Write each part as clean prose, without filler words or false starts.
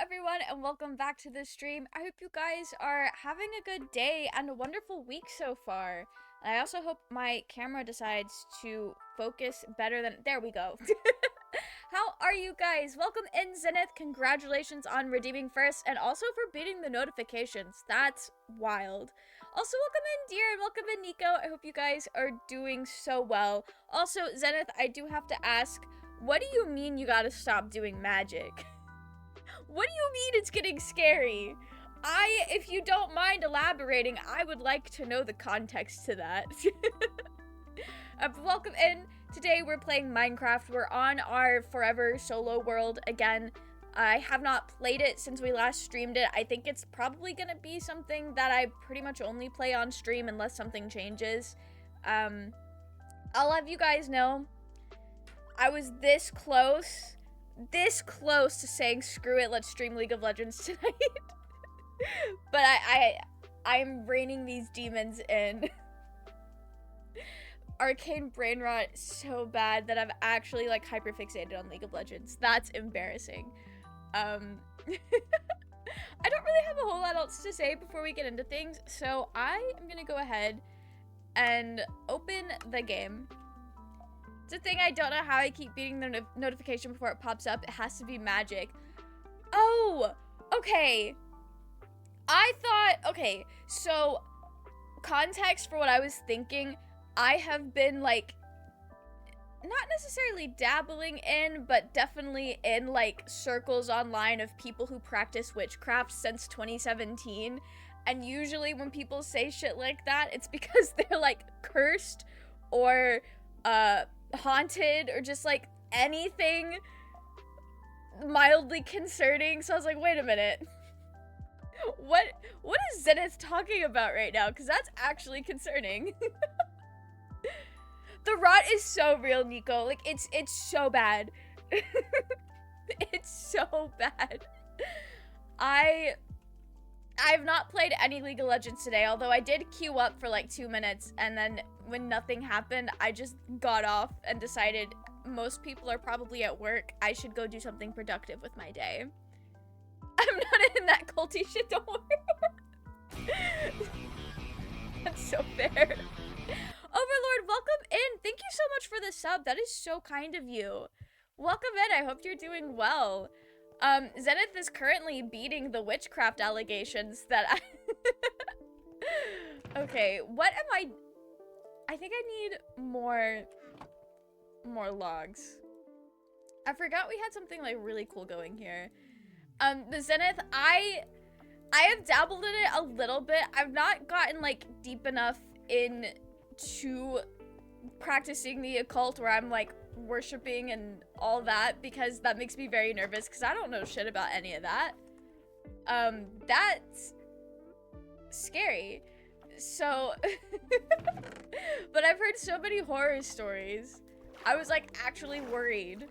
everyone, and welcome back to the stream. I hope you guys are having a good day and a wonderful week so far. And I also hope my camera decides to focus better than... There we go. How are you guys? Welcome in, Zenith. Congratulations on redeeming first and also for beating the notifications. That's wild. Also, welcome in, Dear, and welcome in, Nico. I hope you guys are doing so well. Also, Zenith, I do have to ask, what do you mean you gotta stop doing magic? What do you mean it's getting scary? If you don't mind elaborating, I would like to know the context to that. Welcome in. Today we're playing Minecraft. We're on our forever solo world again. I have not played it since we last streamed it. I think it's probably gonna be something that I pretty much only play on stream unless something changes. I'll have you guys know, I was this close to saying screw it, let's stream League of Legends tonight. But I'm reining these demons in. Arcane brain rot so bad that I've actually like hyperfixated on League of Legends. That's embarrassing. I don't really have a whole lot else to say before we get into things, so I am gonna go ahead and open the game. It's a thing I don't know how I keep beating the notification before it pops up. It has to be magic. Oh, okay. Okay, so context for what I was thinking, I have been like, not necessarily dabbling in, but definitely in like circles online of people who practice witchcraft since 2017. And usually when people say shit like that, it's because they're like cursed or, haunted or just like anything mildly concerning. So I was like, wait a minute, what is Zenith talking about right now? Because that's actually concerning. The rot is so real, Nico. Like it's so bad. It's so bad. I've not played any League of Legends today, although I did queue up for like 2 minutes, and then when nothing happened, I just got off and decided most people are probably at work. I should go do something productive with my day. I'm not in that culty shit, don't worry. That's so fair. Overlord, welcome in. Thank you so much for the sub. That is so kind of you. Welcome in. I hope you're doing well. Zenith is currently beating the witchcraft allegations that Okay, what am I think I need more logs. I forgot we had something like really cool going here. The Zenith, I have dabbled in it a little bit. I've not gotten like deep enough into practicing the occult where I'm like worshipping and all that, because that makes me very nervous because I don't know shit about any of that. That's scary. So but I've heard so many horror stories. I was like actually worried.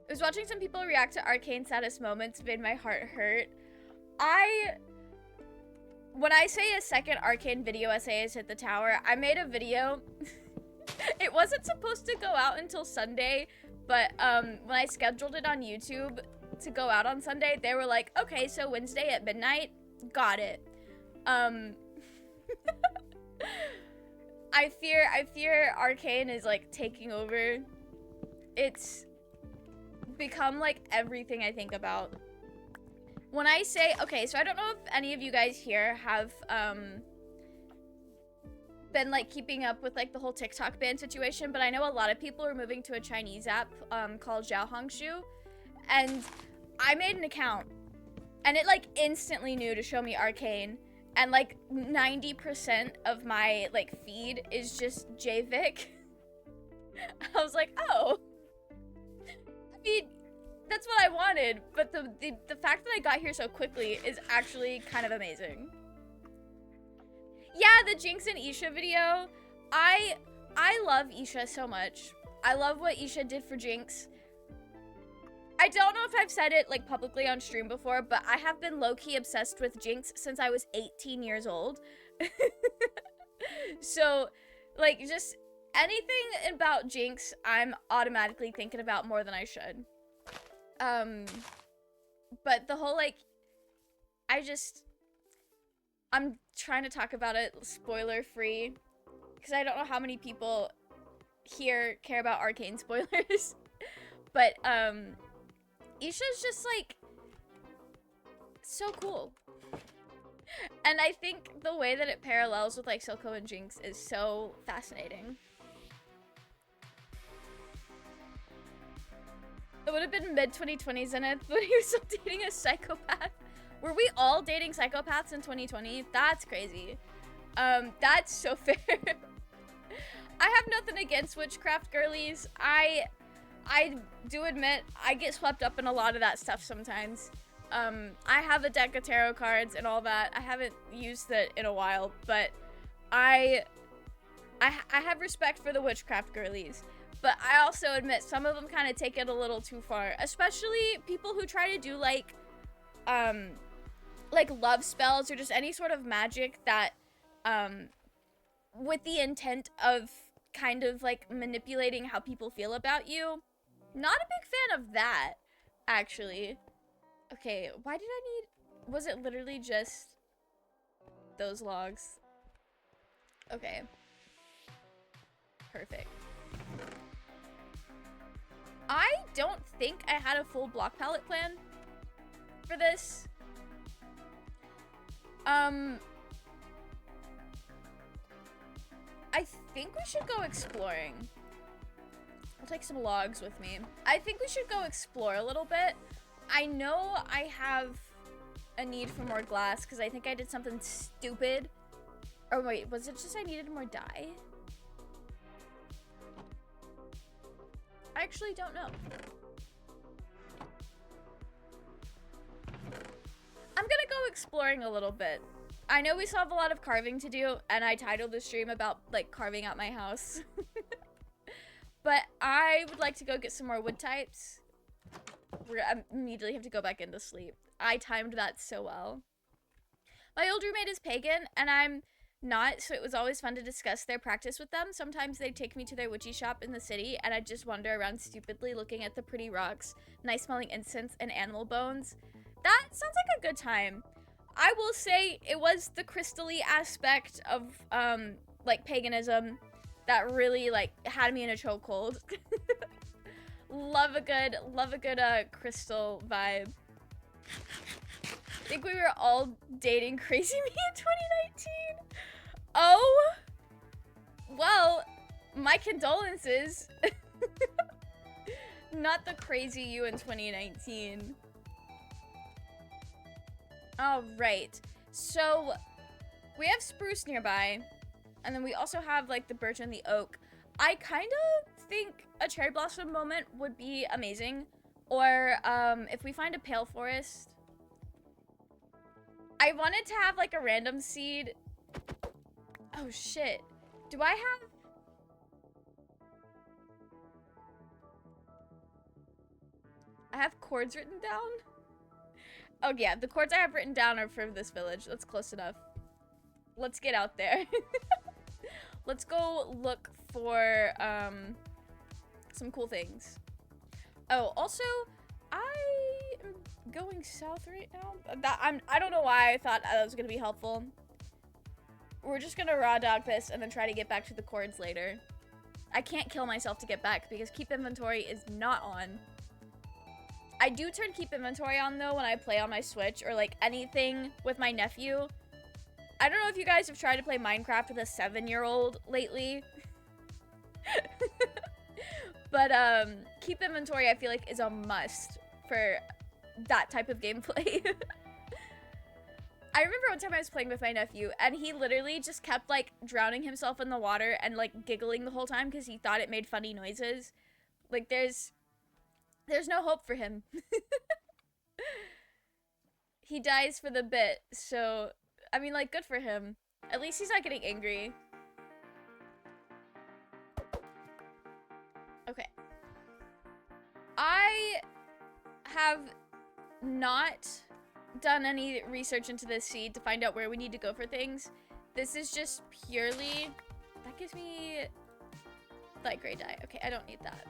I was watching some people react to Arcane saddest moments, made my heart hurt. When I say a second Arcane video essay has hit the tower, I made a video. It wasn't supposed to go out until Sunday, but when I scheduled it on YouTube to go out on Sunday, they were like, okay, so Wednesday at midnight, got it. I fear Arcane is like taking over. It's become like everything I think about. When I say, okay, so I don't know if any of you guys here have been like keeping up with like the whole TikTok ban situation, but I know a lot of people are moving to a Chinese app called Xiaohongshu, and I made an account and it like instantly knew to show me Arcane, and like 90% of my like feed is just JVic. I was like, oh, I mean, that's what I wanted, but the fact that I got here so quickly is actually kind of amazing. Yeah, the Jinx and Isha video. I love Isha so much. I love what Isha did for Jinx. I don't know if I've said it like publicly on stream before, but I have been low-key obsessed with Jinx since I was 18 years old. So, like, just anything about Jinx, I'm automatically thinking about more than I should. But the whole, like, I'm trying to talk about it spoiler free, because I don't know how many people here care about Arcane spoilers. But, Isha's just, like, so cool. And I think the way that it parallels with, like, Silco and Jinx is so fascinating. It would have been mid-2020s, Zenith, when he was still dating a psychopath. Were we all dating psychopaths in 2020? That's crazy. That's so fair. I have nothing against witchcraft girlies. I do admit I get swept up in a lot of that stuff sometimes. I have a deck of tarot cards and all that. I haven't used it in a while, but I have respect for the witchcraft girlies. But I also admit some of them kind of take it a little too far, especially people who try to do like love spells or just any sort of magic that with the intent of kind of like manipulating how people feel about you. Not a big fan of that, actually. Okay, why did I need... Was it literally just those logs? Okay. Perfect. I don't think I had a full block palette plan for this. I think we should go exploring. I'll take some logs with me. I think we should go explore a little bit. I know I have a need for more glass because I think I did something stupid. Oh wait, was it just I needed more dye? I actually don't know. I'm gonna go exploring a little bit. I know we still have a lot of carving to do, and I titled the stream about, like, carving out my house. But I would like to go get some more wood types. I immediately have to go back into sleep. I timed that so well. My old roommate is pagan, and I'm not, so it was always fun to discuss their practice with them. Sometimes they'd take me to their witchy shop in the city, and I'd just wander around stupidly looking at the pretty rocks, nice-smelling incense, and animal bones. That sounds like a good time. I will say it was the crystal-y aspect of, like, paganism that really, like, had me in a chokehold. Love a good, crystal vibe. I think we were all dating Crazy Me in 2019. Oh, well, my condolences. Not the crazy you in 2019. All right, so we have spruce nearby, and then we also have like the birch and the oak. I kind of think a cherry blossom moment would be amazing, or if we find a pale forest. I wanted to have like a random seed. Oh shit, do I have... I have chords written down? Oh yeah, the chords I have written down are for this village. That's close enough. Let's get out there. Let's go look for some cool things. Oh, also, I am going south right now. I don't know why I thought that was gonna be helpful. We're just gonna raw dog this and then try to get back to the chords later. I can't kill myself to get back because keep inventory is not on. I do turn keep inventory on though when I play on my Switch or like anything with my nephew. I don't know if you guys have tried to play Minecraft with a 7-year-old lately. But keep inventory I feel like is a must for that type of gameplay. I remember one time I was playing with my nephew and he literally just kept like drowning himself in the water and like giggling the whole time because he thought it made funny noises. Like there's no hope for him. He dies for the bit, so, I mean, like, good for him. At least he's not getting angry. Okay. I have not done any research into this seed to find out where we need to go for things. This is just purely... That gives me light gray dye. Okay, I don't need that.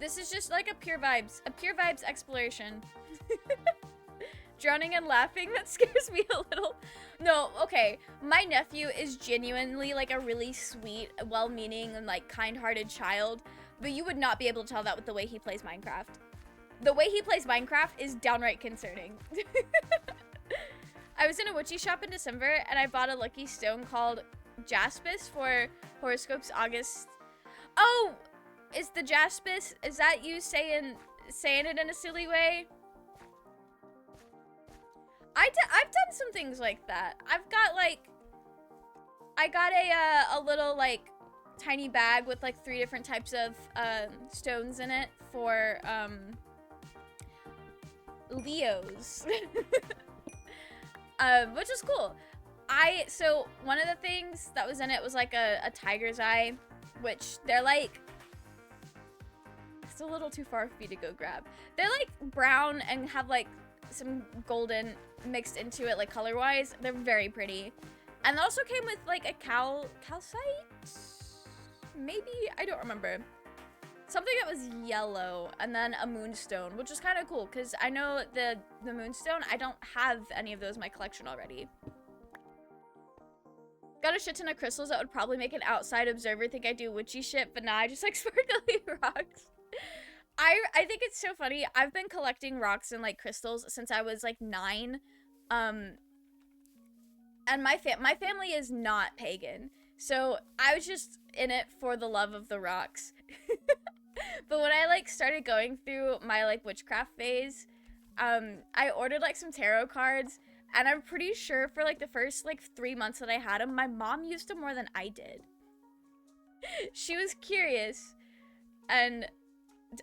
This is just like a pure vibes exploration. Drowning and laughing, that scares me a little. No, okay. My nephew is genuinely like a really sweet, well-meaning, and like kind-hearted child, but you would not be able to tell that with the way he plays Minecraft. The way he plays Minecraft is downright concerning. I was in a witchy shop in December, and I bought a lucky stone called Jaspis for horoscopes August. Oh, is the Jaspis, is that you saying it in a silly way? I've done some things like that. I've got like, I got a little like tiny bag with like 3 different types of stones in it for Leos, which is cool. So one of the things that was in it was like a tiger's eye, which they're like, it's a little too far for me to go grab. They're like brown and have like some golden mixed into it, like color-wise. They're very pretty. And it also came with like a calcite? Maybe? I don't remember. Something that was yellow, and then a moonstone, which is kind of cool, because I know the moonstone, I don't have any of those in my collection already. Got a shit ton of crystals that would probably make an outside observer think I do witchy shit, but nah, I just like sparkly rocks. I think it's so funny. I've been collecting rocks and like crystals since I was like 9. And my family is not pagan. So I was just in it for the love of the rocks. But when I like started going through my like witchcraft phase, I ordered like some tarot cards, and I'm pretty sure for like the first like 3 months that I had them, my mom used them more than I did. She was curious, and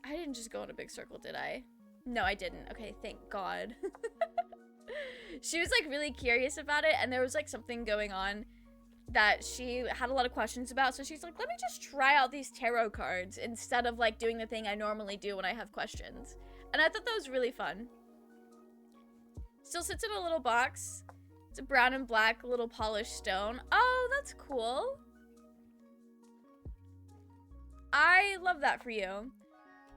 I didn't just go in a big circle, did I? No, I didn't. Okay, thank God. She was like really curious about it, and there was like something going on that she had a lot of questions about, so she's like, let me just try out these tarot cards instead of like doing the thing I normally do when I have questions. And I thought that was really fun. Still sits in a little box. It's a brown and black little polished stone. Oh, that's cool. I love that for you.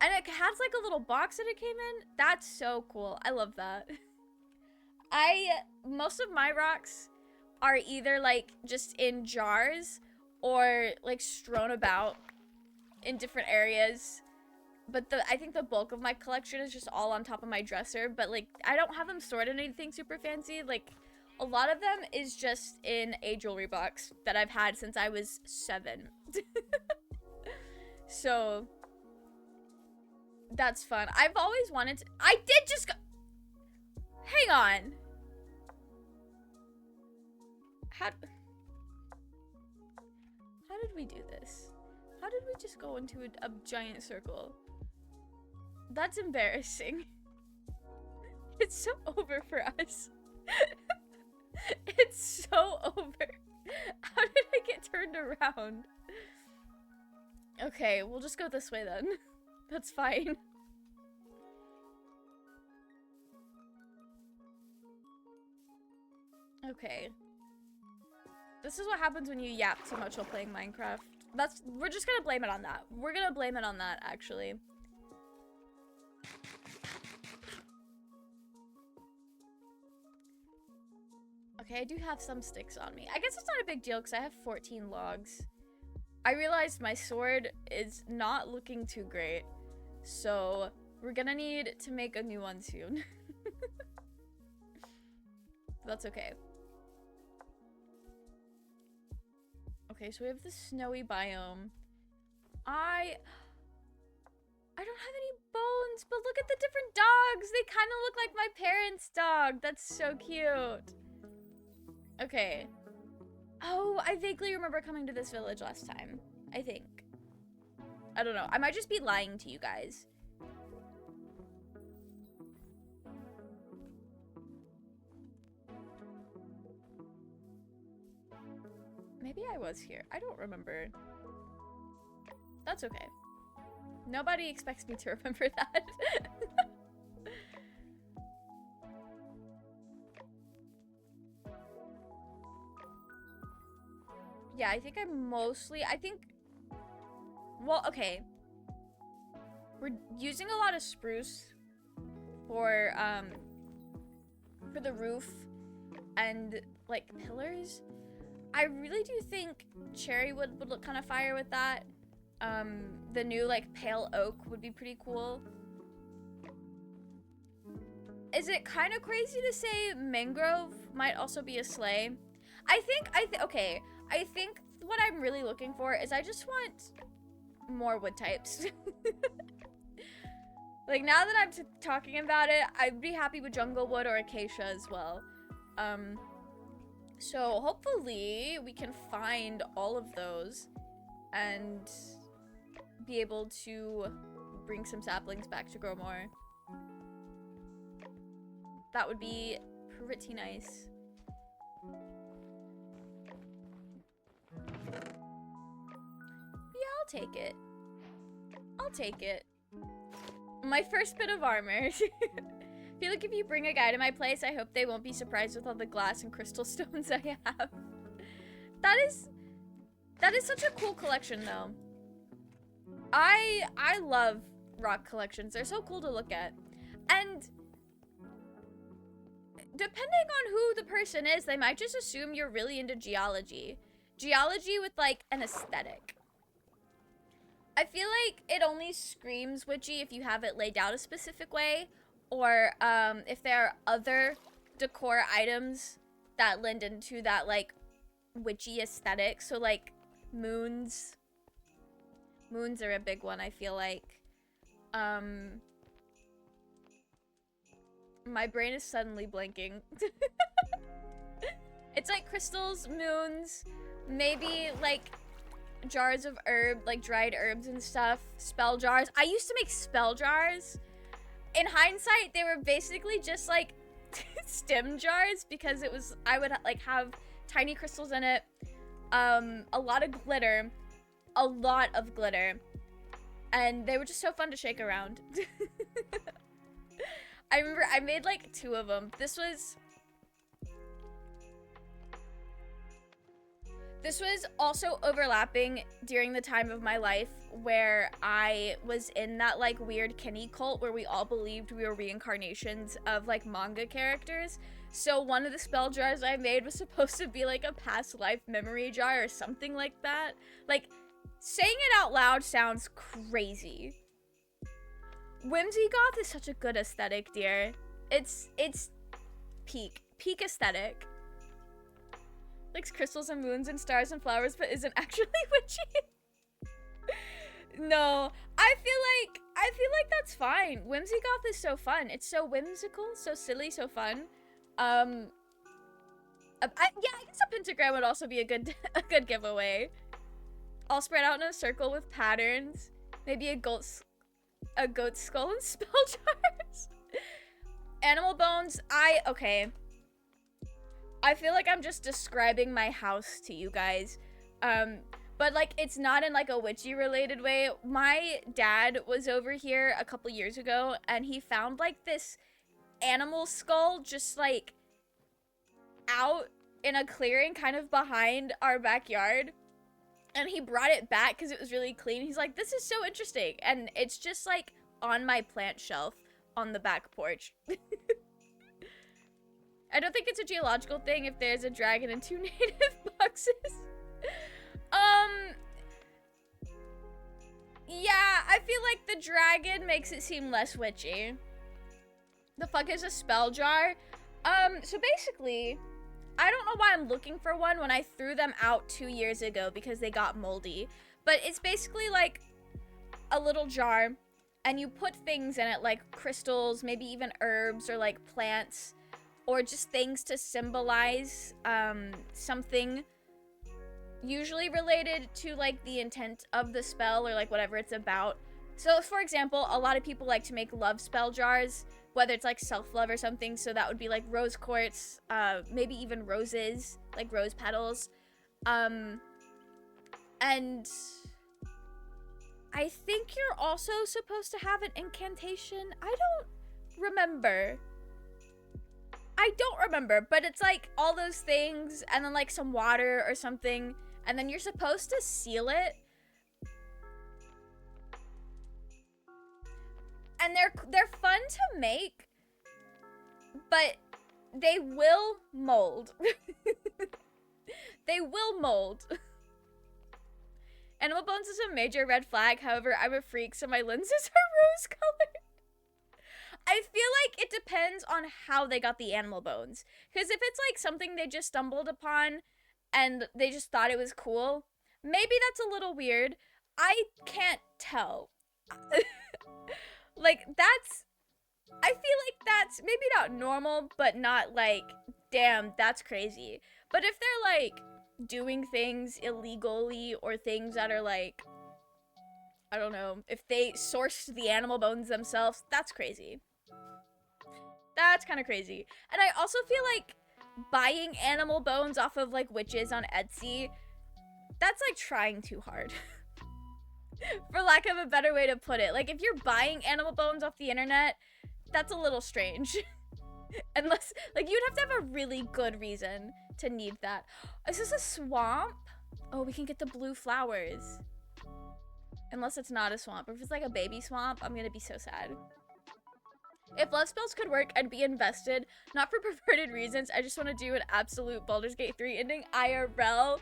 And it has like a little box that it came in. That's so cool. I love that. Most of my rocks are either like just in jars or like strewn about in different areas. But I think the bulk of my collection is just all on top of my dresser. But like, I don't have them stored in anything super fancy. Like, a lot of them is just in a jewelry box that I've had since I was 7. So that's fun. I've always wanted to. I did just go. Hang on. How did we do this? How did we just go into a giant circle? That's embarrassing. It's so over for us. It's so over. How did I get turned around? Okay, we'll just go this way then. That's fine. Okay. This is what happens when you yap too much while playing Minecraft. We're just gonna blame it on that. We're gonna blame it on that, actually. Okay, I do have some sticks on me. I guess it's not a big deal because I have 14 logs. I realized my sword is not looking too great, so we're gonna need to make a new one soon. That's okay. Okay, so we have the snowy biome. I don't have any bones, but look at the different dogs. They kind of look like my parents' dog. That's so cute. Okay. Oh, I vaguely remember coming to this village last time. I think. I don't know. I might just be lying to you guys. Maybe I was here. I don't remember. That's okay. Nobody expects me to remember that. Yeah, I think well, okay. we're using a lot of spruce for the roof and like pillars. I really do think cherry wood would look kind of fire with that. The new like pale oak would be pretty cool. Is it kind of crazy to say mangrove might also be a sleigh? I think what I'm really looking for is I just want more wood types. Like, now that I'm talking about it, I'd be happy with jungle wood or acacia as well. So hopefully we can find all of those and be able to bring some saplings back to grow more. That would be pretty nice. Yeah, I'll take it. I'll take it. My first bit of armor. I feel like if you bring a guy to my place, I hope they won't be surprised with all the glass and crystal stones I have. That is such a cool collection, though. I love rock collections. They're so cool to look at. And depending on who the person is, they might just assume you're really into geology. Geology with, like, an aesthetic. I feel like it only screams witchy if you have it laid out a specific way, or if there are other decor items that lend into that, like, witchy aesthetic. So, like, moons. Moons are a big one, I feel like. My brain is suddenly blanking. It's like crystals, moons, maybe, like, jars of like dried herbs and stuff, spell jars. I used to make spell jars. In hindsight, they were basically just like stem jars because I would like have tiny crystals in it, a lot of glitter, and they were just so fun to shake around. I remember I made like 2 of them. This was also overlapping during the time of my life where I was in that, like, weird Kinney cult where we all believed we were reincarnations of, like, manga characters. So one of the spell jars I made was supposed to be, like, a past life memory jar or something like that. Like, saying it out loud sounds crazy. Whimsy goth is such a good aesthetic, dear. It's peak aesthetic. Likes crystals and moons and stars and flowers, but isn't actually witchy. No, I feel like that's fine. Whimsy goth is so fun. It's so whimsical, so silly, so fun. Yeah, I guess a pentagram would also be a good giveaway. All spread out in a circle with patterns. Maybe a goat skull and spell jars. Animal bones. Okay. I feel like I'm just describing my house to you guys. But, like, it's not in, like, a witchy-related way. My dad was over here a couple years ago, and he found, like, this animal skull just, like, out in a clearing kind of behind our backyard. And he brought it back because it was really clean. He's like, this is so interesting. And it's just, like, on my plant shelf on the back porch. I don't think it's a geological thing if there's a dragon and 2 native boxes. Yeah, I feel like the dragon makes it seem less witchy. The fuck is a spell jar? So basically, I don't know why I'm looking for one when I threw them out 2 years ago because they got moldy. But it's basically like a little jar, and you put things in it like crystals, maybe even herbs or like plants, or just things to symbolize something usually related to like the intent of the spell or like whatever it's about. So for example, a lot of people like to make love spell jars, whether it's like self-love or something. So that would be like rose quartz, maybe even roses, like rose petals. And I think you're also supposed to have an incantation. I don't remember, but it's like all those things and then like some water or something, and then you're supposed to seal it. And they're fun to make, but they will mold. They will mold. Animal bones is a major red flag. However, I'm a freak, so my lenses are rose colored. I feel like it depends on how they got the animal bones. Because if it's like something they just stumbled upon and they just thought it was cool, maybe that's a little weird. I can't tell. Like, I feel like that's maybe not normal, but not like, damn, that's crazy. But if they're like doing things illegally or things that are like, I don't know, if they sourced the animal bones themselves, that's crazy. That's kind of crazy. And I also feel like buying animal bones off of like witches on Etsy, that's like trying too hard. For lack of a better way to put it. Like, if you're buying animal bones off the internet, that's a little strange. Unless, like, you'd have to have a really good reason to need that. Is this a swamp? Oh, we can get the blue flowers. Unless it's not a swamp. If it's like a baby swamp, I'm gonna be so sad. If love spells could work, I'd be invested. Not for perverted reasons. I just want to do an absolute Baldur's Gate 3 ending IRL.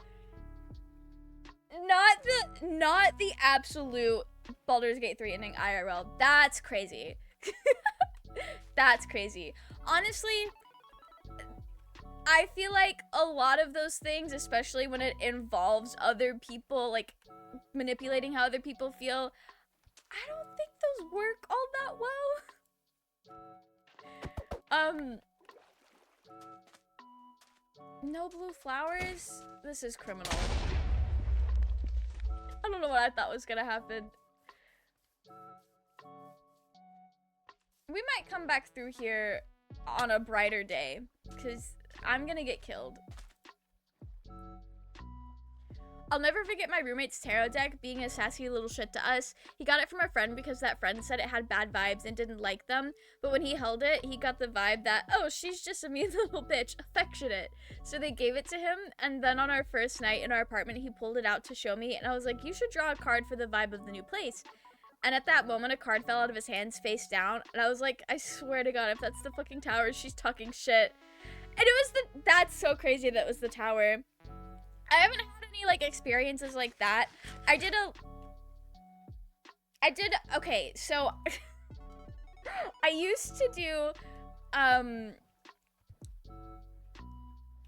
Not the absolute Baldur's Gate 3 ending IRL. That's crazy. That's crazy. Honestly, I feel like a lot of those things, especially when it involves other people, like manipulating how other people feel, I don't think those work all that well. No blue flowers? This is criminal. I don't know what I thought was gonna happen. We might come back through here on a brighter day, because I'm gonna get killed. I'll never forget my roommate's tarot deck being a sassy little shit to us. He got it from a friend because that friend said it had bad vibes and didn't like them. But when he held it, he got the vibe that, oh, she's just a mean little bitch, affectionate. So they gave it to him, and then on our first night in our apartment, he pulled it out to show me, and I was like, you should draw a card for the vibe of the new place. And at that moment, a card fell out of his hands face down, and I was like, I swear to God, if that's the fucking tower, she's talking shit. And it was that's so crazy that it was the tower. I haven't had any, like, experiences like that. Okay, so, I used to do,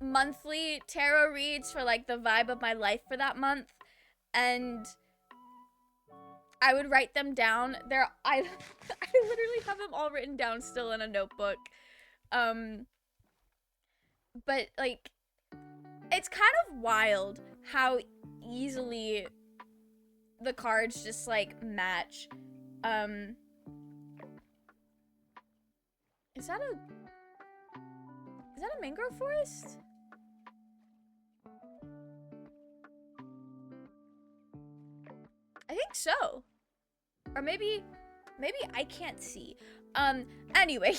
monthly tarot reads for, like, the vibe of my life for that month, and I would write them down. I literally have them all written down still in a notebook, but, like, it's kind of wild how easily the cards just, like, match. Is that a mangrove forest? I think so. Or maybe I can't see. Anyway.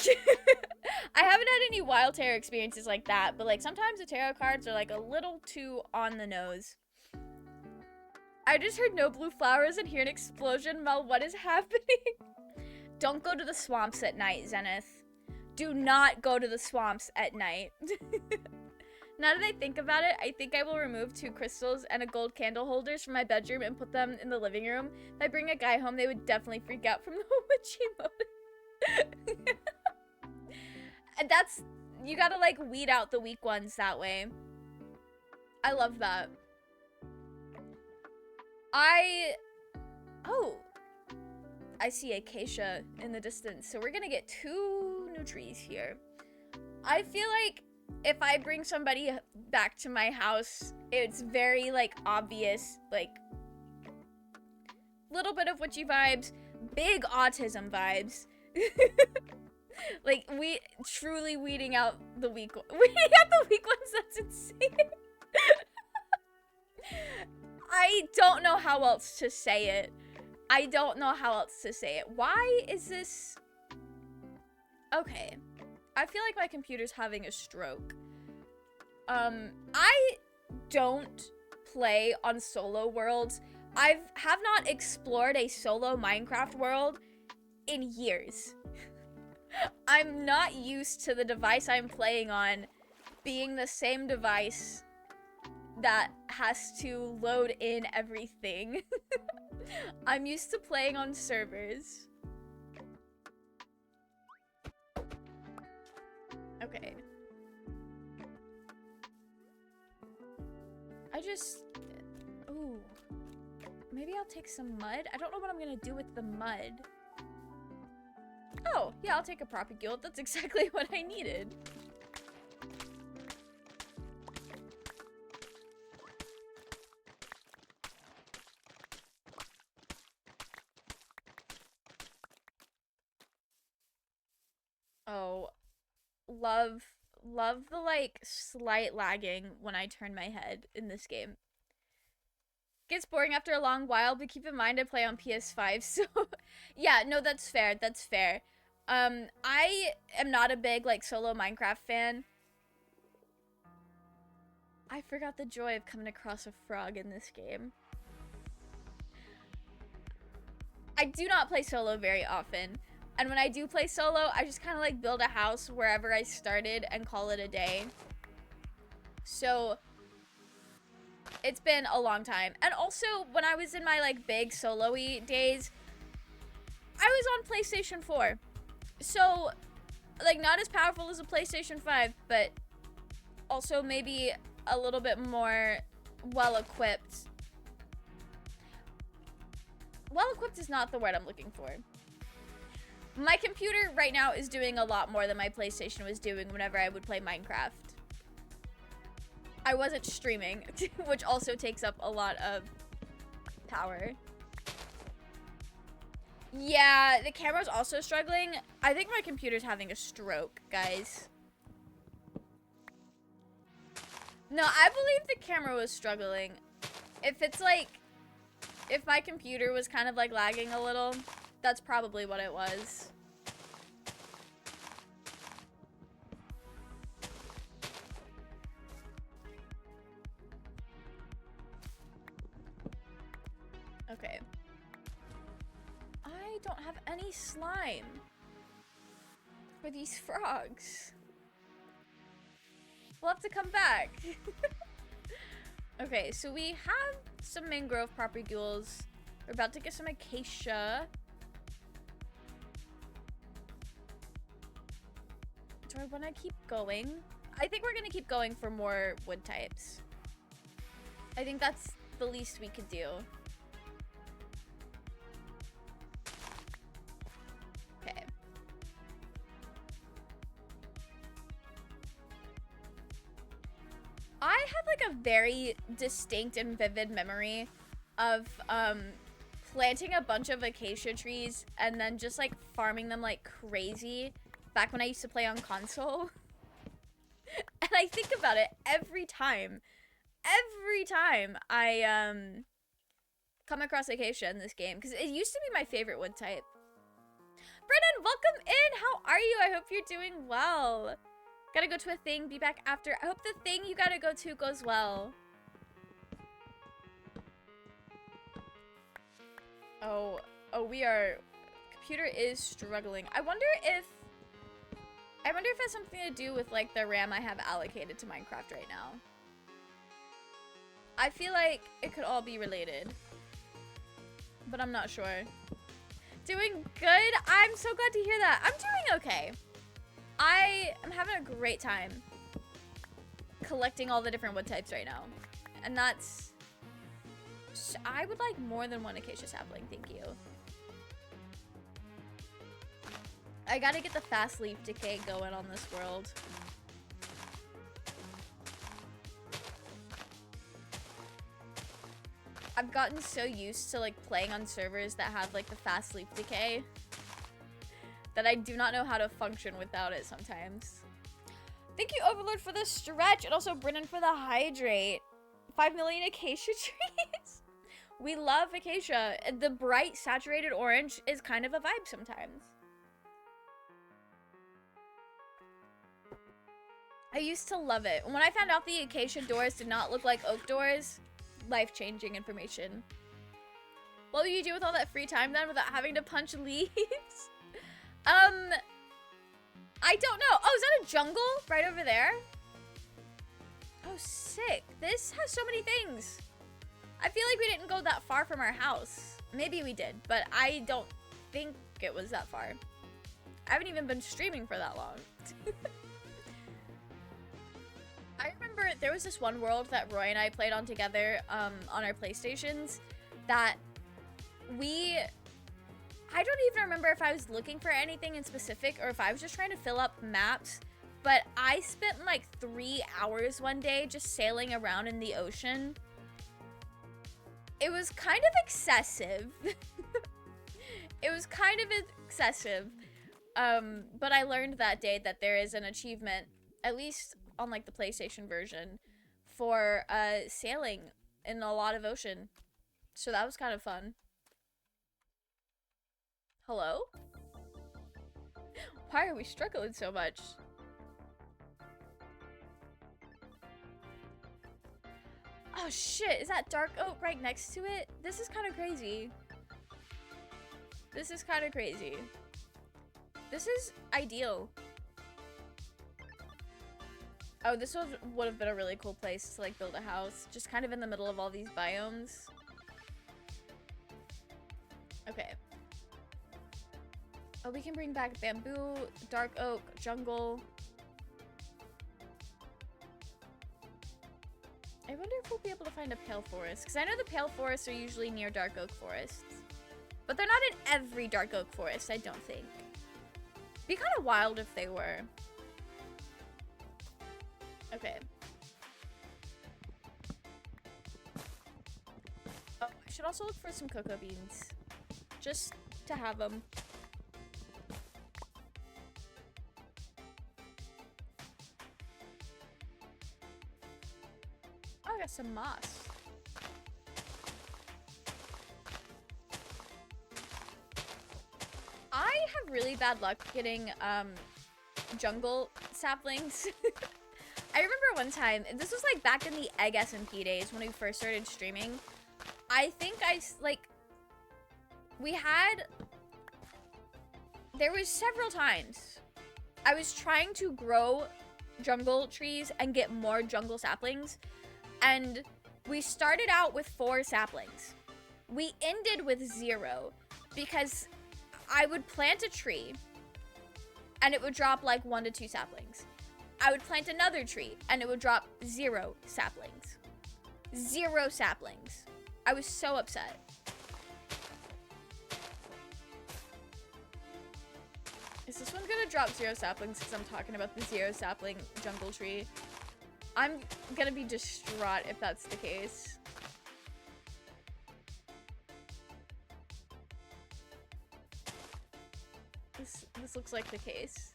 I haven't had any wild tarot experiences like that, but, like, sometimes the tarot cards are, like, a little too on the nose. I just heard no blue flowers and hear an explosion. Mel, what is happening? Don't go to the swamps at night, Zenith. Do not go to the swamps at night. Now that I think about it, I think I will remove 2 crystals and a gold candle holders from my bedroom and put them in the living room. If I bring a guy home, they would definitely freak out from the witchy mode. And you gotta, like, weed out the weak ones that way. I love that. Oh, I see acacia in the distance, so we're gonna get 2 new trees here. I feel like if I bring somebody back to my house, it's very, like, obvious, like, little bit of witchy vibes, big autism vibes. Like, we truly weeding out the weak ones. That's insane. I don't know how else to say it. Why is this? Okay. I feel like my computer's having a stroke. I don't play on solo worlds. I have not explored a solo Minecraft world in years. I'm not used to the device I'm playing on being the same device that has to load in everything. I'm used to playing on servers. Okay. Ooh. Maybe I'll take some mud. I don't know what I'm gonna do with the mud. Oh, yeah, I'll take a propagule. That's exactly what I needed. Oh, love the like slight lagging when I turn my head in this game. Gets boring after a long while, but keep in mind I play on PS5, so yeah, no, that's fair. That's fair. I am not a big like solo Minecraft fan. I forgot the joy of coming across a frog in this game. I do not play solo very often. And when I do play solo, I just kind of like build a house wherever I started and call it a day. So it's been a long time. And also, when I was in my like big solo-y days, I was on PlayStation 4. So, like, not as powerful as a PlayStation 5, but also maybe a little bit more well-equipped. Well-equipped is not the word I'm looking for. My computer right now is doing a lot more than my PlayStation was doing whenever I would play Minecraft. I wasn't streaming, which also takes up a lot of power. Yeah, the camera's also struggling. I think my computer's having a stroke, guys. No, I believe the camera was struggling. If it's like, if my computer was kind of like lagging a little, that's probably what it was. Okay. I don't have any slime for these frogs. We'll have to come back. Okay, so we have some mangrove propagules. We're about to get some acacia. Do I want to keep going? I think we're going to keep going for more wood types. I think that's the least we could do. Okay. I have like a very distinct and vivid memory of planting a bunch of acacia trees and then just like farming them like crazy back when I used to play on console. And I think about it every time I come across acacia in this game, because it used to be my favorite wood type. Brennan, welcome in. How are you? I hope you're doing well. Gotta go to a thing, be back after. I hope the thing you gotta go to goes well. Oh, computer is struggling. I wonder if it has something to do with like the RAM I have allocated to Minecraft right now. I feel like it could all be related, but I'm not sure. Doing good? I'm so glad to hear that. I'm doing okay. I am having a great time collecting all the different wood types right now. And that's... I would like more than one acacia sapling, thank you. I gotta get the fast leaf decay going on this world. I've gotten so used to like playing on servers that have like the fast leaf decay that I do not know how to function without it sometimes. Thank you, Overlord, for the stretch, and also Brennan for the hydrate. 5 million acacia trees. We love acacia. The bright, saturated orange is kind of a vibe sometimes. I used to love it. When I found out the acacia doors did not look like oak doors, life-changing information. What will you do with all that free time then without having to punch leaves? I don't know. Oh, is that a jungle right over there? Oh, sick. This has so many things. I feel like we didn't go that far from our house. Maybe we did, but I don't think it was that far. I haven't even been streaming for that long. I remember there was this one world that Roy and I played on together on our PlayStations that I don't even remember if I was looking for anything in specific or if I was just trying to fill up maps, but I spent like 3 hours one day just sailing around in the ocean. It was kind of excessive. It was kind of excessive. But I learned that day that there is an achievement, at least on like the PlayStation version, for sailing in a lot of ocean. So that was kind of fun. Hello? Why are we struggling so much? Oh shit, is that dark oak right next to it? This is kind of crazy. This is kind of crazy. This is ideal. Oh, this would have been a really cool place to like build a house. Just kind of in the middle of all these biomes. Okay. Oh, we can bring back bamboo, dark oak, jungle. I wonder if we'll be able to find a pale forest. Because I know the pale forests are usually near dark oak forests. But they're not in every dark oak forest, I don't think. Be kind of wild if they were. Okay. Oh, I should also look for some cocoa beans. Just to have them. Oh, I got some moss. I have really bad luck getting jungle saplings. I remember one time, this was like back in the egg SMP days when we first started streaming. I think there was several times I was trying to grow jungle trees and get more jungle saplings, and we started out with 4 saplings. We ended with 0 because I would plant a tree and it would drop like 1 to 2 saplings. I would plant another tree and it would drop 0 saplings. 0 saplings. I was so upset. Is this one gonna drop 0 saplings because I'm talking about the 0 sapling jungle tree? I'm gonna be distraught if that's the case. This looks like the case.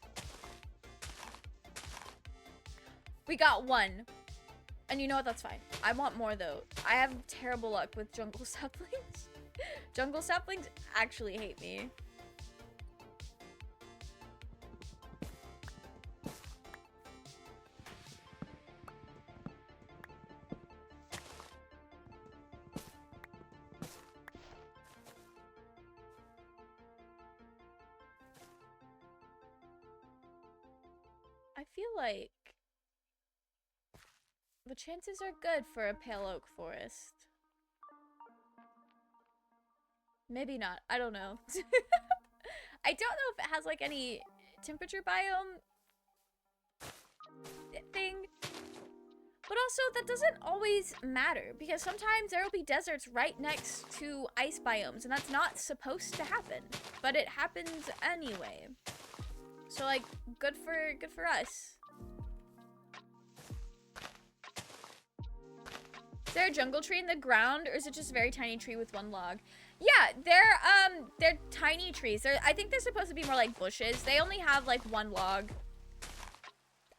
We got 1. And you know what? That's fine. I want more though. I have terrible luck with jungle saplings. Jungle saplings actually hate me. I feel like the chances are good for a pale oak forest. Maybe not. I don't know. I don't know if it has like any temperature biome thing. But also that doesn't always matter because sometimes there will be deserts right next to ice biomes and that's not supposed to happen. But it happens anyway. So like good for us. Is there a jungle tree in the ground or is it just a very tiny tree with 1 log? Yeah, they're tiny trees. I think they're supposed to be more like bushes. They only have like 1 log.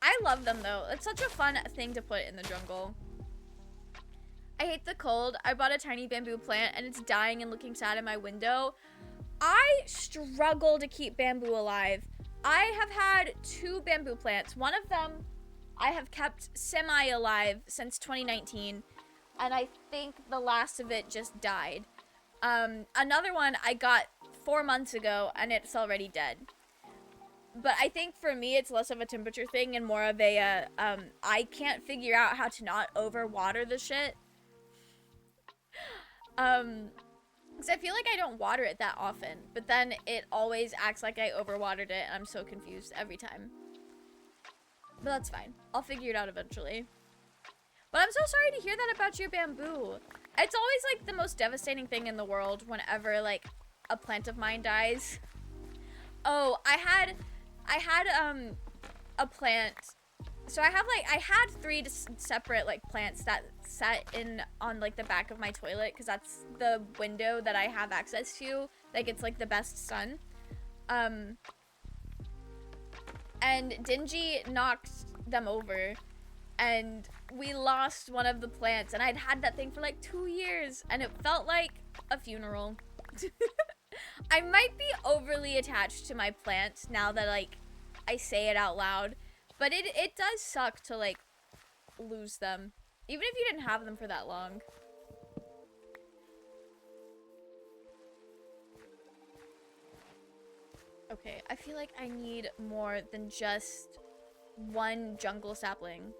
I love them though. It's such a fun thing to put in the jungle. I hate the cold. I bought a tiny bamboo plant and it's dying and looking sad in my window. I struggle to keep bamboo alive. I have had 2 bamboo plants. One of them I have kept semi-alive since 2019. And I think the last of it just died. Another one I got 4 months ago and it's already dead. But I think for me, it's less of a temperature thing and more of a, I can't figure out how to not overwater the shit. Because I feel like I don't water it that often, but then it always acts like I overwatered it, and I'm so confused every time. But that's fine. I'll figure it out eventually. But I'm so sorry to hear that about your bamboo. It's always, like, the most devastating thing in the world whenever, like, a plant of mine dies. Oh, I had a plant. So I had 3 separate, like, plants that sat in on, like, the back of my toilet, because that's the window that I have access to. Like, it's, like, the best sun. And Dingy knocked them over, and we lost one of the plants, and I'd had that thing for, like, 2 years, and it felt like a funeral. I might be overly attached to my plants now that, like, I say it out loud. But it does suck to, like, lose them. Even if you didn't have them for that long. Okay, I feel like I need more than just 1 jungle sapling.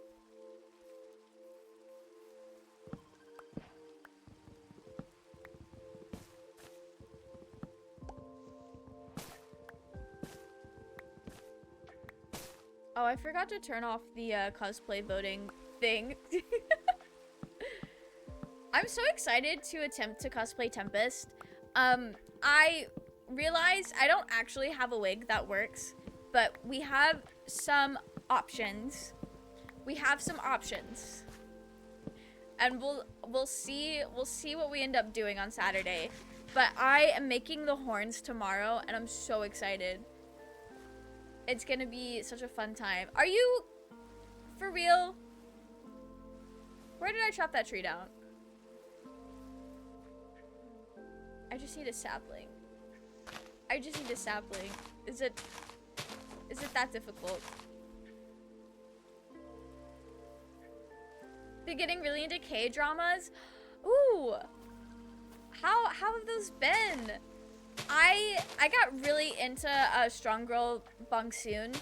Oh, I forgot to turn off the cosplay voting thing. I'm so excited to attempt to cosplay Tempest. I realized I don't actually have a wig that works, but we have some options. And we'll see what we end up doing on Saturday. But I am making the horns tomorrow, and I'm so excited. It's gonna be such a fun time. Are you for real? Where did I chop that tree down? I just need a sapling. Is it that difficult? They're getting really into K-dramas? Ooh! How have those been? I got really into Strong Girl Bong Soon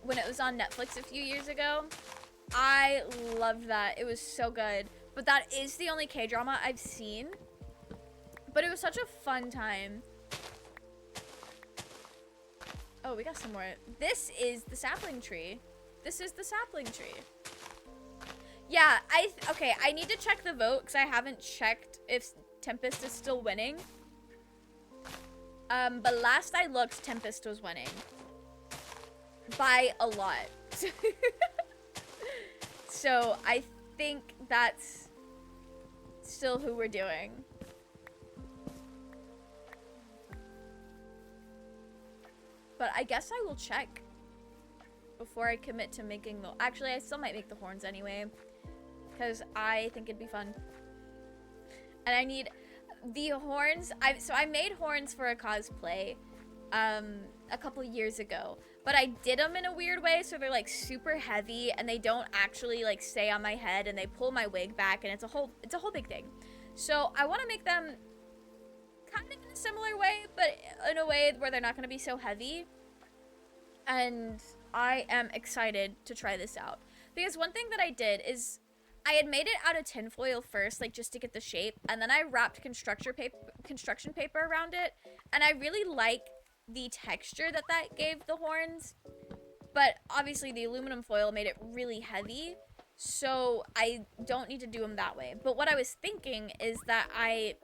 when it was on Netflix a few years ago. I loved that. It was so good. But that is the only K-drama I've seen. But it was such a fun time. Oh, we got some more. This is the sapling tree. Yeah, okay, I need to check the vote because I haven't checked if Tempest is still winning. But last I looked, Tempest was winning. By a lot. So I think that's still who we're doing. But I guess I will check before I commit to making the... Actually, I still might make the horns anyway. Because I think it'd be fun. And I need... The horns, so I made horns for a cosplay a couple years ago, but I did them in a weird way, so they're like super heavy and they don't actually like stay on my head, and they pull my wig back, and it's a whole big thing. So I want to make them kind of in a similar way, but in a way where they're not going to be so heavy. And I am excited to try this out, because one thing that I did is I had made it out of tinfoil first, like just to get the shape, and then I wrapped construction paper around it, and I really like the texture that gave the horns, but obviously the aluminum foil made it really heavy, so I don't need to do them that way. But what I was thinking is that I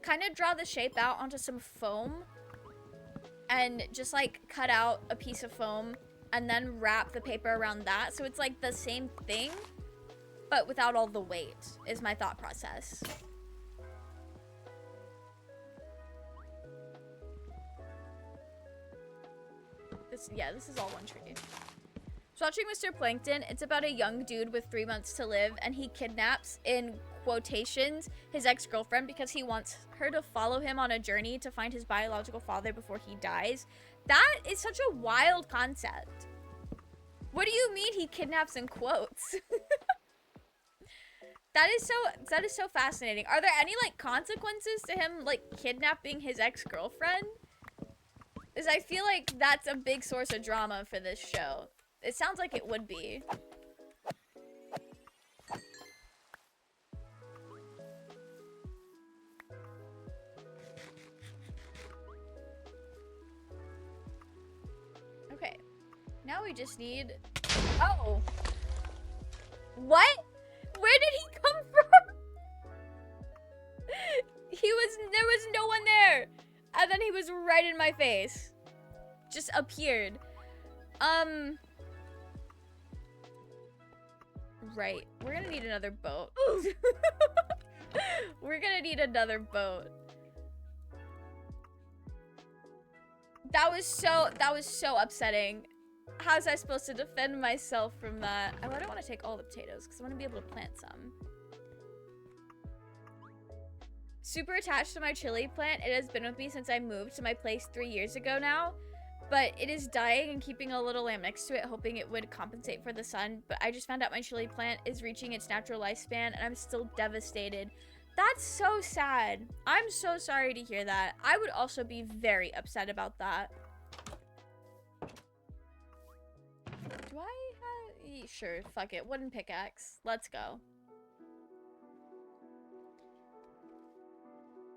kind of draw the shape out onto some foam, and just like cut out a piece of foam, and then wrap the paper around that, so it's like the same thing, but without all the weight, is my thought process. This is all one tree. So watching Mr. Plankton, it's about a young dude with 3 months to live, and he kidnaps, in quotations, his ex-girlfriend because he wants her to follow him on a journey to find his biological father before he dies. That is such a wild concept. What do you mean he kidnaps in quotes? That is so fascinating. Are there any like consequences to him like kidnapping his ex-girlfriend? Is I feel like that's a big source of drama for this show. It sounds like it would be. Okay. Now we just need... Oh. What? Where did he come from? There was no one there. And then he was right in my face. Just appeared. Right. We're gonna need another boat. We're gonna need another boat. That was so upsetting. How was I supposed to defend myself from that? Oh, I don't want to take all the potatoes because I want to be able to plant some. Super attached to my chili plant. It has been with me since I moved to my place 3 years ago now. But it is dying and keeping a little lamb next to it, hoping it would compensate for the sun. But I just found out my chili plant is reaching its natural lifespan and I'm still devastated. That's so sad. I'm so sorry to hear that. I would also be very upset about that. Do I have... Sure, fuck it. Wooden pickaxe. Let's go.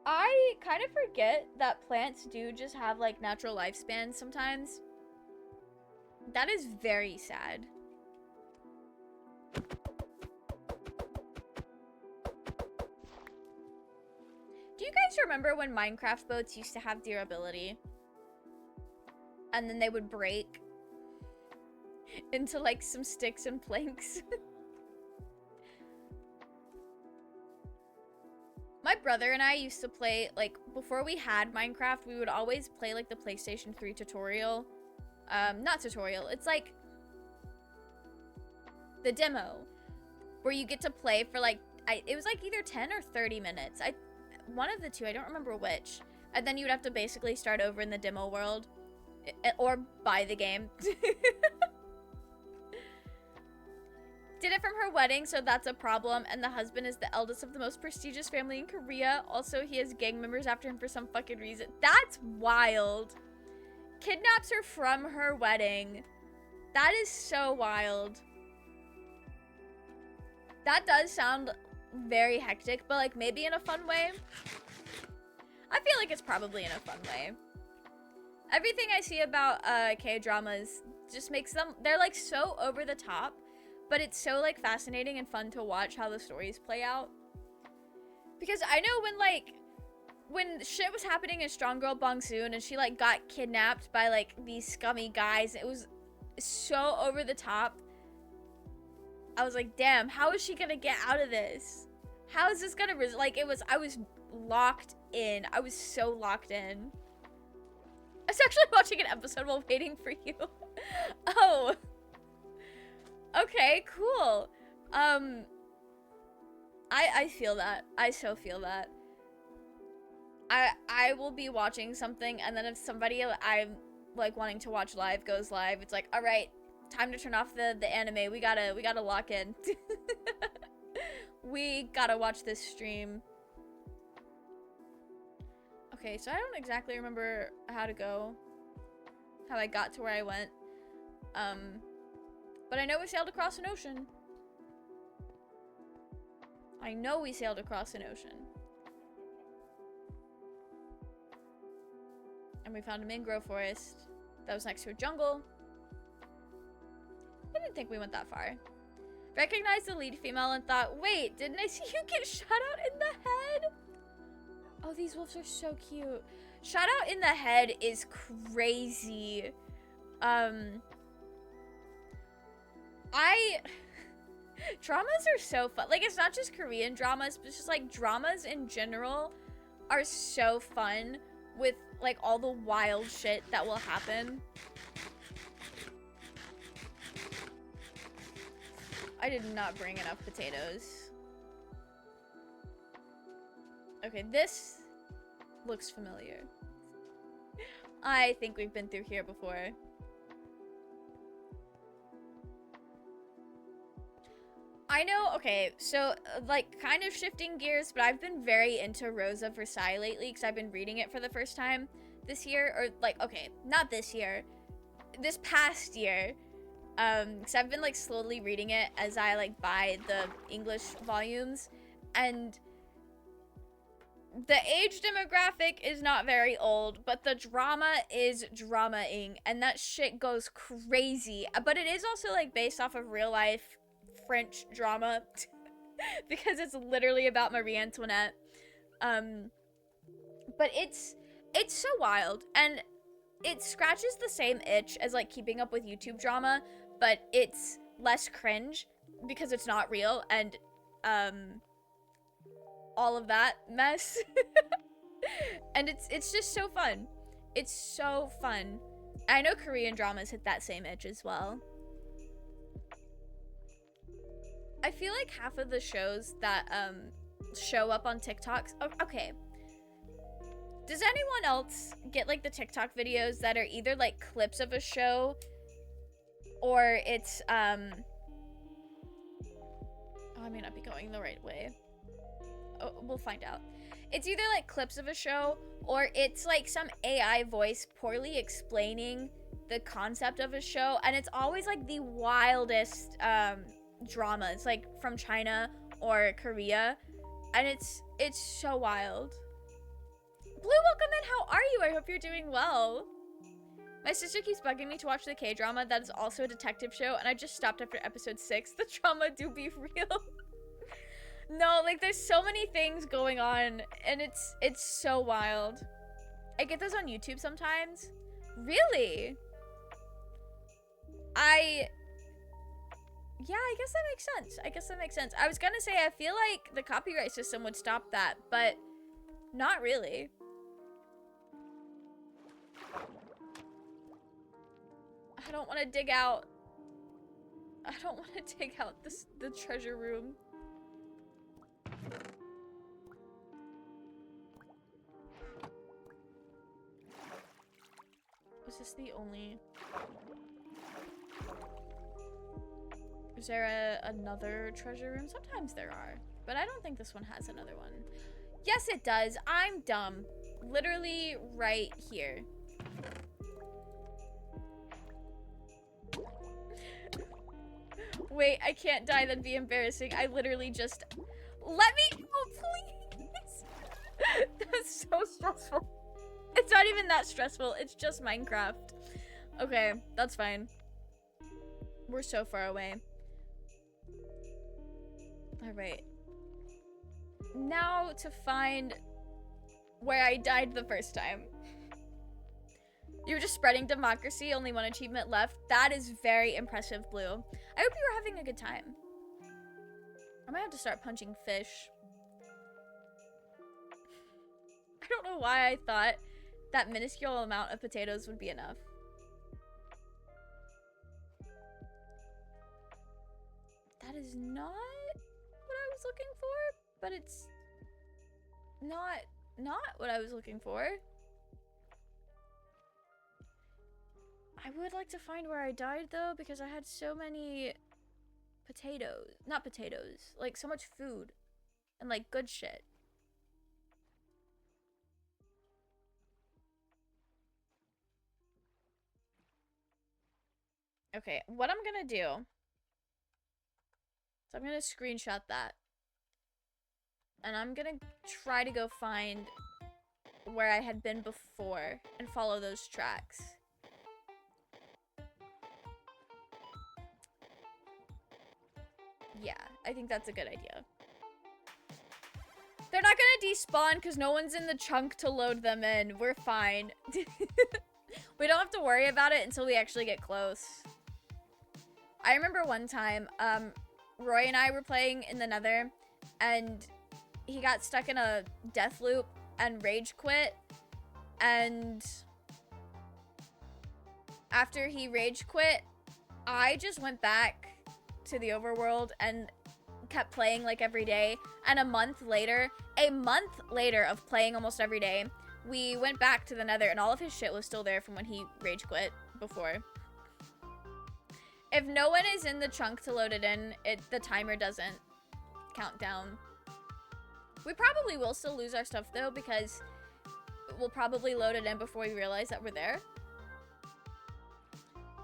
I kind of forget that plants do just have, like, natural lifespans sometimes. That is very sad. Do you guys remember when Minecraft boats used to have durability? And then they would break into, like, some sticks and planks? My brother and I used to play, like, before we had Minecraft, we would always play, like, the PlayStation 3 tutorial. Not tutorial, it's, like, the demo. Where you get to play for, like, it was, like, either 10 or 30 minutes. One of the two, I don't remember which. And then you would have to basically start over in the demo world. Or buy the game. Did it from her wedding, so that's a problem. And the husband is the eldest of the most prestigious family in Korea. Also, he has gang members after him for some fucking reason. That's wild. Kidnaps her from her wedding. That is so wild. That does sound very hectic, but like maybe in a fun way. I feel like it's probably in a fun way. Everything I see about K-dramas just makes them, they're like so over the top. But it's so, like, fascinating and fun to watch how the stories play out. Because I know when shit was happening in Strong Girl Bongsoon and she, like, got kidnapped by, like, these scummy guys. It was so over the top. I was like, damn, how is she gonna get out of this? How is this gonna, like, I was locked in. I was so locked in. I was actually watching an episode while waiting for you. Oh. Okay, cool. I feel that. I so feel that. I will be watching something, and then if somebody I'm like wanting to watch live goes live, it's like, all right, time to turn off the anime. We gotta lock in. We gotta watch this stream. Okay, so I don't exactly remember how to go, how I got to where I went. But I know we sailed across an ocean. I know we sailed across an ocean. And we found a mangrove forest that was next to a jungle. I didn't think we went that far. Recognized the lead female and thought, wait, didn't I see you get shot out in the head? Oh, these wolves are so cute. Shot out in the head is crazy. Dramas are so fun. Like, it's not just Korean dramas, but it's just, like, dramas in general are so fun with, like, all the wild shit that will happen. I did not bring enough potatoes. Okay, this looks familiar. I think we've been through here before. I know, okay, so, like, kind of shifting gears, but I've been very into Rosa Versailles lately because I've been reading it for the first time. this year, or like, okay, not this year, this past year, because I've been like slowly reading it as I like buy the English volumes, and the age demographic is not very old, but the drama is drama-ing, and that shit goes crazy. But it is also like based off of real life French drama because it's literally about Marie Antoinette. But it's so wild, and it scratches the same itch as like keeping up with YouTube drama, but it's less cringe because it's not real, and all of that mess. And it's just so fun. It's so fun. I know Korean dramas hit that same itch as well. I feel like half of the shows that show up on TikToks, okay, does anyone else get like the TikTok videos that are either like clips of a show, or it's oh, I may not be going the right way. Oh, we'll find out. It's either like clips of a show, or it's like some AI voice poorly explaining the concept of a show, and it's always like the wildest dramas, like from China or Korea, and it's so wild. Blue, welcome in. How are you? I hope you're doing well. My sister keeps bugging me to watch the K-drama that is also a detective show, and I just stopped after episode 6. The drama do be real. No, like there's so many things going on, and it's so wild. I get those on YouTube sometimes. Really? Yeah, I guess that makes sense. I was gonna say, I feel like the copyright system would stop that, but not really. I don't want to dig out. I don't want to dig out the treasure room. Is this the only... Is there another treasure room? Sometimes there are, but I don't think this one has another one. Yes, it does. I'm dumb. Literally right here. Wait, I can't die, that'd be embarrassing. I literally just... Let me go, please! That's so stressful. It's not even that stressful, it's just Minecraft. Okay, that's fine. We're so far away. Alright. Now to find where I died the first time. You were just spreading democracy, only one achievement left. That is very impressive, Blue. I hope you were having a good time. I might have to start punching fish. I don't know why I thought that minuscule amount of potatoes would be enough. That is not what I was looking for, but it's not what I was looking for. I would like to find where I died though, because I had so many potatoes. Not potatoes, like so much food and like good shit. Okay, what I'm gonna do, so I'm gonna screenshot that, and I'm gonna try to go find where I had been before and follow those tracks. Yeah, I think that's a good idea. They're not gonna despawn because no one's in the chunk to load them in. We're fine. We don't have to worry about it until we actually get close. I remember one time, Roy and I were playing in the Nether, and he got stuck in a death loop and rage quit, and after he rage quit, I just went back to the overworld and kept playing like every day, and a month later of playing almost every day, we went back to the Nether and all of his shit was still there from when he rage quit before. If no one is in the chunk to load it in, the timer doesn't count down. We probably will still lose our stuff though, because we'll probably load it in before we realize that we're there.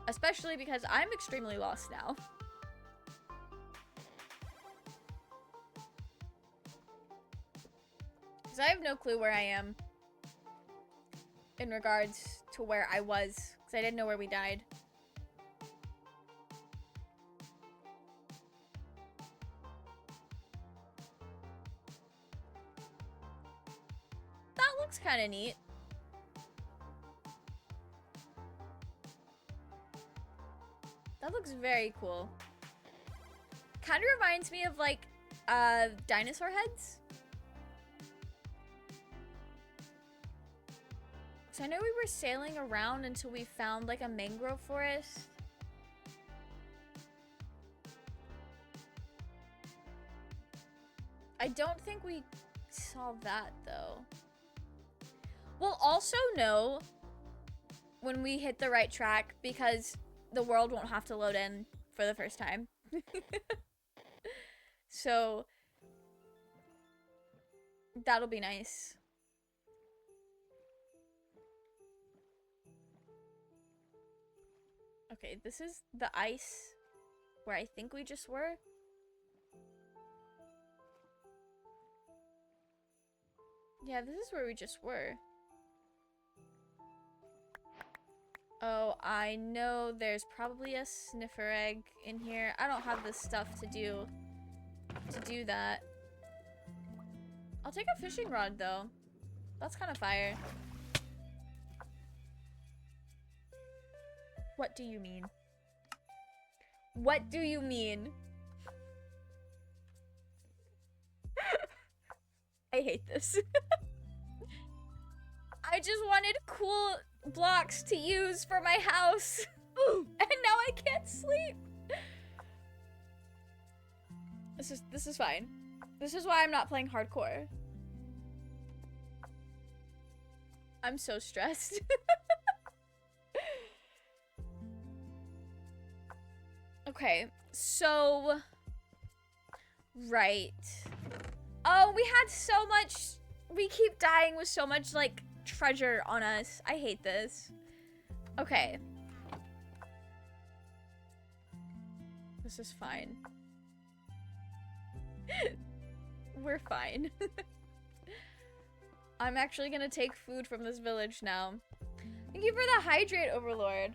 Especially because I'm extremely lost now. Because I have no clue where I am in regards to where I was. Because I didn't know where we died. That looks kind of neat. That looks very cool. Kind of reminds me of like dinosaur heads. So I know we were sailing around until we found like a mangrove forest. I don't think we saw that though. We'll also know when we hit the right track because the world won't have to load in for the first time. So that'll be nice. Okay, this is the ice where I think we just were. Yeah, this is where we just were. Oh, I know there's probably a sniffer egg in here. I don't have the stuff to do that. I'll take a fishing rod though. That's kind of fire. What do you mean? What do you mean? I hate this. I just wanted cool blocks to use for my house. And now I can't sleep. This is fine. This is why I'm not playing hardcore. I'm so stressed. Okay, so right. Oh, we had so much. We keep dying with so much like treasure on us. I hate this. Okay. This is fine. We're fine. I'm actually gonna take food from this village now. Thank you for the hydrate, Overlord.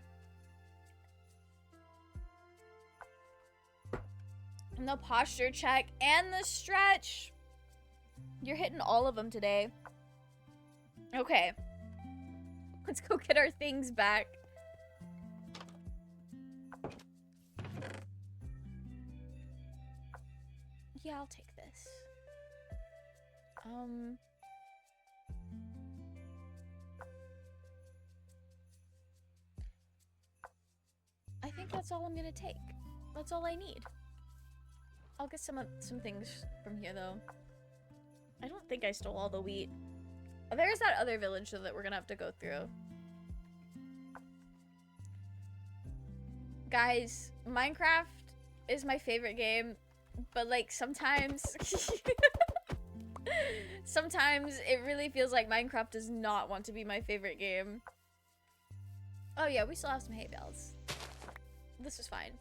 And the posture check and the stretch. You're hitting all of them today. Okay. Let's go get our things back. Yeah, I'll take this. I think that's all I'm gonna take. That's all I need. I'll get some things from here though. I don't think I stole all the wheat. There's that other village though that we're gonna have to go through. Guys, Minecraft is my favorite game, but like sometimes sometimes it really feels like Minecraft does not want to be my favorite game. Oh yeah, we still have some hay bales. This is fine.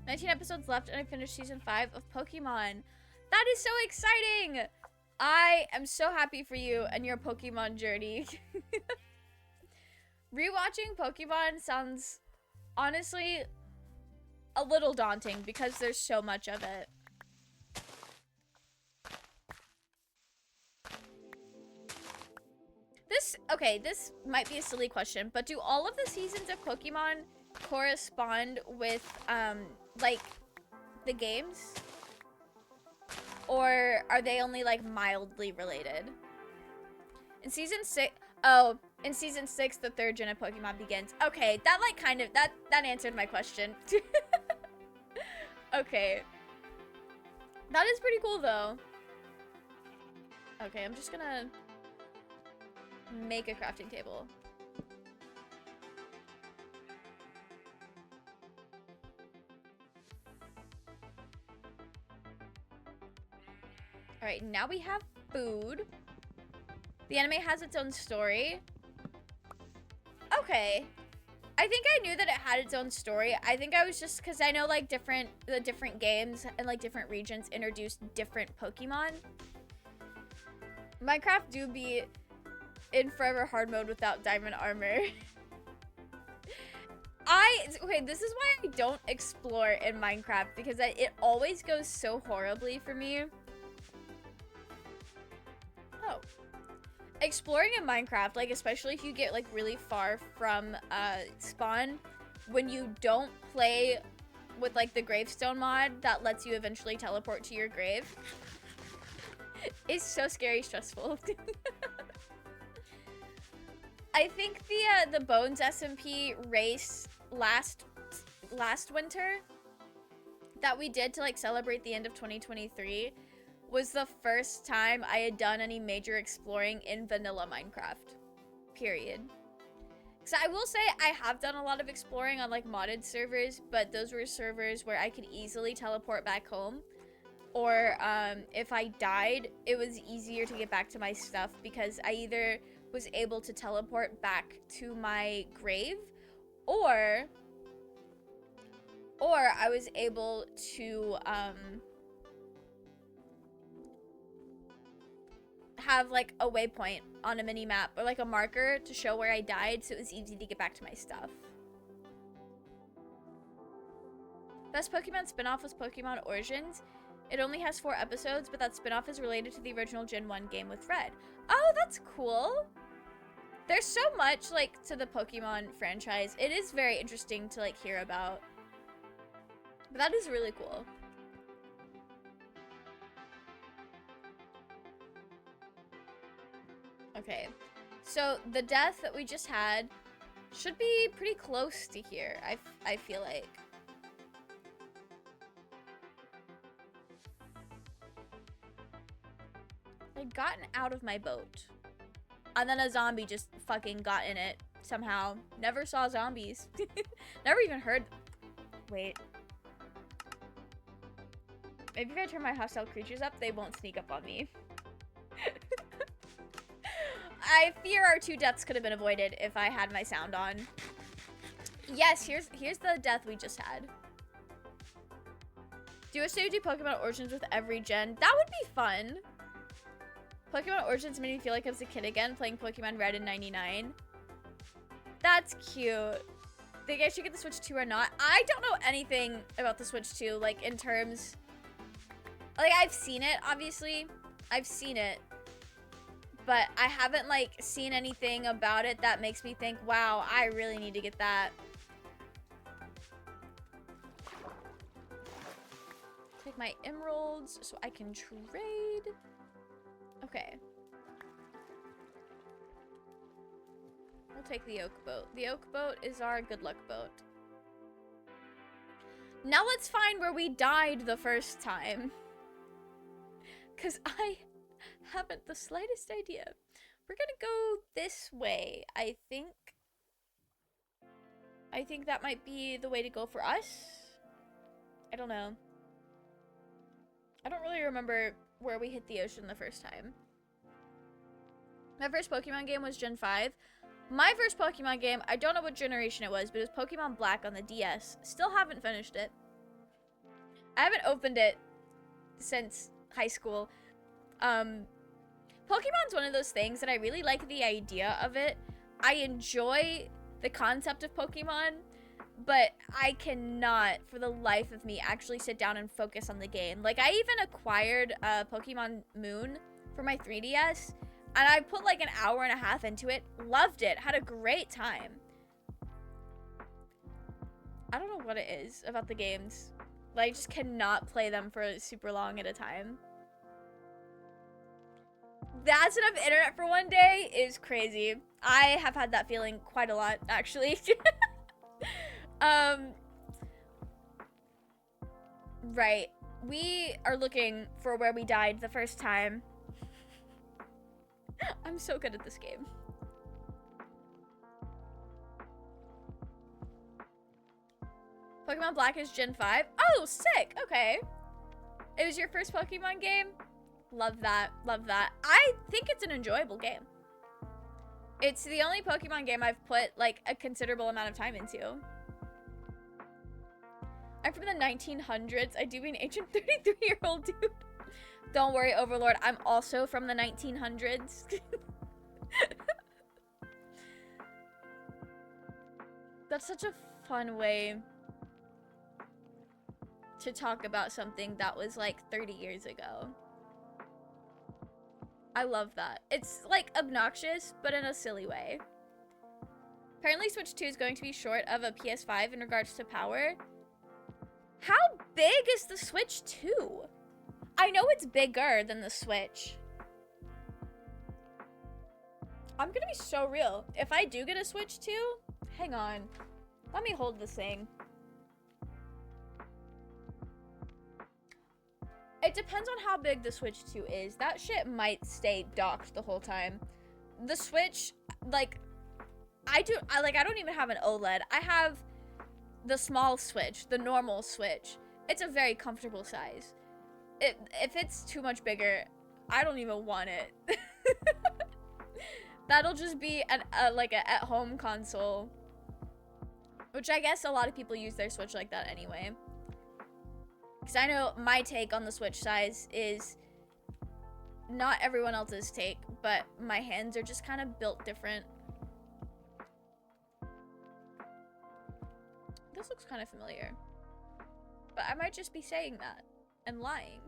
"19 episodes left and I finished season 5 of Pokemon. That is so exciting! I am so happy for you and your Pokemon journey." Rewatching Pokemon sounds honestly a little daunting because there's so much of it. Okay, this might be a silly question, but do all of the seasons of Pokemon correspond with, like, the games? Or are they only, like, mildly related? In season 6, oh, in season 6, the 3rd gen of Pokemon begins. Okay, that, like, kind of, that answered my question. Okay. That is pretty cool, though. Okay, I'm just gonna make a crafting table. Alright, now we have food. The anime has its own story. Okay. I think I knew that it had its own story. I think I was just, because I know like the different games and like different regions introduced different Pokemon. Minecraft do be in forever hard mode without diamond armor. Okay, this is why I don't explore in Minecraft, because it always goes so horribly for me. Oh. Exploring in Minecraft, like especially if you get like really far from spawn, when you don't play with like the gravestone mod that lets you eventually teleport to your grave, is so scary stressful. I think the Bones SMP race last winter that we did to like celebrate the end of 2023 was the first time I had done any major exploring in vanilla Minecraft, period. So I will say I have done a lot of exploring on like modded servers, but those were servers where I could easily teleport back home, or if I died, it was easier to get back to my stuff because I either was able to teleport back to my grave, or I was able to have like a waypoint on a mini map or like a marker to show where I died, so it was easy to get back to my stuff. Best Pokemon spin-off was Pokemon Origins. It only has 4 episodes, but that spin-off is related to the original Gen 1 game with Red. Oh, that's cool. There's so much like to the Pokemon franchise. It is very interesting to like hear about. But that is really cool. Okay, so the death that we just had should be pretty close to here, I feel like. I'd gotten out of my boat. And then a zombie just fucking got in it somehow. Never saw zombies. Never even heard. Wait. Maybe if I turn my hostile creatures up, they won't sneak up on me. I fear our 2 deaths could have been avoided if I had my sound on. Yes, here's the death we just had. Do you wish they would do Pokemon Origins with every gen? That would be fun. Pokemon Origins made me feel like I was a kid again playing Pokemon Red in '99. That's cute. Think I should get the Switch 2 or not? I don't know anything about the Switch 2, like in terms... Like I've seen it, obviously. I've seen it. But I haven't like seen anything about it that makes me think, wow, I really need to get that. Take my emeralds so I can trade. Okay. We'll take the oak boat. The oak boat is our good luck boat. Now let's find where we died the first time. 'Cause I haven't the slightest idea. We're gonna go this way, I think. I think that might be the way to go for us. I don't know. I don't really remember where we hit the ocean the first time. My first Pokemon game was Gen 5. My first Pokemon game, I don't know what generation it was, but it was Pokemon Black on the DS. Still haven't finished it. I haven't opened it since high school. Pokemon's one of those things that I really like the idea of it. I enjoy the concept of Pokemon, but I cannot, for the life of me, actually sit down and focus on the game. Like, I even acquired Pokemon Moon for my 3DS, and I put like an hour and a half into it. Loved it. Had a great time. I don't know what it is about the games. Like, I just cannot play them for super long at a time. That's enough internet for one day is crazy. I have had that feeling quite a lot, actually. Right. We are looking for where we died the first time. I'm so good at this game. Pokemon Black is Gen 5. Oh, sick. Okay. It was your first Pokemon game? Love that. Love that. I think it's an enjoyable game. It's the only Pokemon game I've put, like, a considerable amount of time into. I'm from the 1900s. I do mean ancient 33-year-old dude. Don't worry, Overlord. I'm also from the 1900s. That's such a fun way to talk about something that was like 30 years ago. I love that. It's like obnoxious, but in a silly way. Apparently Switch 2 is going to be short of a PS5 in regards to power. How big is the Switch 2? I know it's bigger than the Switch. I'm gonna be so real. If I do get a Switch 2, hang on. Let me hold this thing. It depends on how big the Switch 2 is. That shit might stay docked the whole time. The Switch, like, I don't even have an OLED. I have the small Switch, the normal Switch. It's a very comfortable size. If it's too much bigger, I don't even want it. That'll just be like a at-home console. Which I guess a lot of people use their Switch like that anyway. Because I know my take on the Switch size is not everyone else's take, but my hands are just kind of built different. This looks kind of familiar. But I might just be saying that and lying.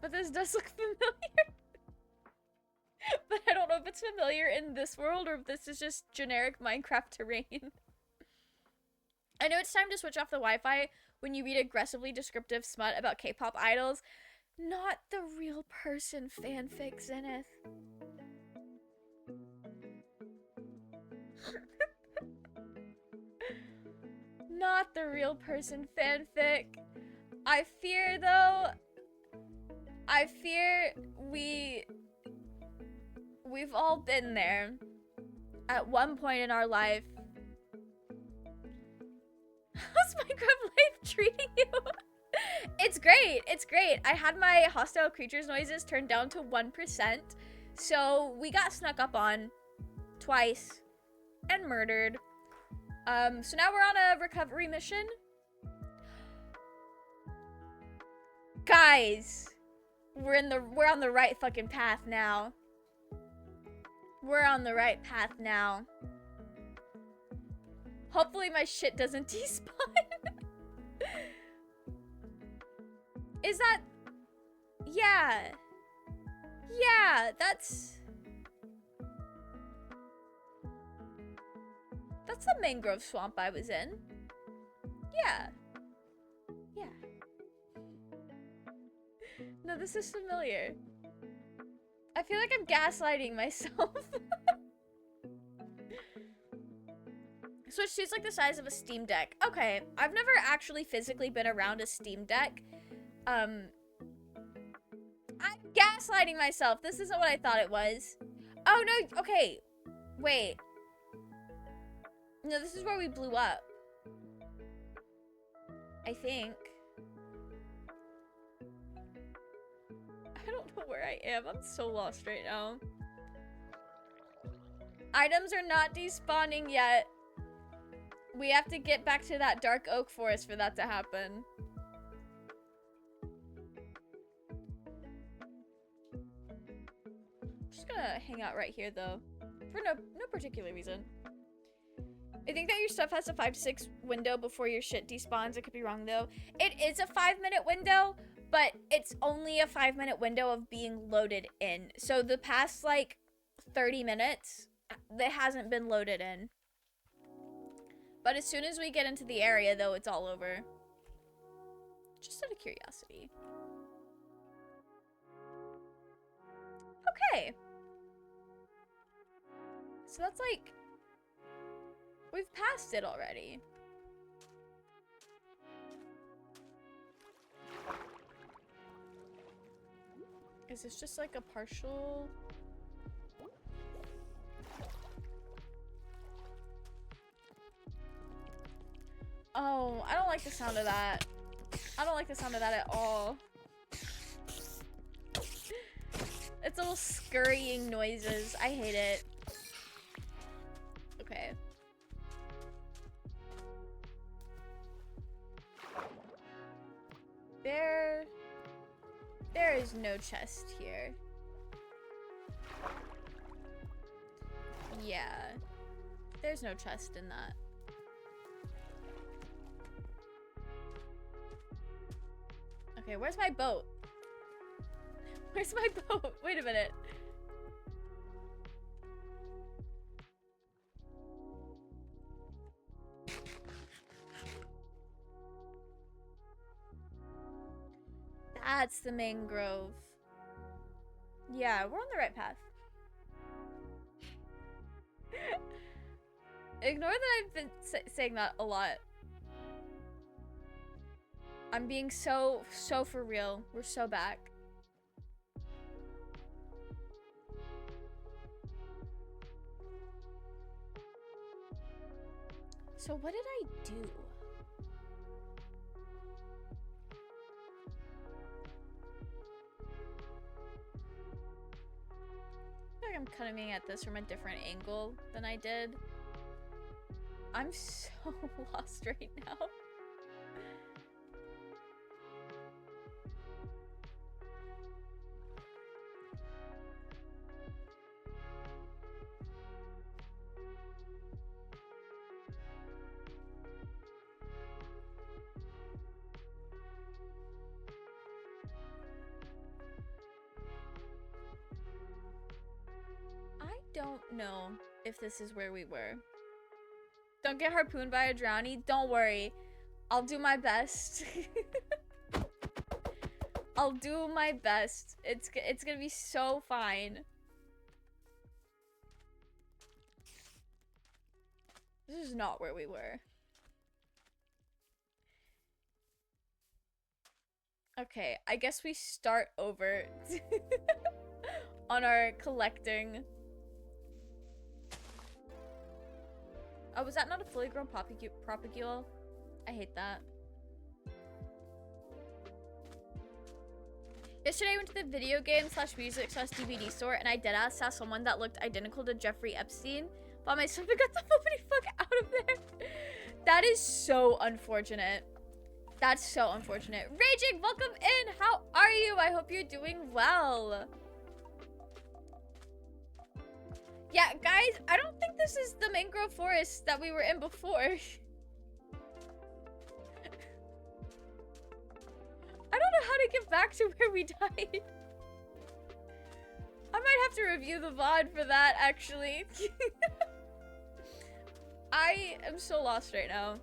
But this does look familiar. But I don't know if it's familiar in this world or if this is just generic Minecraft terrain. I know it's time to switch off the Wi-Fi when you read aggressively descriptive smut about K-pop idols. Not the real person fanfic, Zenith. Not the real person fanfic. I fear, though, we've all been there at one point in our life. How's Minecraft life treating you? It's great. It's great. I had my hostile creatures noises turned down to 1%, so we got snuck up on twice and murdered. So now we're on a recovery mission. Guys, we're on the right fucking path now. We're on the right path now. Hopefully my shit doesn't despawn. Is that... Yeah. Yeah, that's the mangrove swamp I was in. Yeah. Yeah. No, this is familiar. I feel like I'm gaslighting myself. Switch 2 is like the size of a Steam Deck. Okay, I've never actually physically been around a Steam Deck. I'm gaslighting myself. This isn't what I thought it was. Oh, no, okay. Wait. No, this is where we blew up. I think. I don't know where I am. I'm so lost right now. Items are not despawning yet. We have to get back to that dark oak forest for that to happen. I'm just gonna hang out right here though. For no particular reason. I think that your stuff has a 5 to 6 window before your shit despawns. I could be wrong though. It is a 5-minute window, but it's only a 5-minute window of being loaded in. So the past like 30 minutes, that hasn't been loaded in. But as soon as we get into the area though, it's all over. Just out of curiosity. Okay. So that's like... We've passed it already. Is this just like a partial... Oh, I don't like the sound of that. I don't like the sound of that at all. It's little scurrying noises. I hate it. Okay. There is no chest here. Yeah. There's no chest in that. Okay, where's my boat? Where's my boat? Wait a minute. That's the mangrove. Yeah, we're on the right path. Ignore that I've been saying that a lot. I'm being so for real. We're so back. So what did I do? I feel like I'm coming at this from a different angle than I did. I'm so lost right now. I don't know if this is where we were. Don't get harpooned by a drownie. Don't worry. I'll do my best. I'll do my best. It's gonna be so fine. This is not where we were. Okay, I guess we start over on our collecting. Oh, was that not a fully grown propagule? I hate that. Yesterday I went to the video game / music / DVD store and I deadass saw someone that looked identical to Jeffrey Epstein. Bought my stuff and got the movie fuck out of there. That is so unfortunate. That's so unfortunate. Raging, welcome in. How are you? I hope you're doing well. Yeah, guys, I don't think this is the mangrove forest that we were in before. I don't know how to get back to where we died. I might have to review the VOD for that, actually. I am so lost right now.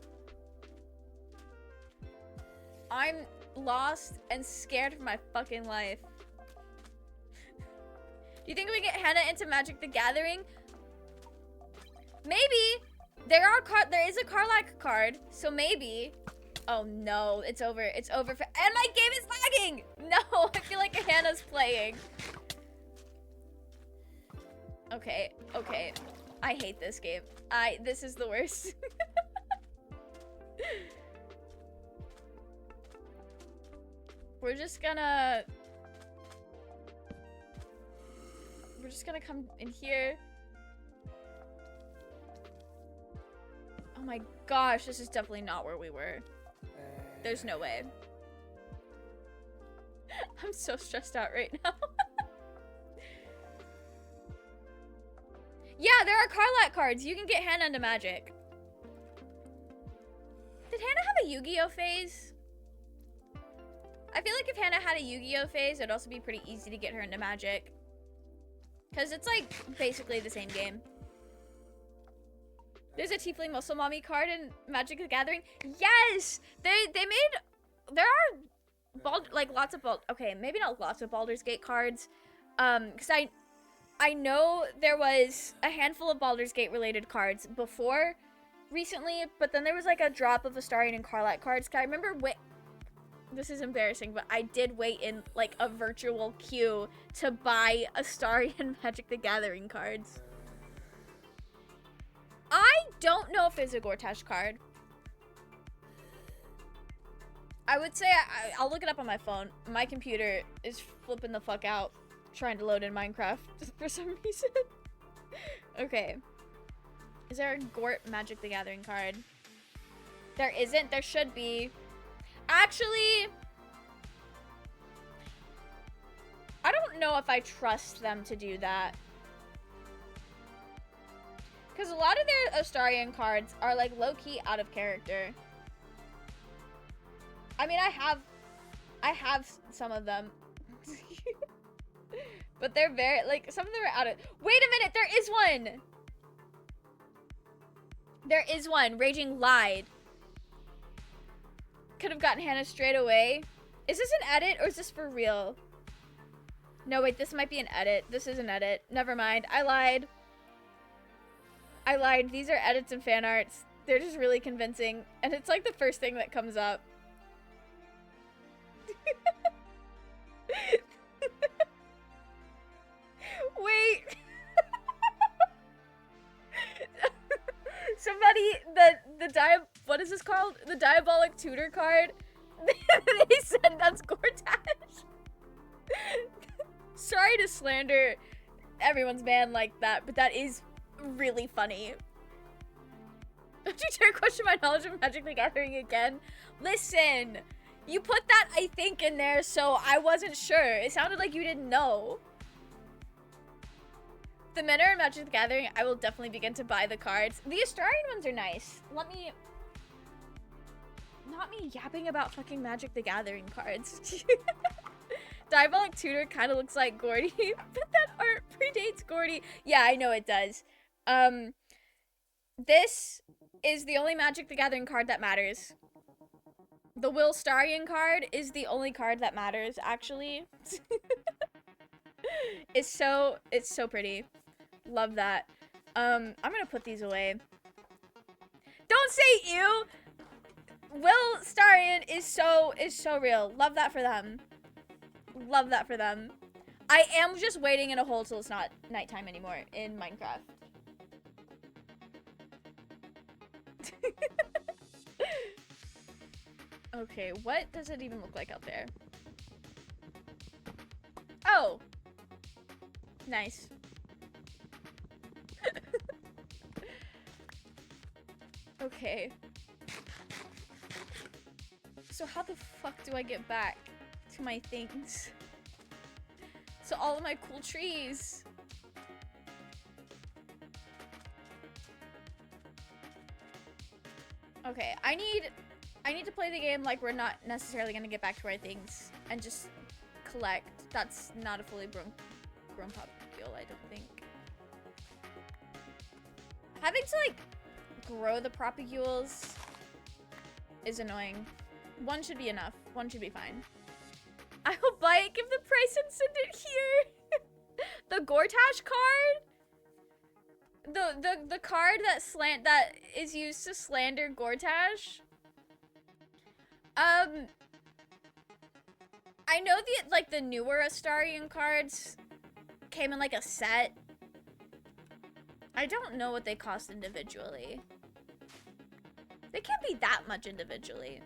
I'm lost and scared for my fucking life. Do you think we get Hannah into Magic the Gathering? Maybe. There is a Karlach card, so maybe. Oh no, it's over. It's over for and my game is lagging! No, I feel like Hannah's playing. Okay, okay. I hate this game. This is the worst. We're just gonna come in here. Oh my gosh, this is definitely not where we were. There's no way. I'm so stressed out right now. Yeah, there are Karlach cards. You can get Hannah into Magic. Did Hannah have a Yu-Gi-Oh phase? I feel like if Hannah had a Yu-Gi-Oh phase, it'd also be pretty easy to get her into Magic. Because it's like basically the same game. There's a Tiefling Muscle Mommy card in Magic the Gathering. Yes! They made... There are lots of okay, maybe not lots of Baldur's Gate cards. Because I know there was a handful of Baldur's Gate related cards before recently, but then there was like a drop of Astarion and Karlach cards. Cause I remember this is embarrassing, but I did wait in like a virtual queue to buy Astarion Magic the Gathering cards. I don't know if there's a Gortash card. I would say I'll look it up on my phone. My computer is flipping the fuck out. Trying to load in Minecraft for some reason. Okay. Is there a Gort Magic the Gathering card? There isn't. There should be. Actually, I don't know if I trust them to do that. Because a lot of their Astarion cards are like low-key out of character. I mean, I have some of them. But they're very, like, some of them are out of... Wait a minute, there is one! There is one. Raging lied. Could have gotten Hannah straight away. Is this an edit or is this for real? No, wait, this might be an edit. This is an edit. Never mind. I lied. I lied. These are edits and fan arts. They're just really convincing. And it's like the first thing that comes up. Wait. Somebody, what is this called? The Diabolic Tutor card. They said that's Gortash. Sorry to slander everyone's man like that, but that is really funny. Don't you dare question my knowledge of Magic the Gathering again. Listen, you put that I think in there, so I wasn't sure. It sounded like you didn't know. The men are in Magic the Gathering, I will definitely begin to buy the cards. The Astarion ones are nice. Not me yapping about fucking Magic the Gathering cards. Diabolic Tutor kind of looks like Gordy, but that art predates Gordy. Yeah, I know it does. This is the only Magic the Gathering card that matters. The Will Starion card is the only card that matters, actually. It's so pretty. Love that. I'm gonna put these away. Don't say ew! Will Starion is so real. Love that for them. Love that for them. I am just waiting in a hole till it's not nighttime anymore in Minecraft. Okay, what does it even look like out there? Oh! Nice. Okay. So how the fuck do I get back to my things? So all of my cool trees. Okay, I need to play the game like we're not necessarily gonna get back to our things and just collect. That's not a fully grown popule, I don't think. Having to like grow the propagules is annoying. One should be enough. One should be fine. I will buy it, give the price, and send it here. The Gortash card? The card that is used to slander Gortash? I know the newer Astarion cards came in like a set. I don't know what they cost individually. They can't be that much individually.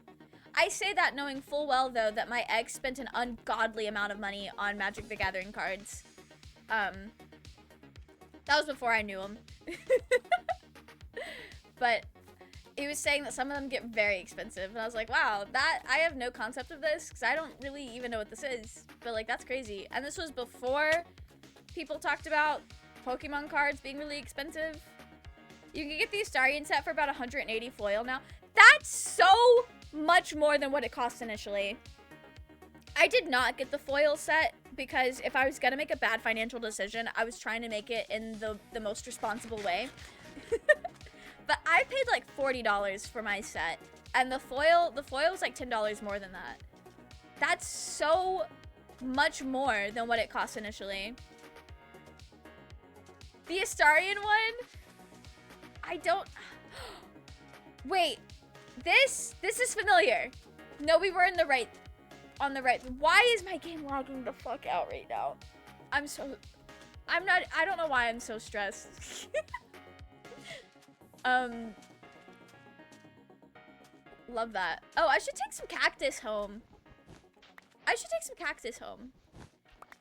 I say that knowing full well, though, that my ex spent an ungodly amount of money on Magic the Gathering cards. That was before I knew him. But he was saying that some of them get very expensive. And I was like, wow, I have no concept of this, because I don't really even know what this is. But, like, that's crazy. And this was before people talked about Pokemon cards being really expensive. You can get the Astarion set for about 180 foil now. That's so much more than what it cost initially. I did not get the foil set because if I was gonna make a bad financial decision, I was trying to make it in the most responsible way. But I paid like $40 for my set, and the foil was like $10 more than that. That's so much more than what it cost initially. The Astarion one, I don't... Wait, this is familiar. No, we were on the right. Why is my game logging the fuck out right now? I don't know why I'm so stressed. Love that. Oh, I should take some cactus home.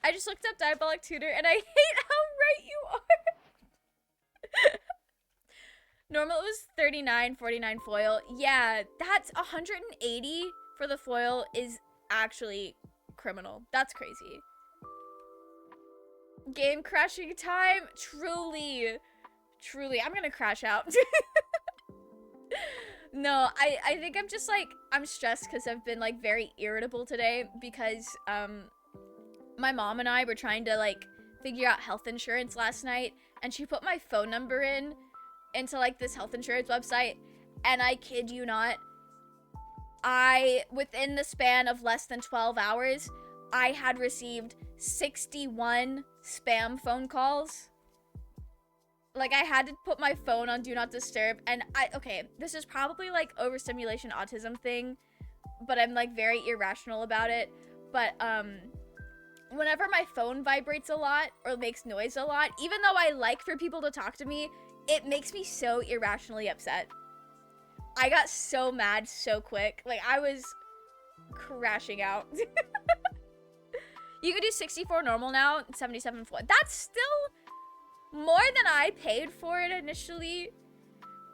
I just looked up Diabolic Tutor and I hate how right you are. Normal it was 39, 49 foil. Yeah, that's 180 for the foil is actually criminal. That's crazy. Game crashing time. Truly. Truly. I'm gonna crash out. No, I think I'm just like, I'm stressed because I've been like very irritable today because my mom and I were trying to like figure out health insurance last night, and she put my phone number into like this health insurance website, and I kid you not, within the span of less than 12 hours, I had received 61 spam phone calls. Like, I had to put my phone on Do Not Disturb, and okay, this is probably, like, overstimulation autism thing, but I'm, like, very irrational about it, but, whenever my phone vibrates a lot, or makes noise a lot, even though I like for people to talk to me, it makes me so irrationally upset. I got so mad so quick. Like, I was crashing out. You can do 64 normal now, 77 full. That's still more than I paid for it initially,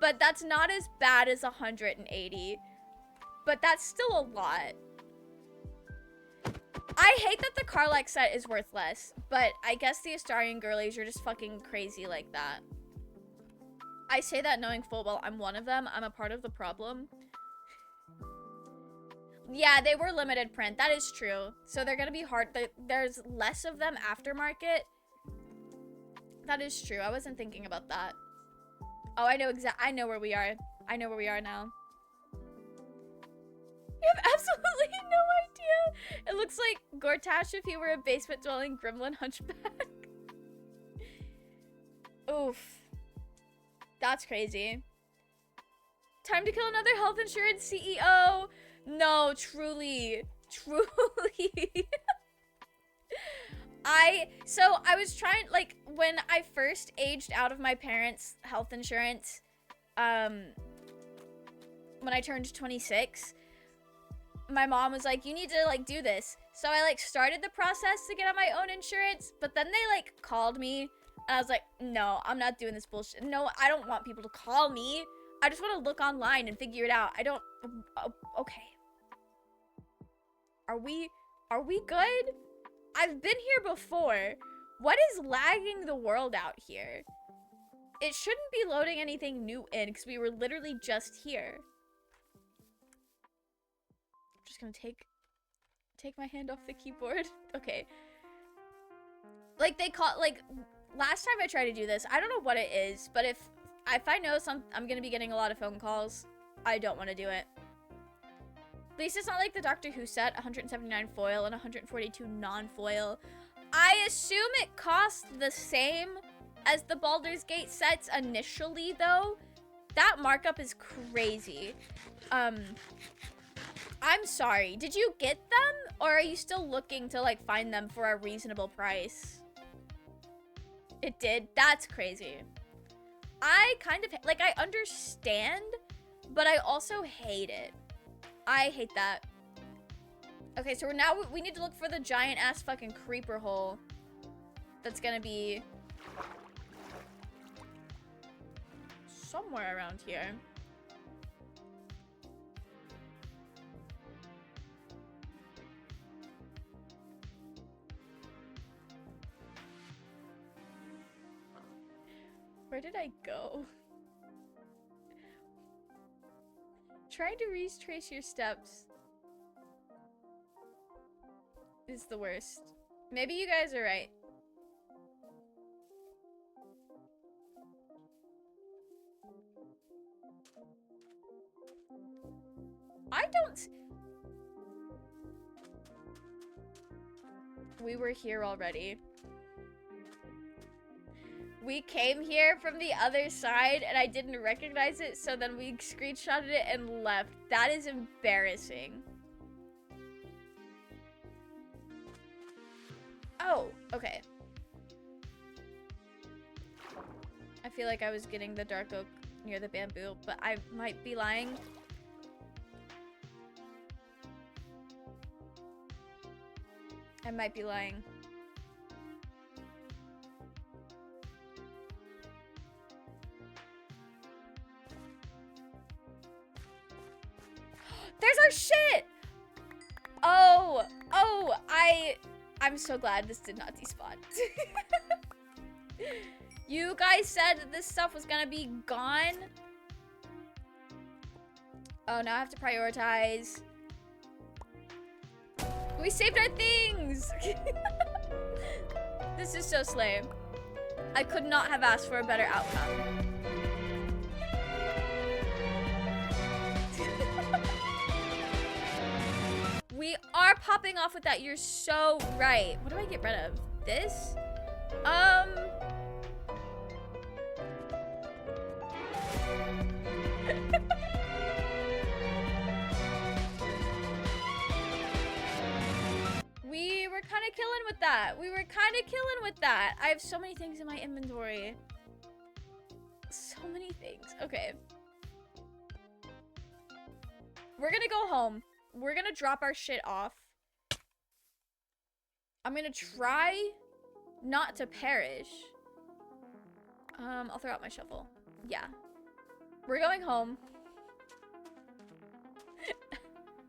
but that's not as bad as 180, but that's still a lot. I hate that the Carlac set is worth less, but I guess the Astarian girlies are just fucking crazy like that. I say that knowing full well I'm one of them. I'm a part of the problem. Yeah, they were limited print. That is true. So they're gonna be hard. There's less of them aftermarket. That is true. I wasn't thinking about that. Oh, I know where we are. I know where we are now. You have absolutely no idea. It looks like Gortash if he were a basement-dwelling gremlin hunchback. Oof. That's crazy. Time to kill another health insurance CEO. No, truly. Truly. So I was trying, like, when I first aged out of my parents' health insurance, when I turned 26, my mom was like, you need to, like, do this. So I, like, started the process to get on my own insurance, but then they, like, called me, and I was like, no, I'm not doing this bullshit. No, I don't want people to call me. I just want to look online and figure it out. I don't, okay. Are we good? I've been here before. What is lagging the world out here? It shouldn't be loading anything new in because we were literally just here. I'm just gonna take my hand off the keyboard. Okay. Like last time I tried to do this, I don't know what it is, but if I know I'm gonna be getting a lot of phone calls, I don't want to do it. At least it's not like the Doctor Who set, 179 foil and 142 non-foil. I assume it cost the same as the Baldur's Gate sets initially, though. That markup is crazy. I'm sorry. Did you get them? Or are you still looking to, like, find them for a reasonable price? It did? That's crazy. I kind of, like, I understand, but I also hate it. I hate that. Okay, so we need to look for the giant ass fucking creeper hole. That's gonna be somewhere around here. Where did I go? Trying to retrace your steps is the worst. Maybe you guys are right. I don't... We were here already. We came here from the other side and I didn't recognize it, so then we screenshotted it and left. That is embarrassing. Oh, okay. I feel like I was getting the dark oak near the bamboo, but I might be lying. I might be lying. shit! Oh, I'm so glad this did not despawn. You guys said that this stuff was gonna be gone. Oh, now I have to prioritize. We saved our things! This is so slay. I could not have asked for a better outcome. We are popping off with that. You're so right. What do I get rid of? This? We were kind of killing with that. I have so many things in my inventory. So many things. Okay. We're gonna go home. We're gonna drop our shit off. I'm gonna try not to perish. I'll throw out my shovel. Yeah. We're going home.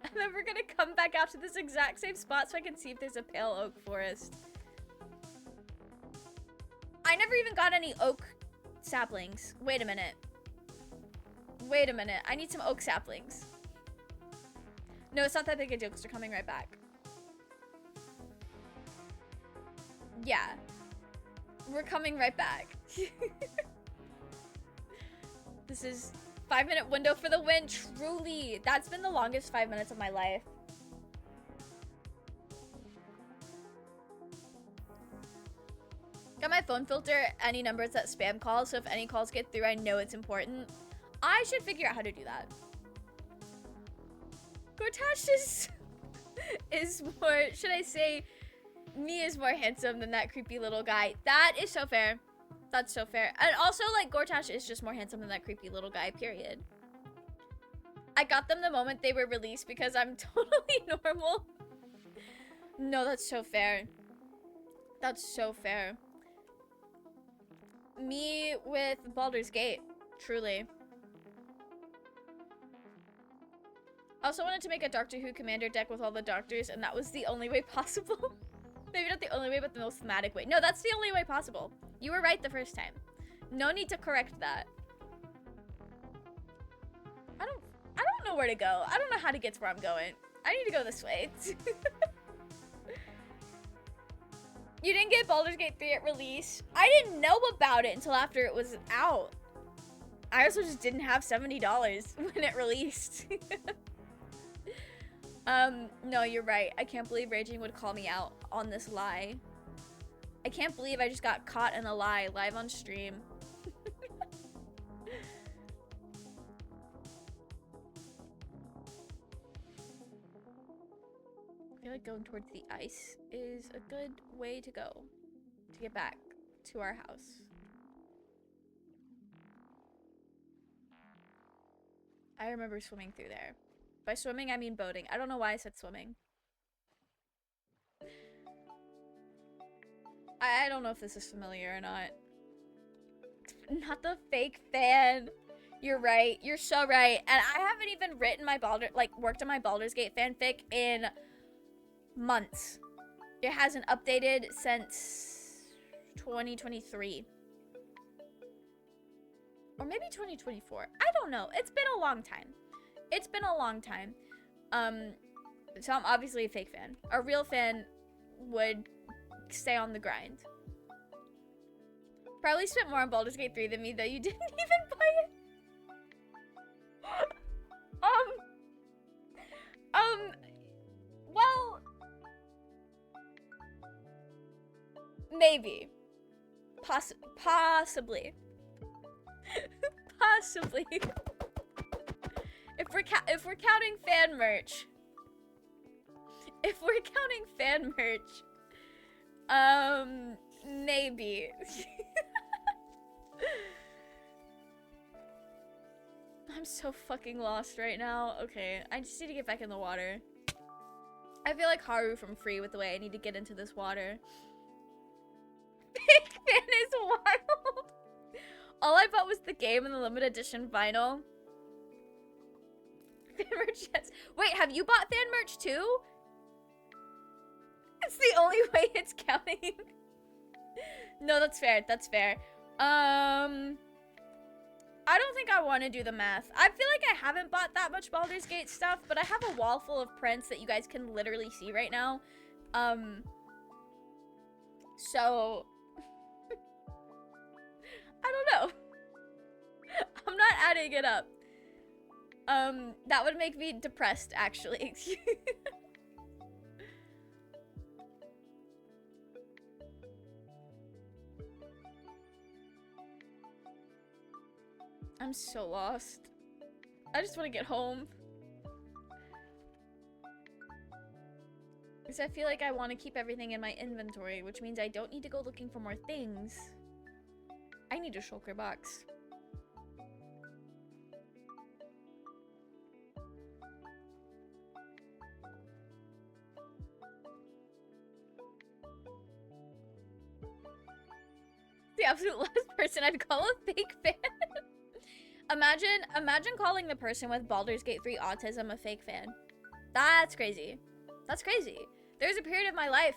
And then we're gonna come back out to this exact same spot so I can see if there's a pale oak forest. I never even got any oak saplings. Wait a minute. I need some oak saplings. No, it's not that big a deal because they're coming right back. Yeah. We're coming right back. This is 5-minute window for the win. Truly. That's been the longest 5 minutes of my life. Got my phone filter any numbers that spam calls, so if any calls get through, I know it's important. I should figure out how to do that. Gortash is more, should I say, me is more handsome than that creepy little guy. That is so fair. That's so fair. And also, like, Gortash is just more handsome than that creepy little guy, period. I got them the moment they were released because I'm totally normal. No, that's so fair. That's so fair. Me with Baldur's Gate, truly. I also wanted to make a Doctor Who Commander deck with all the doctors, and that was the only way possible. Maybe not the only way, but the most thematic way. No, that's the only way possible. You were right the first time. No need to correct that. I don't know where to go. I don't know how to get to where I'm going. I need to go this way. You didn't get Baldur's Gate 3 at release? I didn't know about it until after it was out. I also just didn't have $70 when it released. No, you're right. I can't believe Raging would call me out on this lie. I can't believe I just got caught in a lie live on stream. I feel like going towards the ice is a good way to go to get back to our house. I remember swimming through there. By swimming, I mean boating. I don't know why I said swimming. I don't know if this is familiar or not. Not the fake fan. You're right. You're so right. And I haven't even written my worked on my Baldur's Gate fanfic in months. It hasn't updated since 2023. Or maybe 2024. I don't know. It's been a long time. It's been a long time. So I'm obviously a fake fan. A real fan would stay on the grind. Probably spent more on Baldur's Gate 3 than me, though. You didn't even buy it. Well, maybe. Possibly. Possibly. If we're counting fan merch. If we're counting fan merch. Maybe. I'm so fucking lost right now. Okay, I just need to get back in the water. I feel like Haru from Free with the way I need to get into this water. Big fan is wild. All I bought was the game and the limited edition vinyl. Fan merch, yes. Wait, have you bought fan merch too? It's the only way it's counting. No, that's fair. That's fair. I don't think I want to do the math. I feel like I haven't bought that much Baldur's Gate stuff, but I have a wall full of prints that you guys can literally see right now. So I don't know. I'm not adding it up. That would make me depressed, actually. I'm so lost. I just want to get home. Because I feel like I want to keep everything in my inventory, which means I don't need to go looking for more things. I need a shulker box. The absolute last person I'd call a fake fan. Imagine calling the person with Baldur's Gate 3 autism a fake fan. That's crazy. That's crazy. There's a period of my life.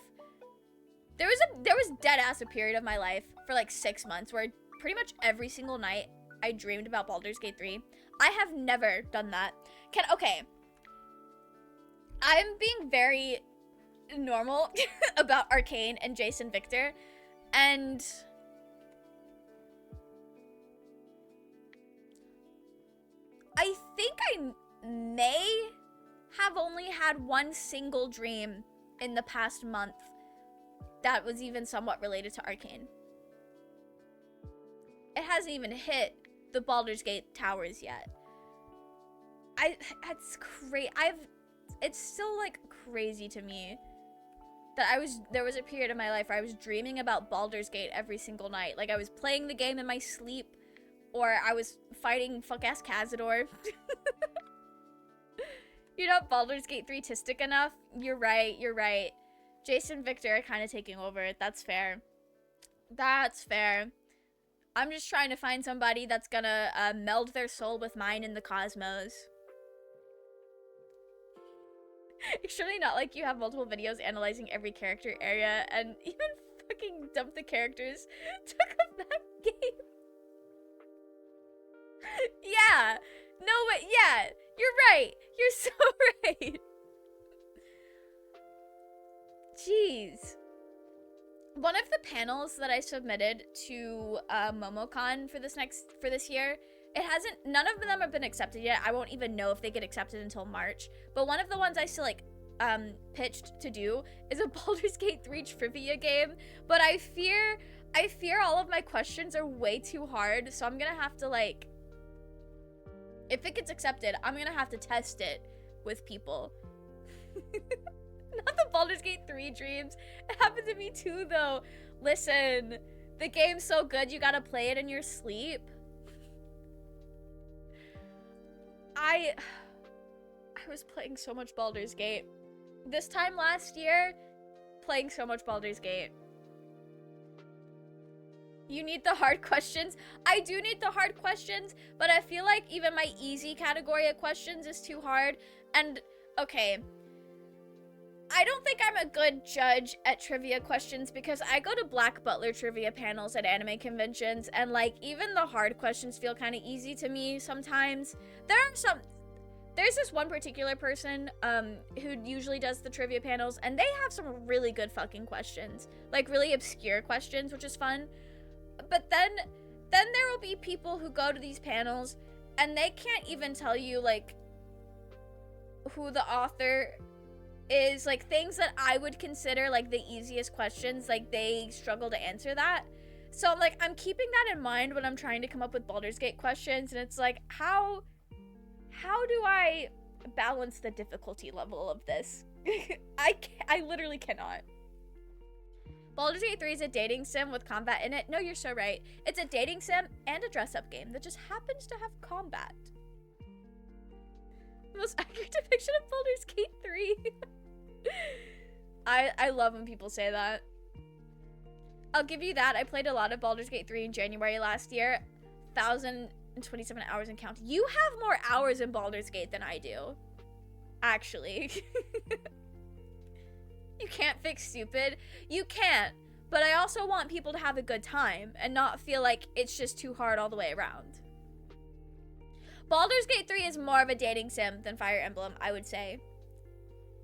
There was dead ass a period of my life for like 6 months where pretty much every single night I dreamed about Baldur's Gate 3. I have never done that. Okay. I'm being very normal about Arcane and Jason Victor, and I think I may have only had one single dream in the past month that was even somewhat related to Arcane. It hasn't even hit the Baldur's Gate towers yet. That's crazy. It's still like crazy to me that there was a period of my life where I was dreaming about Baldur's Gate every single night. Like I was playing the game in my sleep, or I was fighting fuck-ass Cazador. You're not Baldur's Gate 3-tistic enough? You're right, you're right. Jason Victor are kind of taking over. That's fair. That's fair. I'm just trying to find somebody that's gonna meld their soul with mine in the cosmos. It's surely not like you have multiple videos analyzing every character area and even fucking dump the characters to come back game. Yeah. No, but yeah. You're right. You're so right. Jeez. One of the panels that I submitted to MomoCon for this year, none of them have been accepted yet. I won't even know if they get accepted until March. But one of the ones I still pitched to do is a Baldur's Gate 3 trivia game. But I fear all of my questions are way too hard, so I'm gonna have to if it gets accepted, I'm gonna have to test it with people. Not the Baldur's Gate 3 dreams. It happened to me too, though. Listen, the game's so good, you gotta play it in your sleep. I was playing so much Baldur's Gate. This time last year, playing so much Baldur's Gate. You need the hard questions. I do need the hard questions, but I feel like even my easy category of questions is too hard. And, okay, I don't think I'm a good judge at trivia questions because I go to Black Butler trivia panels at anime conventions, and even the hard questions feel kind of easy to me sometimes. There's this one particular person who usually does the trivia panels, and they have some really good fucking questions, really obscure questions, which is fun. But then there will be people who go to these panels and they can't even tell you who the author is, things that I would consider the easiest questions, they struggle to answer that. So I'm keeping that in mind when I'm trying to come up with Baldur's Gate questions, and it's how do I balance the difficulty level of this? I literally cannot. Baldur's Gate 3 is a dating sim with combat in it. No, you're so right. It's a dating sim and a dress-up game that just happens to have combat. The most accurate depiction of Baldur's Gate 3. I love when people say that. I'll give you that. I played a lot of Baldur's Gate 3 in January last year. 127 hours in count. You have more hours in Baldur's Gate than I do. Actually. You can't fix stupid. You can't. But I also want people to have a good time and not feel like it's just too hard all the way around. Baldur's Gate 3 is more of a dating sim than Fire Emblem, I would say.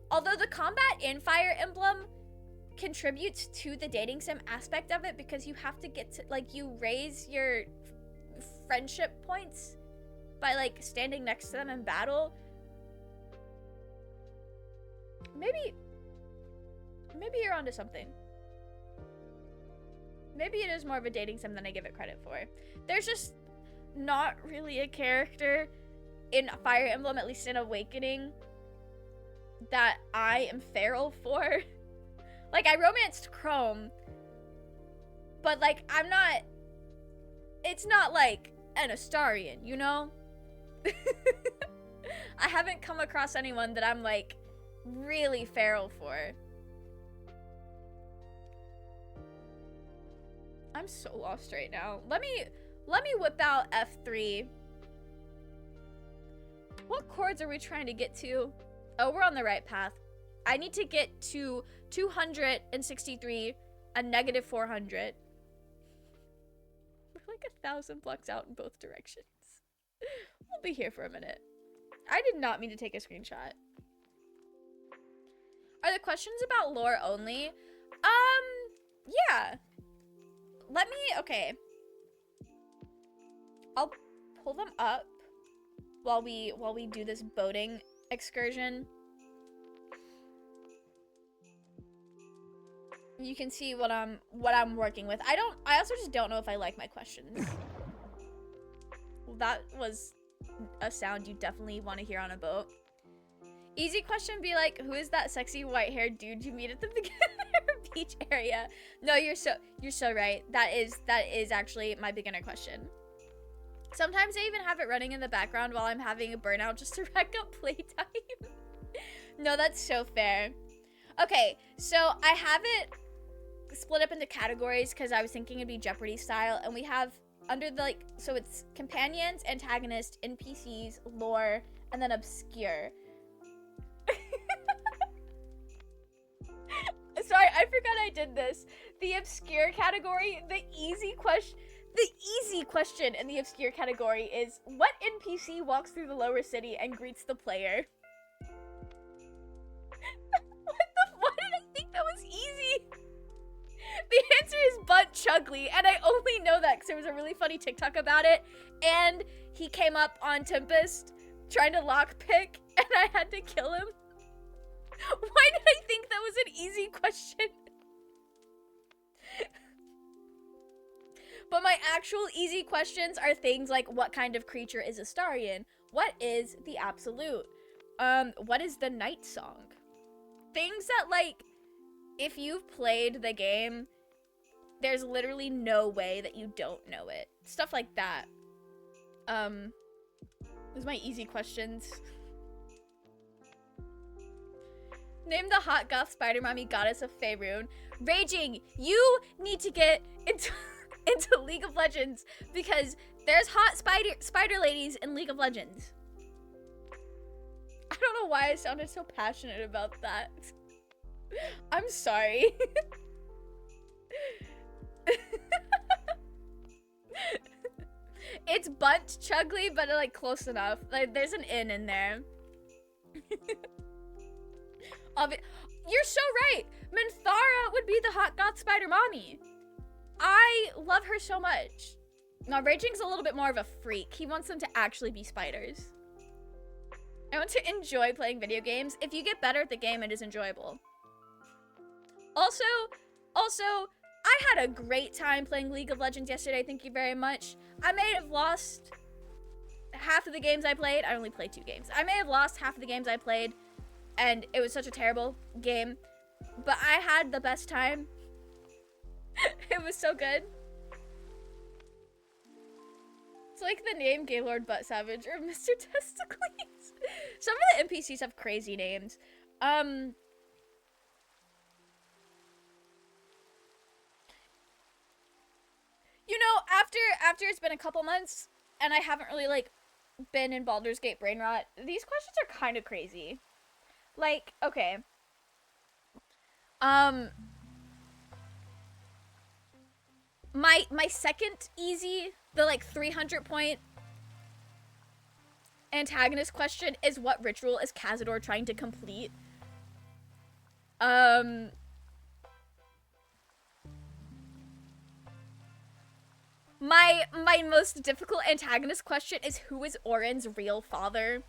Although the combat in Fire Emblem contributes to the dating sim aspect of it because you have to get to, like, you raise your friendship points by, like, standing next to them in battle. Maybe you're onto something. Maybe it is more of a dating sim than I give it credit for. There's just not really a character in Fire Emblem, at least in Awakening, that I am feral for. Like, I romanced Chrome, but, like, I'm not... It's not, like, an Astarion, you know? I haven't come across anyone that I'm, like, really feral for. I'm so lost right now. Let me whip out F3. What chords are we trying to get to? Oh, we're on the right path. I need to get to 263 and negative 400. We're like 1,000 blocks out in both directions. We'll be here for a minute. I did not mean to take a screenshot. Are the questions about lore only? Yeah. Okay. I'll pull them up while we do this boating excursion. You can see what I'm working with. I also just don't know if I like my questions. Well, that was a sound you definitely want to hear on a boat. Easy question be like, who is that sexy white-haired dude you meet at the beginning of the beach area? No, you're so right. That is actually my beginner question. Sometimes I even have it running in the background while I'm having a burnout just to rack up playtime. No, that's so fair. Okay, so I have it split up into categories because I was thinking it'd be Jeopardy style, and we have under the, like, so it's companions, antagonist, NPCs, lore, and then obscure. Sorry, I forgot I did this. The obscure category, the easy question in the obscure category is, what NPC walks through the lower city and greets the player? Why did I think that was easy? The answer is Bunt Chugly, and I only know that because there was a really funny TikTok about it, and he came up on Tempest trying to lockpick, and I had to kill him. Why did I think that was an easy question? But my actual easy questions are things like, what kind of creature is Astarion? What is the absolute? What is the night song? Things that, like, if you've played the game, there's literally no way that you don't know it. Stuff like that. Those are my easy questions. Name the hot goth spider mommy goddess of Faerun. Raging, you need to get into League of Legends because there's hot spider ladies in League of Legends. I don't know why I sounded so passionate about that. I'm sorry. It's Bunt Chugly, but like close enough. Like there's an N in there. You're so right. Minthara would be the hot goth spider mommy. I love her so much. Now, Raging's a little bit more of a freak. He wants them to actually be spiders. I want to enjoy playing video games. If you get better at the game, it is enjoyable. Also, I had a great time playing League of Legends yesterday. Thank you very much. I may have lost half of the games I played. I only played 2 games. I may have lost half of the games I played, and it was such a terrible game. But I had the best time. It was so good. It's like the name Gaylord Butt Savage or Mr. Testicles. Some of the NPCs have crazy names. You know, after it's been a couple months, and I haven't really like been in Baldur's Gate brain rot, these questions are kind of crazy. Like, okay. My second easy, the like 300 point antagonist question is, what ritual is Cazador trying to complete? My most difficult antagonist question is, who is Orin's real father?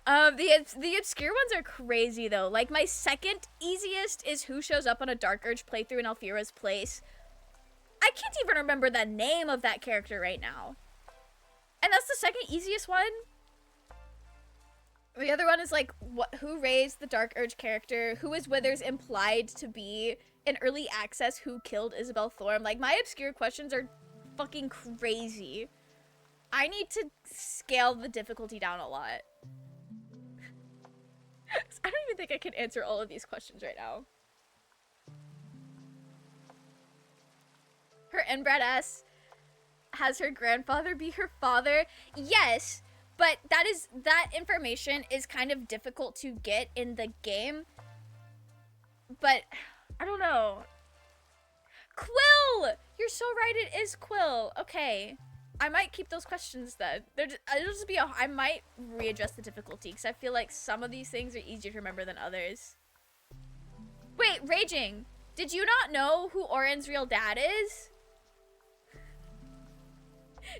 The obscure ones are crazy though. Like, my second easiest is who shows up on a Dark Urge playthrough in Alfira's place. I can't even remember the name of that character right now. And that's the second easiest one. The other one is like, who raised the Dark Urge character? Who is Withers implied to be in early access? Who killed Isabel Thorne? Like, my obscure questions are fucking crazy. I need to scale the difficulty down a lot. I don't even think I can answer all of these questions right now. Her inbred ass has her grandfather be her father. Yes, but that information is kind of difficult to get in the game. But I don't know. Quill! You're so right, it is Quill. Okay. I might keep those questions then. I might readjust the difficulty because I feel like some of these things are easier to remember than others. Wait, Raging, did you not know who Orin's real dad is?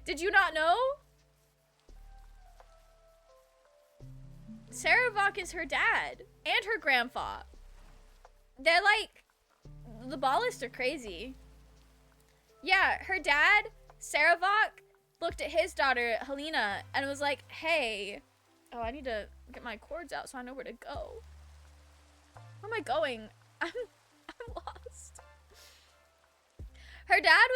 Did you not know? Saravok is her dad and her grandpa. They're like, the Ballists are crazy. Yeah, her dad, Saravok, looked at his daughter, Helena, and was like, hey, oh, I need to get my cords out so I know where to go. Where am I going? I'm lost. Her dad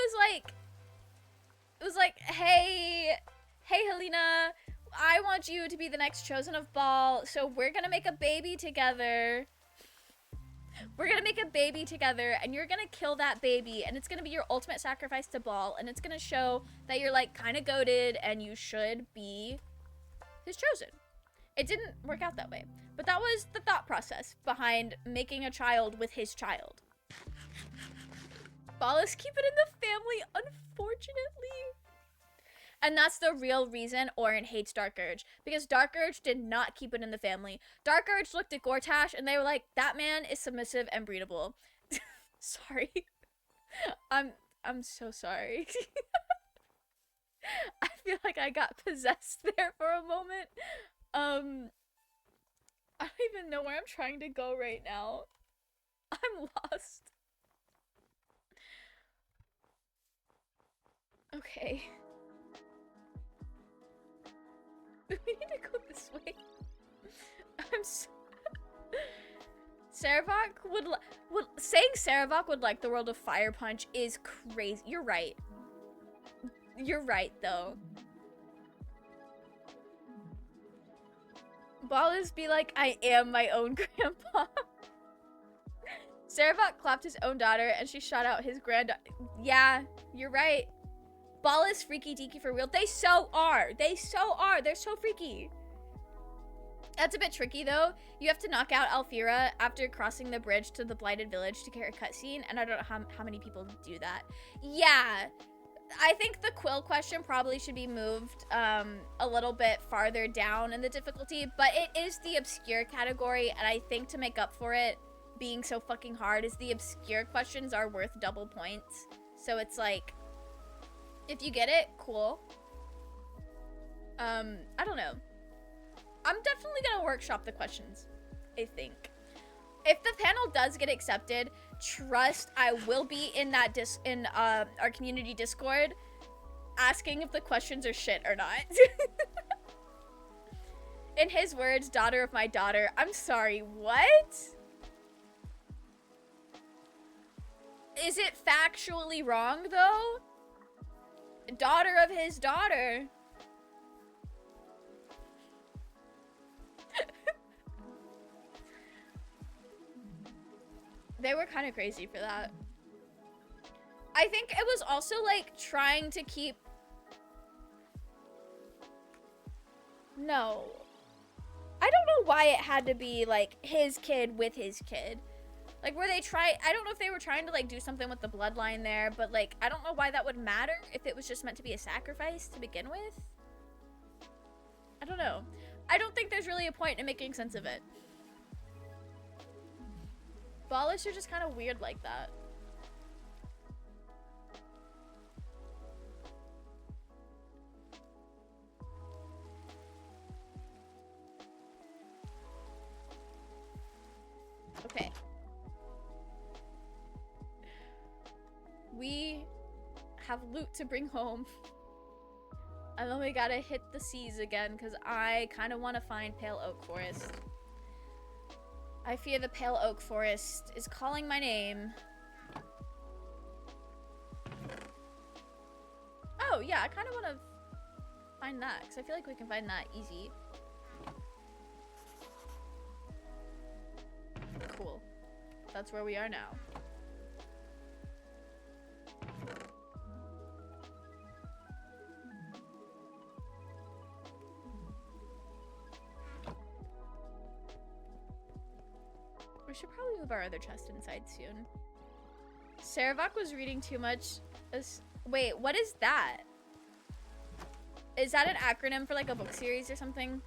was like, hey, Helena, I want you to be the next chosen of Baal, so we're gonna make a baby together. We're gonna make a baby together, and you're gonna kill that baby, and it's gonna be your ultimate sacrifice to Baal, and it's gonna show that you're, like, kind of goated, and you should be his chosen. It didn't work out that way, but that was the thought process behind making a child with his child. Ballas keep it in the family, unfortunately. And that's the real reason Orin hates Dark Urge, because Dark Urge did not keep it in the family. Dark Urge looked at Gortash and they were like, that man is submissive and breedable. Sorry. I'm so sorry. I feel like I got possessed there for a moment. I don't even know where I'm trying to go right now. I'm lost. Okay. We need to go this way. I'm so... Saravok would saying Saravok would like the world of Fire Punch is crazy. You're right. You're right, though. Ballas be like, I am my own grandpa. Saravok clapped his own daughter and she shot out his granddaughter. Yeah, you're right. Ballas freaky deaky for real. They so are. They so are. They're so freaky. That's a bit tricky, though. You have to knock out Alfira after crossing the bridge to the Blighted Village to get a cutscene, and I don't know how many people do that. Yeah. I think the Quill question probably should be moved a little bit farther down in the difficulty, but it is the obscure category, and I think to make up for it being so fucking hard is the obscure questions are worth double points. So it's like, if you get it, cool. I don't know. I'm definitely gonna workshop the questions, I think. If the panel does get accepted, trust I will be in that our community Discord asking if the questions are shit or not. In his words, daughter of my daughter. I'm sorry, what? Is it factually wrong, though? Daughter of his daughter. They were kind of crazy for that. I think it was also, like, trying to keep... No. I don't know why it had to be, like, his kid with his kid. Like, were they I don't know if they were trying to, like, do something with the bloodline there, but, like, I don't know why that would matter if it was just meant to be a sacrifice to begin with. I don't know. I don't think there's really a point in making sense of it. Ballish are just kind of weird like that. Okay. We have loot to bring home. And then we gotta hit the seas again, because I kind of want to find Pale Oak Forest. I fear the Pale Oak Forest is calling my name. Oh, yeah, I kind of want to find that, because I feel like we can find that easy. Cool. That's where we are now. We should probably move our other chest inside soon. Saravak was reading too much. Wait, what is that? Is that an acronym for like a book series or something?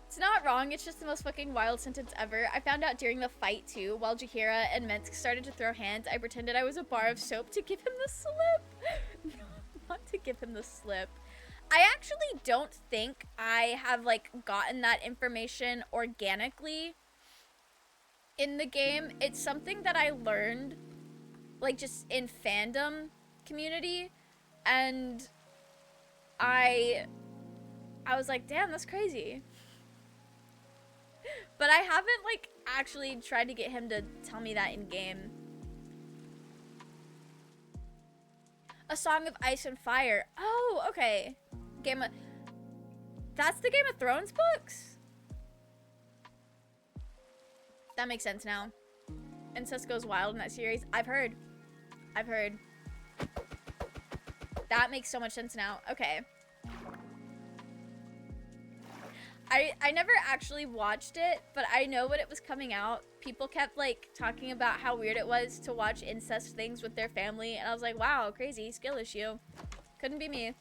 It's not wrong, it's just the most fucking wild sentence ever. I found out during the fight too, while Jaheira and Mensk started to throw hands, I pretended I was a bar of soap to give him the slip. Not to give him the slip. I actually don't think I have, like, gotten that information organically in the game. It's something that I learned, like, just in fandom community, and I was like, damn, that's crazy. But I haven't, like, actually tried to get him to tell me that in game. A Song of Ice and Fire. Oh, okay. That's the Game of Thrones books? That makes sense now. Incest goes wild in that series. I've heard. That makes so much sense now. Okay. I never actually watched it, but I know when it was coming out, people kept, like, talking about how weird it was to watch incest things with their family, and I was like, wow, crazy, skill issue. Couldn't be me.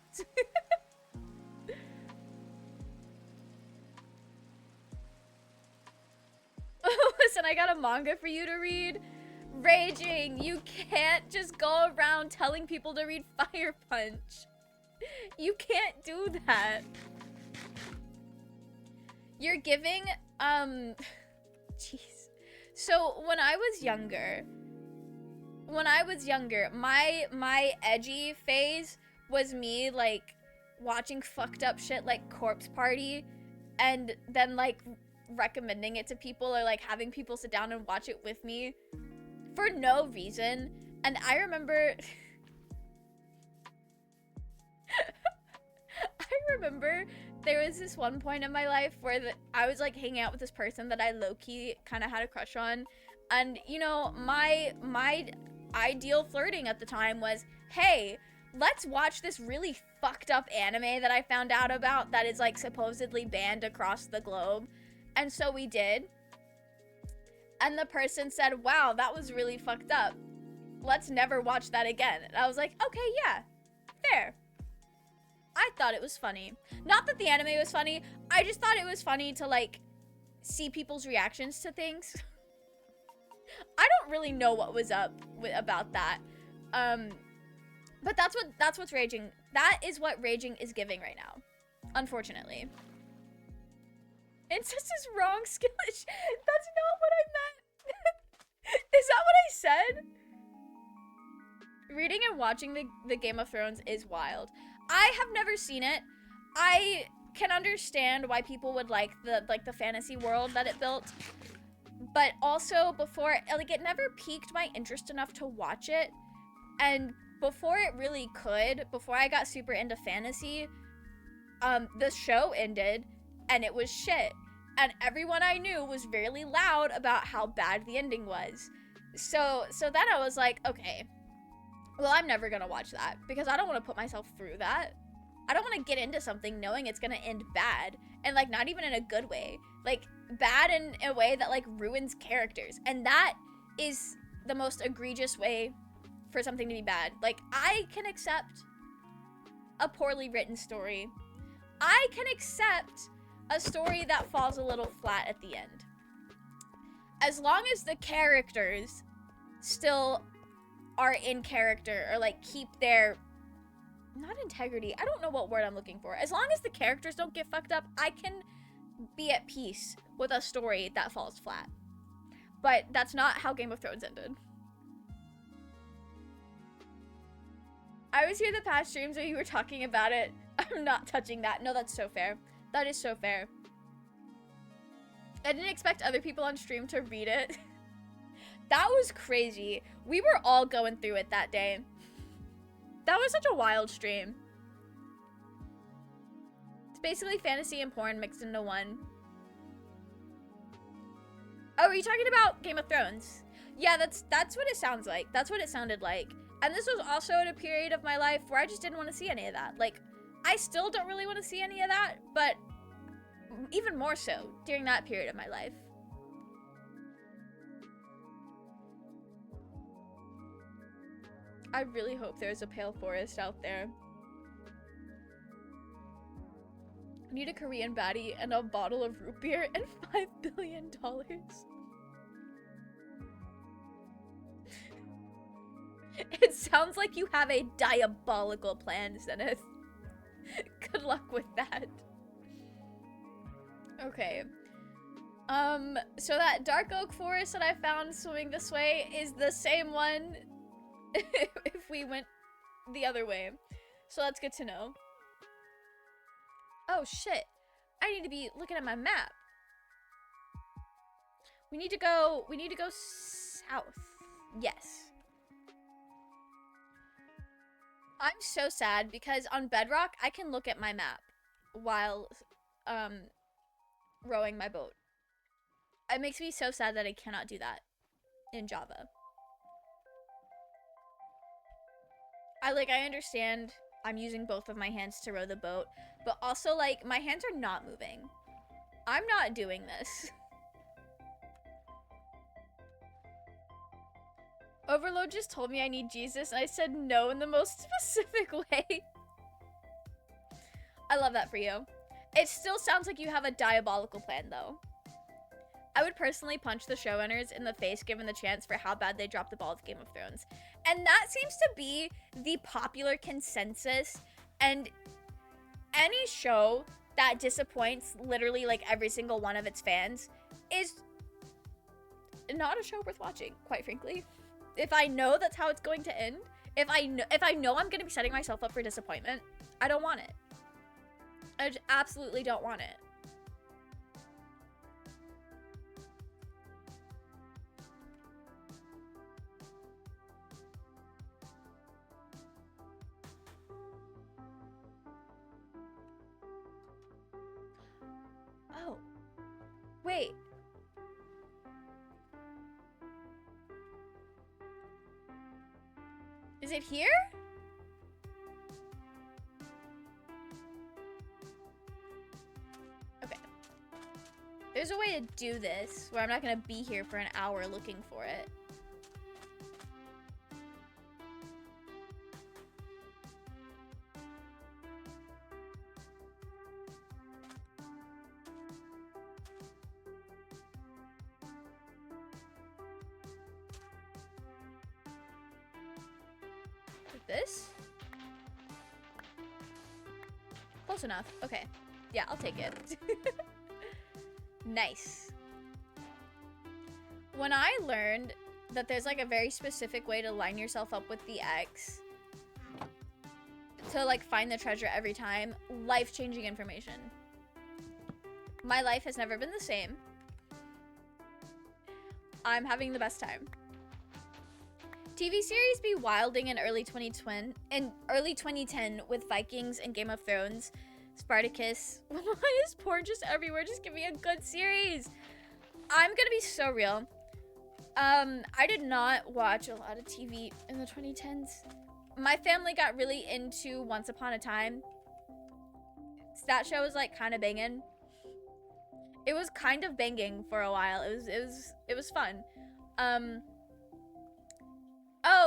Listen, I got a manga for you to read. Raging, you can't just go around telling people to read Fire Punch. You can't do that. You're giving, jeez. So, when I was younger, my edgy phase was me, like, watching fucked up shit like Corpse Party, and then, like, recommending it to people, or, like, having people sit down and watch it with me for no reason. And I remember there was this one point in my life where I was, like, hanging out with this person that I low-key kind of had a crush on, and, you know, my ideal flirting at the time was, hey, let's watch this really fucked up anime that I found out about that is, like, supposedly banned across the globe. And so we did. And the person said, wow, that was really fucked up. Let's never watch that again. And I was like, okay, yeah, fair. I thought it was funny. Not that the anime was funny. I just thought it was funny to, like, see people's reactions to things. I don't really know what was up about that. But that's what's raging. That is what raging is giving right now. Unfortunately. Incest is wrong, Skillish. That's not what I meant. Is that what I said? Reading and watching the Game of Thrones is wild. I have never seen it. I can understand why people would like the fantasy world that it built. But also before, like, it never piqued my interest enough to watch it. And before it really could, before I got super into fantasy, the show ended and it was shit. And everyone I knew was really loud about how bad the ending was. So then I was like, okay, well, I'm never gonna watch that because I don't want to put myself through that. I don't want to get into something knowing it's gonna end bad, and like not even in a good way, like bad in a way that like ruins characters, and that is the most egregious way for something to be bad. Like, I can accept a poorly written story. I can accept a story that falls a little flat at the end, as long as the characters still are in character, or like keep their, not integrity, I don't know what word I'm looking for. As long as the characters don't get fucked up, I can be at peace with a story that falls flat. But that's not how Game of Thrones ended. I was here the past streams where you were talking about it. I'm not touching that. No, that's so fair. That is so fair. I didn't expect other people on stream to read it. That was crazy. We were all going through it that day. That was such a wild stream. It's basically fantasy and porn mixed into one. Oh, are you talking about Game of Thrones? Yeah, that's what it sounds like. That's what it sounded like. And this was also at a period of my life where I just didn't want to see any of that. Like, I still don't really want to see any of that, but even more so during that period of my life. I really hope there's a pale forest out there. I need a Korean baddie and a bottle of root beer and $5 billion. It sounds like you have a diabolical plan, Zenith. Good luck with that. Okay. So that dark oak forest that I found swimming this way is the same one if we went the other way. So that's good to know. Oh shit. I need to be looking at my map. We need to go south. Yes. I'm so sad because on Bedrock I can look at my map while rowing my boat. It makes me so sad that I cannot do that in Java. I understand I'm using both of my hands to row the boat, but also like my hands are not moving. I'm not doing this. Overload just told me I need Jesus, and I said no in the most specific way. I love that for you. It still sounds like you have a diabolical plan, though. I would personally punch the showrunners in the face given the chance for how bad they dropped the ball with Game of Thrones. And that seems to be the popular consensus, and any show that disappoints literally like every single one of its fans is not a show worth watching, quite frankly. If I know that's how it's going to end, if I know I'm going to be setting myself up for disappointment, I don't want it. I just absolutely don't want it. Oh. Wait. Is it here? Okay. There's a way to do this where I'm not gonna be here for an hour looking for it. This? Close enough. Okay. Yeah, I'll take it. Nice. When I learned that there's like a very specific way to line yourself up with the X to like find the treasure every time, life-changing information. My life has never been the same. I'm having the best time. TV series be wilding in early 2010 with Vikings and Game of Thrones, Spartacus. Why is porn just everywhere? Just give me a good series. I'm gonna be so real. I did not watch a lot of TV in the 2010s. My family got really into Once Upon a Time. That show was like kind of banging. It was kind of banging for a while. It was fun. Oh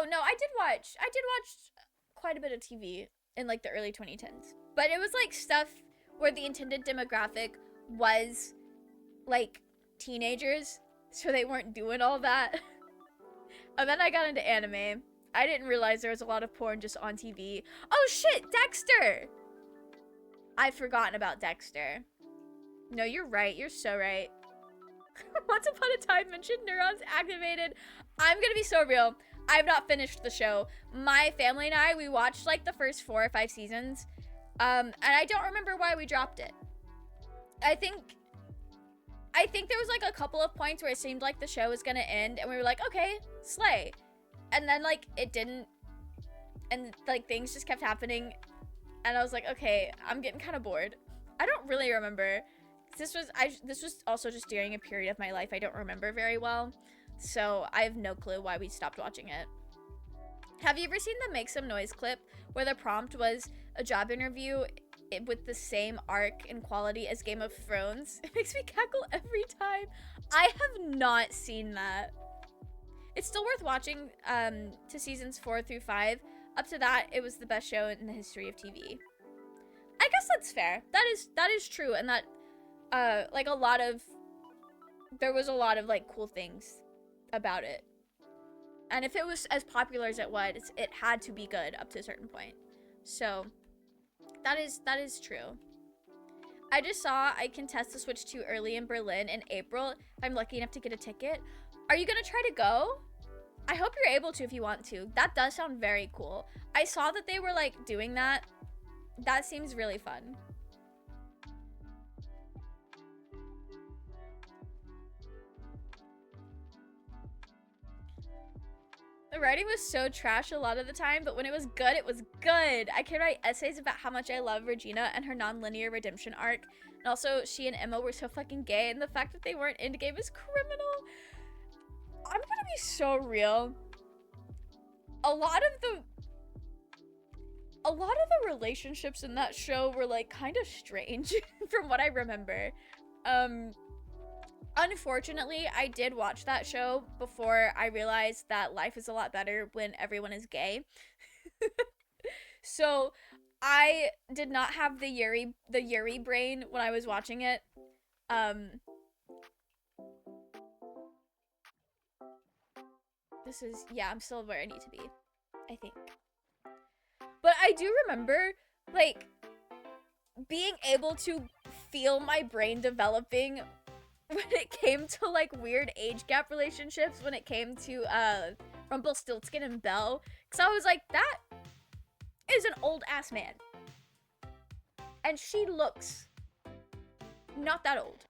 no, I did watch quite a bit of TV in like the early 2010s. But it was like stuff where the intended demographic was like teenagers, so they weren't doing all that. And then I got into anime. I didn't realize there was a lot of porn just on TV. Oh shit, Dexter! I've forgotten about Dexter. No, you're right. You're so right. Once Upon a Time mentioned neurons activated. I'm gonna be so real. I've not finished the show. My family and I, we watched like the first 4 or 5 seasons. And I don't remember why we dropped it. I think there was like a couple of points where it seemed like the show was gonna end and we were like, okay, slay. And then like it didn't. And like things just kept happening. And I was like, okay, I'm getting kind of bored. I don't really remember. This was also just during a period of my life I don't remember very well. So I have no clue why we stopped watching it. Have you ever seen the Make Some Noise clip where the prompt was a job interview with the same arc and quality as Game of Thrones? It makes me cackle every time. I have not seen that. It's still worth watching to seasons 4 through 5. Up to that, it was the best show in the history of TV. I guess that's fair. That is true, and that like there was a lot of like cool things about it. And if it was as popular as it was, it had to be good up to a certain point. So that is true. I just saw I can test the Switch 2 early in Berlin in April if I'm lucky enough to get a ticket. Are you gonna try to go? I hope you're able to if you want to. That does sound very cool. I saw that they were like doing that. That seems really fun. The writing was so trash a lot of the time, but when it was good, it was good. I could write essays about how much I love Regina and her non-linear redemption arc. And also, she and Emma were so fucking gay, and the fact that they weren't into game is criminal. I'm gonna be so real. A lot of the relationships in that show were like kind of strange from what I remember. Unfortunately, I did watch that show before I realized that life is a lot better when everyone is gay. So I did not have the Yuri brain when I was watching it. This is, yeah, I'm still where I need to be, I think. But I do remember, like, being able to feel my brain developing when it came to, like, weird age gap relationships, when it came to, Rumpelstiltskin and Belle. Because I was like, that is an old-ass man. And she looks not that old.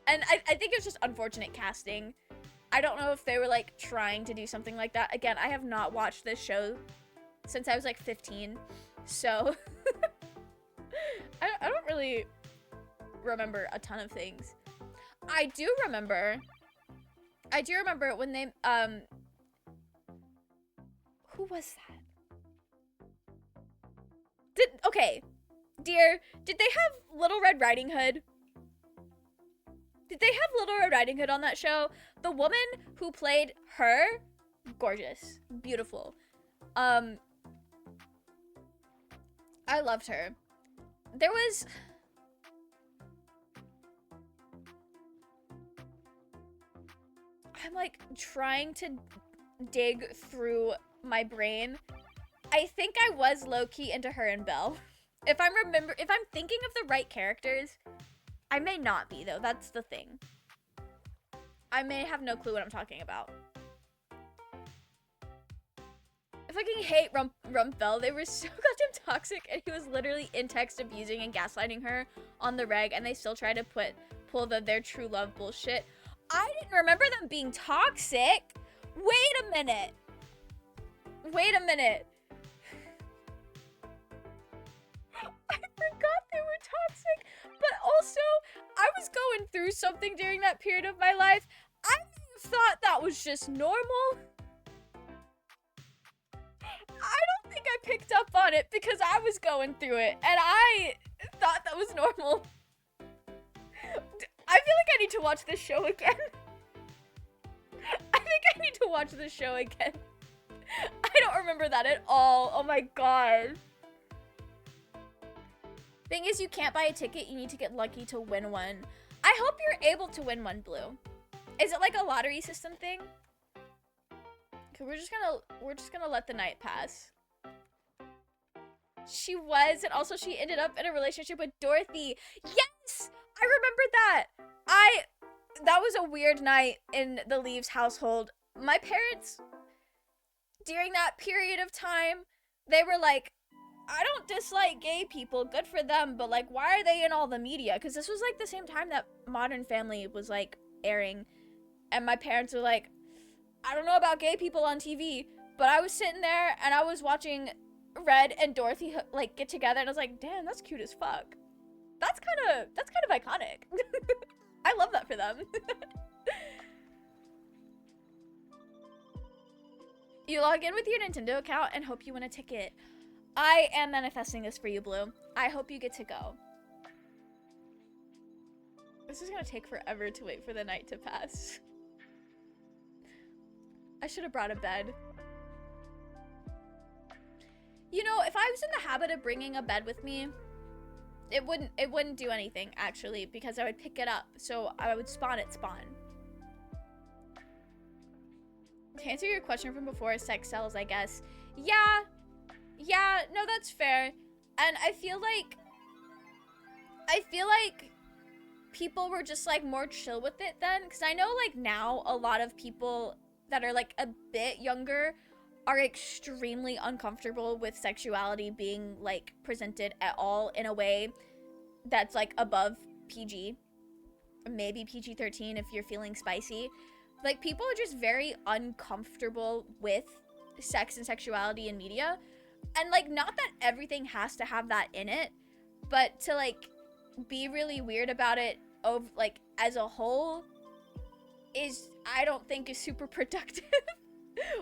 And I think it's just unfortunate casting. I don't know if they were, like, trying to do something like that. Again, I have not watched this show since I was, like, 15. So, I don't really remember a ton of things. I do remember when they, who was that? Okay, dear, did they have Little Red Riding Hood? Did they have Little Red Riding Hood on that show? The woman who played her, gorgeous, beautiful. I loved her. There was... I'm like trying to dig through my brain. I think I was low-key into her and Belle. If I'm thinking of the right characters, I may not be though, that's the thing. I may have no clue what I'm talking about. I fucking hate Rumpel. They were so goddamn toxic, and he was literally in text abusing and gaslighting her on the reg, and they still try to pull their true love bullshit. I didn't remember them being toxic. Wait a minute. I forgot they were toxic, but also I was going through something during that period of my life. I thought that was just normal. I don't think I picked up on it because I was going through it and I thought that was normal. I feel like I need to watch this show again. I think I need to watch this show again. I don't remember that at all. Oh my god. Thing is, you can't buy a ticket. You need to get lucky to win one. I hope you're able to win one, Blue. Is it like a lottery system thing? Okay, we're just gonna let the night pass. She was, and also she ended up in a relationship with Dorothy. Yes! I remember that. That was a weird night in the Leaves household. My parents, during that period of time, they were like, I don't dislike gay people, good for them, but like, why are they in all the media? Because this was like the same time that Modern Family was like airing, and my parents were like, I don't know about gay people on TV, but I was sitting there and I was watching Red and Dorothy like get together, and I was like, damn, that's cute as fuck. That's kind of iconic. I love that for them. You log in with your Nintendo account and hope you win a ticket. I am manifesting this for you, Blue. I hope you get to go. This is gonna take forever to wait for the night to pass. I should have brought a bed. You know, if I was in the habit of bringing a bed with me, it wouldn't do anything, actually, because I would pick it up, so I would spawn at spawn. To answer your question from before, sex sells, I guess. Yeah, no, that's fair. And I feel like people were just like more chill with it then, because I know like now a lot of people that are like a bit younger are extremely uncomfortable with sexuality being like presented at all in a way that's like above PG, or maybe PG-13 if you're feeling spicy. Like, people are just very uncomfortable with sex and sexuality in media. And like, not that everything has to have that in it, but to like be really weird about it of like as a whole is, I don't think, is super productive.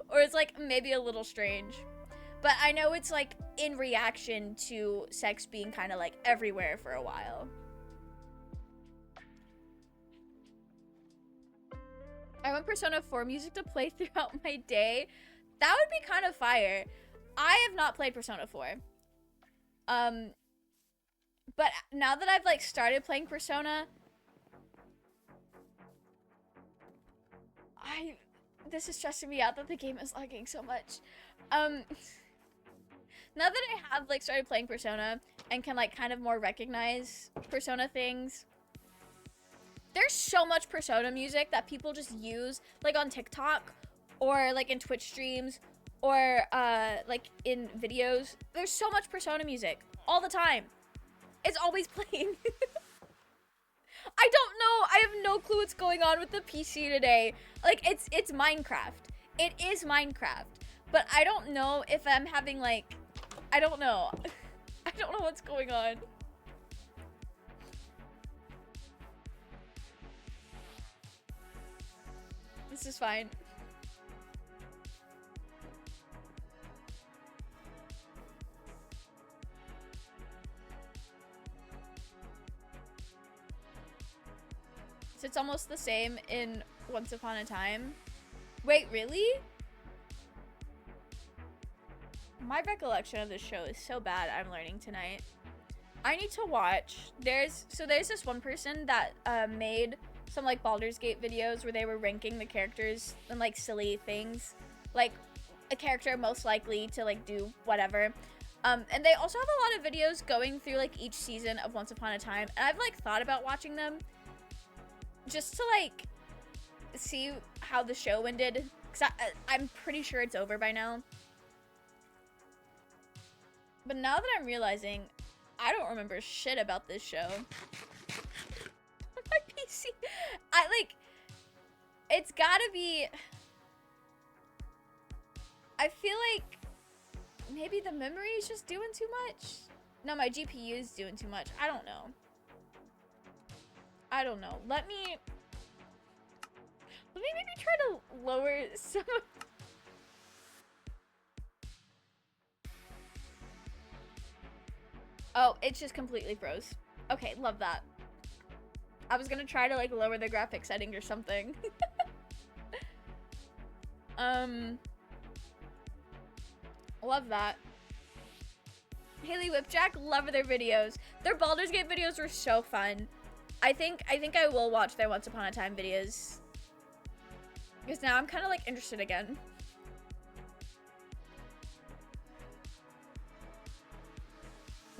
Or it's like maybe a little strange. But I know it's like in reaction to sex being kind of like everywhere for a while. I want Persona 4 music to play throughout my day. That would be kind of fire. I have not played Persona 4. But now that I've like started playing Persona, this is stressing me out that the game is lagging so much. Now that I have like started playing Persona and can like kind of more recognize Persona things, there's so much Persona music that people just use like on TikTok or like in Twitch streams or like in videos. There's so much Persona music all the time. It's always playing. I don't know. I have no clue what's going on with the PC today. Like, it's Minecraft. It is Minecraft. But I don't know if I'm having, like... I don't know. I don't know what's going on. This is fine. So it's almost the same in Once Upon a Time. Wait, really? My recollection of this show is so bad, I'm learning tonight. I need to watch. There's this one person that made some like Baldur's Gate videos where they were ranking the characters and like silly things. Like a character most likely to like do whatever. And they also have a lot of videos going through like each season of Once Upon a Time. And I've like thought about watching them just to like see how the show ended. Cause I'm pretty sure it's over by now. But now that I'm realizing, I don't remember shit about this show. My PC, it's gotta be, I feel like maybe the memory is just doing too much. No, my GPU is doing too much. I don't know. Let me Let me maybe try to lower some of... Oh, it's just completely froze. Okay, love that. I was gonna try to like lower the graphic setting or something. Love that. Haley Whipjack, love their videos. Their Baldur's Gate videos were so fun. I think I will watch their Once Upon a Time videos. Because now I'm kind of like interested again.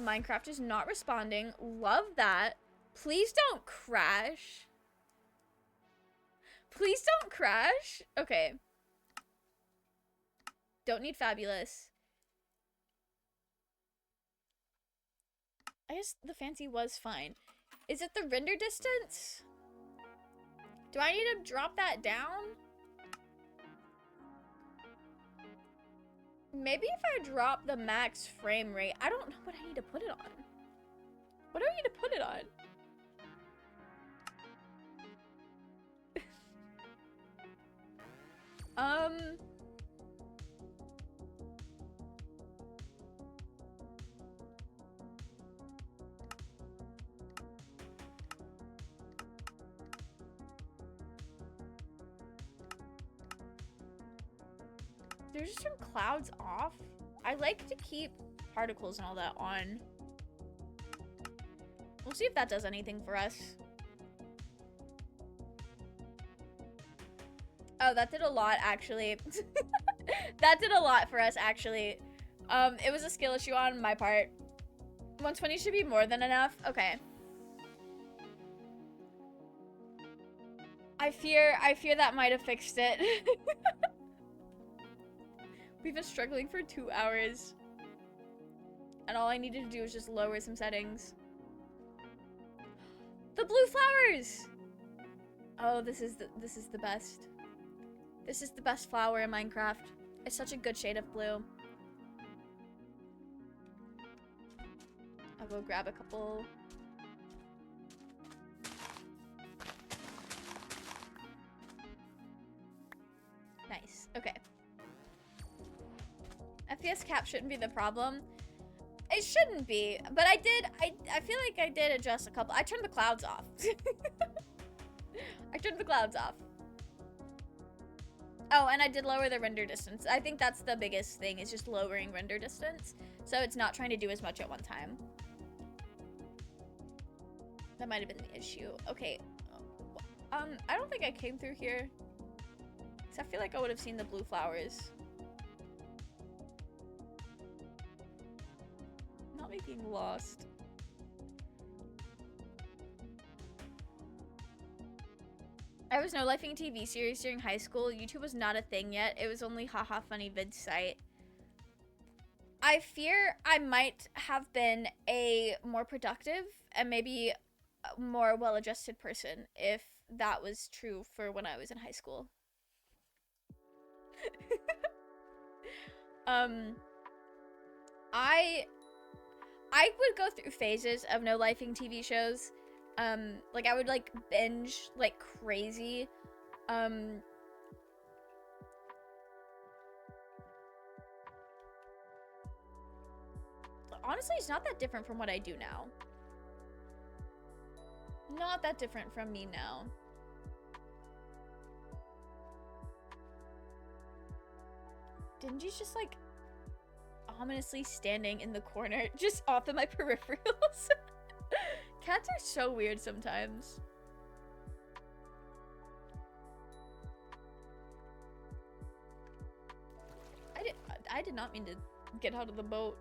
Minecraft is not responding. Love that. Please don't crash. Please don't crash. Okay. Don't need fabulous. I guess the fancy was fine. Is it the render distance? Do I need to drop that down? Maybe if I drop the max frame rate. I don't know what I need to put it on. What do I need to put it on? There's just some clouds off. I like to keep particles and all that on. We'll see if that does anything for us. Oh, that did a lot, actually. That did a lot for us, actually. It was a skill issue on my part. 120 should be more than enough. Okay. I fear that might have fixed it. We've been struggling for 2 hours. And all I needed to do was just lower some settings. The blue flowers! Oh, this is the best. This is the best flower in Minecraft. It's such a good shade of blue. I'll go grab a couple. Nice. Okay. FPS cap shouldn't be the problem. It shouldn't be, but I feel like I did adjust a couple. I turned the clouds off. I turned the clouds off. Oh, and I did lower the render distance. I think that's the biggest thing, is just lowering render distance. So it's not trying to do as much at one time. That might have been the issue. Okay. I don't think I came through here. Because I feel like I would have seen the blue flowers. Not making lost. I was no-lifing TV series during high school. YouTube was not a thing yet. It was only haha funny vid site. I fear I might have been a more productive and maybe a more well-adjusted person if that was true for when I was in high school. I would go through phases of no-lifing TV shows. Like I would like binge like crazy. Honestly, it's not that different from what I do now. Not that different from me now. Dingy's just like ominously standing in the corner, just off of my peripherals. Cats are so weird sometimes. I did not mean to get out of the boat.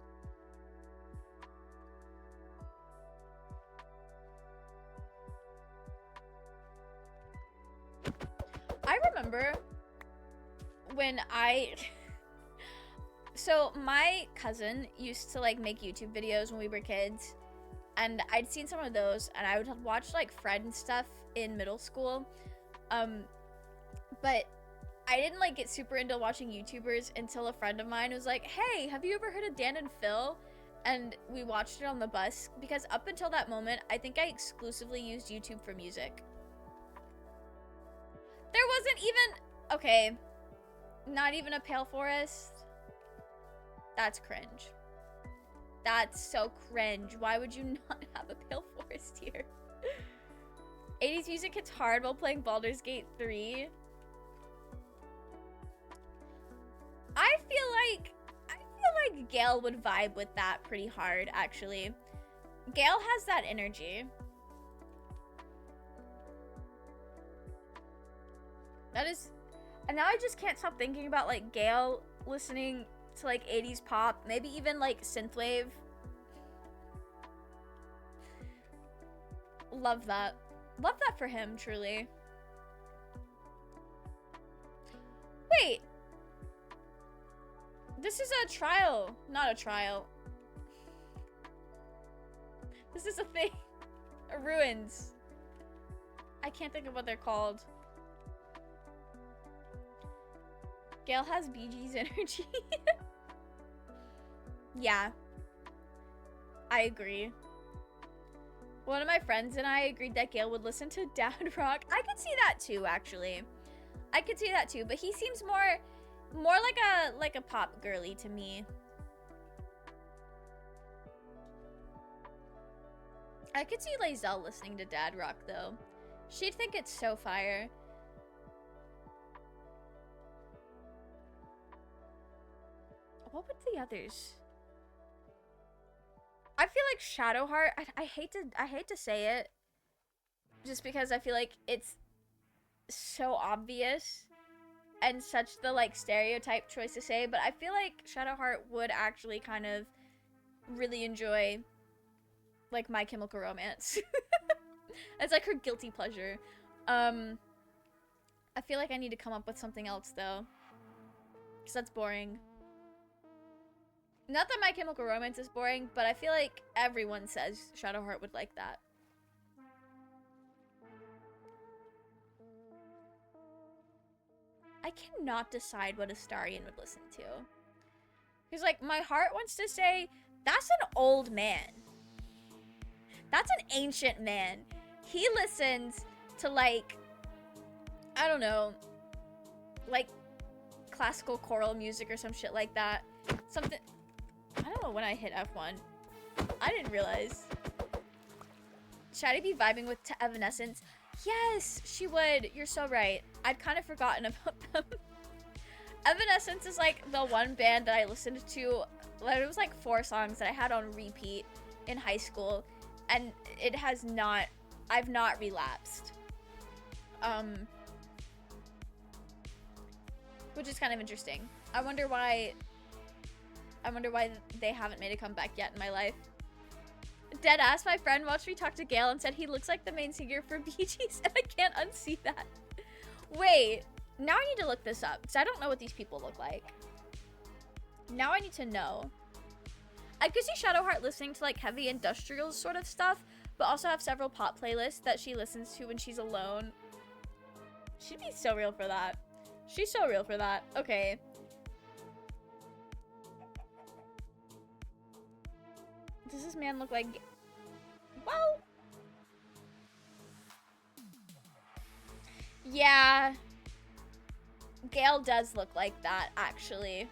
I remember when so my cousin used to like make YouTube videos when we were kids, and I'd seen some of those, and I would watch like Fred and stuff in middle school, but I didn't like get super into watching YouTubers until a friend of mine was like, hey, have you ever heard of Dan and Phil? And we watched it on the bus, because up until that moment, I think I exclusively used YouTube for music. There wasn't even... Okay. Not even a Pale Forest? That's cringe. That's so cringe. Why would you not have a Pale Forest here? 80s music hits hard while playing Baldur's Gate 3. I feel like Gale would vibe with that pretty hard, actually. Gale has that energy. That is... And now I just can't stop thinking about, like, Gale listening to, like, 80s pop. Maybe even, like, synthwave. Love that. Love that for him, truly. Wait. This is a trial. Not a trial. This is a thing. Ruins. I can't think of what they're called. Gale has Bee Gees energy. Yeah. I agree. One of my friends and I agreed that Gale would listen to dad rock. I could see that too, actually. I could see that too, but he seems more like a pop girly to me. I could see Lae'zel listening to dad rock though. She'd think it's so fire. What would the others? I feel like Shadowheart. I hate to say it, just because I feel like it's so obvious and such the like stereotype choice to say. But I feel like Shadowheart would actually kind of really enjoy like My Chemical Romance. It's like her guilty pleasure. I feel like I need to come up with something else though, because that's boring. Not that My Chemical Romance is boring, but I feel like everyone says Shadowheart would like that. I cannot decide what Astarion would listen to. Because, like, my heart wants to say, that's an old man. That's an ancient man. He listens to, like, I don't know, like, classical choral music or some shit like that. Something... I don't know when I hit F1. I didn't realize. Shadi be vibing with Evanescence? Yes, she would. You're so right. I'd kind of forgotten about them. Evanescence is like the one band that I listened to. Like, it was like 4 songs that I had on repeat in high school, and it has not. I've not relapsed. Which is kind of interesting. I wonder why they haven't made a comeback yet in my life. Deadass, my friend watched me talk to Gale and said he looks like the main singer for Bee Gees, and I can't unsee that. Wait, now I need to look this up, because I don't know what these people look like. Now I need to know. I could see Shadowheart listening to like heavy industrial sort of stuff, but also have several pop playlists that she listens to when she's alone. She'd be so real for that. She's so real for that. Okay. Does this man look like... Well... Yeah. Gale does look like that, actually.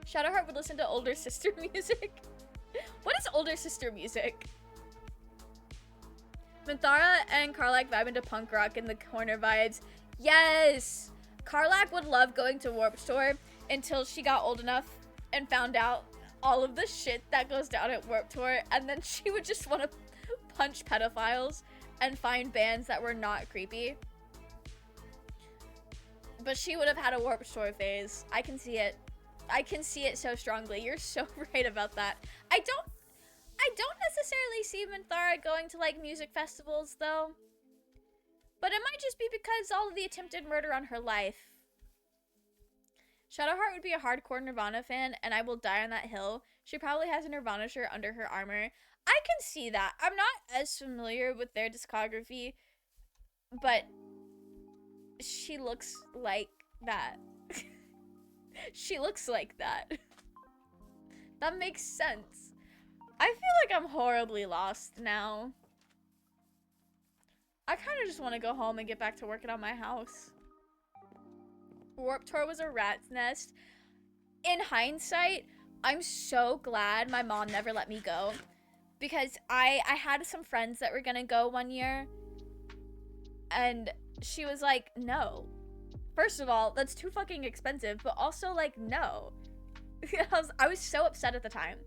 Shadowheart would listen to older sister music. What is older sister music? Minthara and Karlach vibe into punk rock in the corner vibes. Yes! Karlach would love going to Warped Tour until she got old enough and found out all of the shit that goes down at Warped Tour, and then she would just want to punch pedophiles and find bands that were not creepy. But she would have had a Warped Tour phase. I can see it. I can see it so strongly. You're so right about that. I don't necessarily see Minthara going to like music festivals though. But it might just be because all of the attempted murder on her life. Shadowheart would be a hardcore Nirvana fan, and I will die on that hill. She probably has a Nirvana shirt under her armor. I can see that. I'm not as familiar with their discography, but she looks like that. She looks like that. That makes sense. I feel like I'm horribly lost now. I kind of just want to go home and get back to working on my house. Warped Tour was a rat's nest. In hindsight, I'm so glad my mom never let me go, because I had some friends that were gonna go one year, and she was like, no. First of all, that's too fucking expensive, but also, like, no. I was so upset at the time.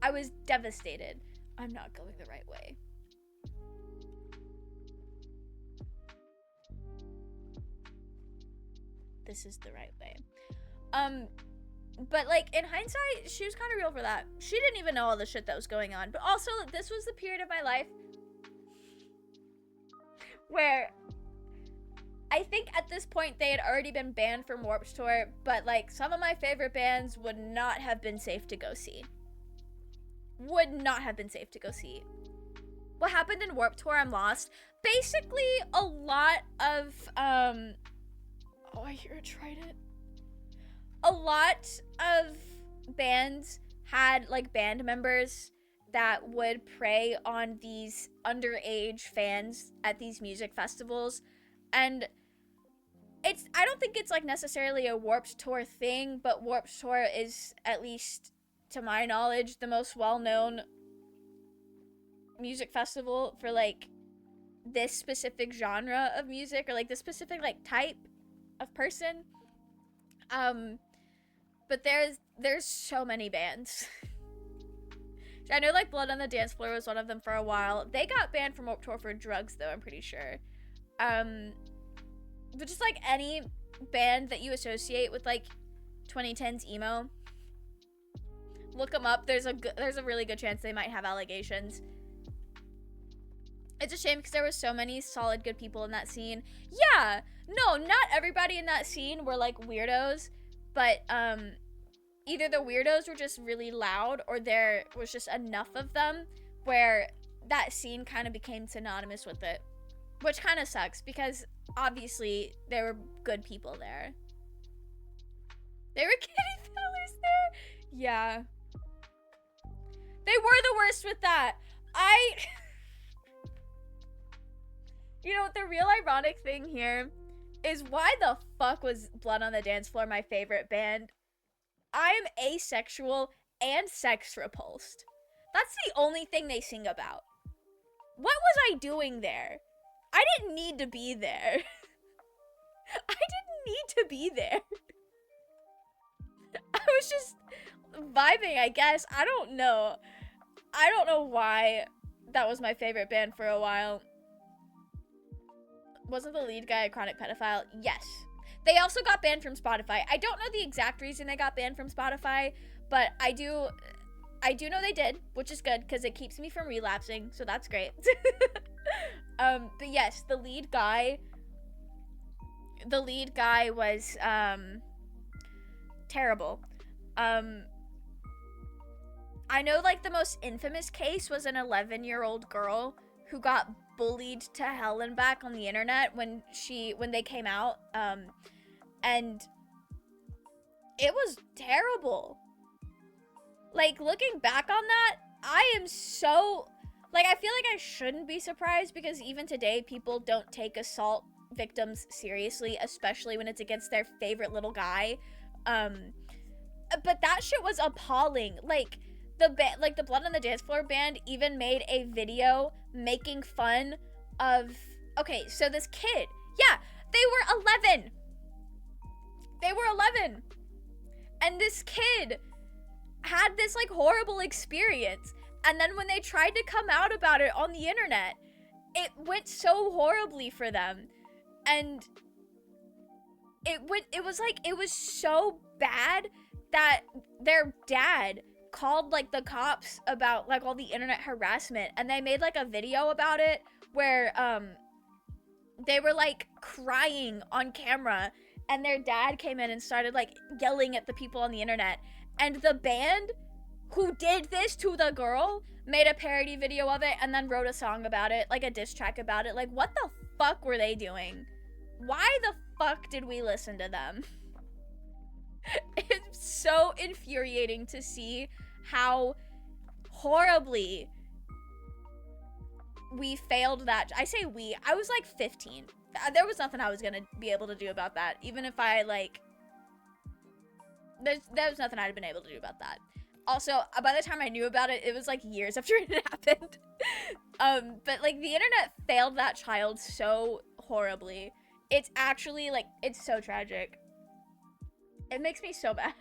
I was devastated. I'm not going the right way. This is the right way. But, like, in hindsight, she was kind of real for that. She didn't even know all the shit that was going on. But also, this was the period of my life where I think at this point they had already been banned from Warped Tour, but, like, some of my favorite bands would not have been safe to go see. Would not have been safe to go see. What happened in Warped Tour, I'm lost. Basically, a lot of, oh, I hear a trident. A lot of bands had, like, band members that would prey on these underage fans at these music festivals. And I don't think it's, like, necessarily a Warped Tour thing, but Warped Tour is, at least to my knowledge, the most well-known music festival for, like, this specific genre of music, or, like, this specific, like, type of person. But there's so many bands. I know, like, Blood on the Dance Floor was one of them for a while. They got banned from Warped Tour for drugs, though, I'm pretty sure. But just, like, any band that you associate with, like, 2010s emo, look them up. There's a really good chance they might have allegations. It's a shame because there were so many solid, good people in that scene. Yeah, no, not everybody in that scene were, like, weirdos, but, either the weirdos were just really loud, or there was just enough of them where that scene kind of became synonymous with it. Which kind of sucks, because obviously there were good people there. There were kitty fellers there? Yeah. They were the worst with that. You know, the real ironic thing here is, why the fuck was Blood on the Dance Floor my favorite band? I am asexual and sex repulsed. That's the only thing they sing about. What was I doing there? I didn't need to be there. I didn't need to be there. I was just vibing, I guess. I don't know. I don't know why that was my favorite band for a while. Wasn't the lead guy a chronic pedophile? Yes. They also got banned from Spotify. I don't know the exact reason they got banned from Spotify, but I do know they did, which is good because it keeps me from relapsing, so that's great. But yes, the lead guy was terrible. I know, like, the most infamous case was an 11-year-old girl who got bullied to hell and back on the internet when they came out, and it was terrible. Like, looking back on that, I am so, like, I feel like I shouldn't be surprised, because even today people don't take assault victims seriously, especially when it's against their favorite little guy. But that shit was appalling. Like, the Blood on the Dance Floor band even made a video making fun of, okay, so this kid, yeah, they were 11. They were 11. And this kid had this, like, horrible experience. And then when they tried to come out about it on the internet, it went so horribly for them. And it was so bad that their dad called, like, the cops about, like, all the internet harassment, and they made, like, a video about it where they were, like, crying on camera, and their dad came in and started, like, yelling at the people on the internet. And the band who did this to the girl made a parody video of it and then wrote a song about it, like a diss track about it. Like, what the fuck were they doing? Why the fuck did we listen to them? It's so infuriating to see how horribly we failed that. I say we. I was like 15. There was nothing I was gonna be able to do about that. Even if I like, there was nothing I'd have been able to do about that. Also, by the time I knew about it, it was like years after it happened. But like the internet failed that child so horribly. It's actually like, it's so tragic. It makes me so bad.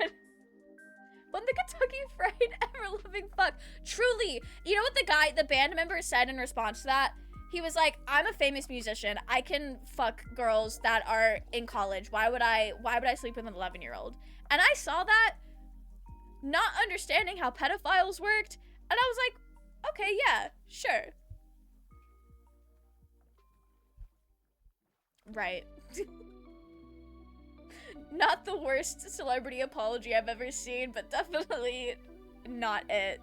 When the Kentucky Fried ever-loving fuck. Truly. You know what the band member said in response to that? He was like, I'm a famous musician. I can fuck girls that are in college. Why would I sleep with an 11-year-old? And I saw that, not understanding how pedophiles worked, and I was like, okay, yeah, sure. Right. Not the worst celebrity apology I've ever seen, but definitely not it.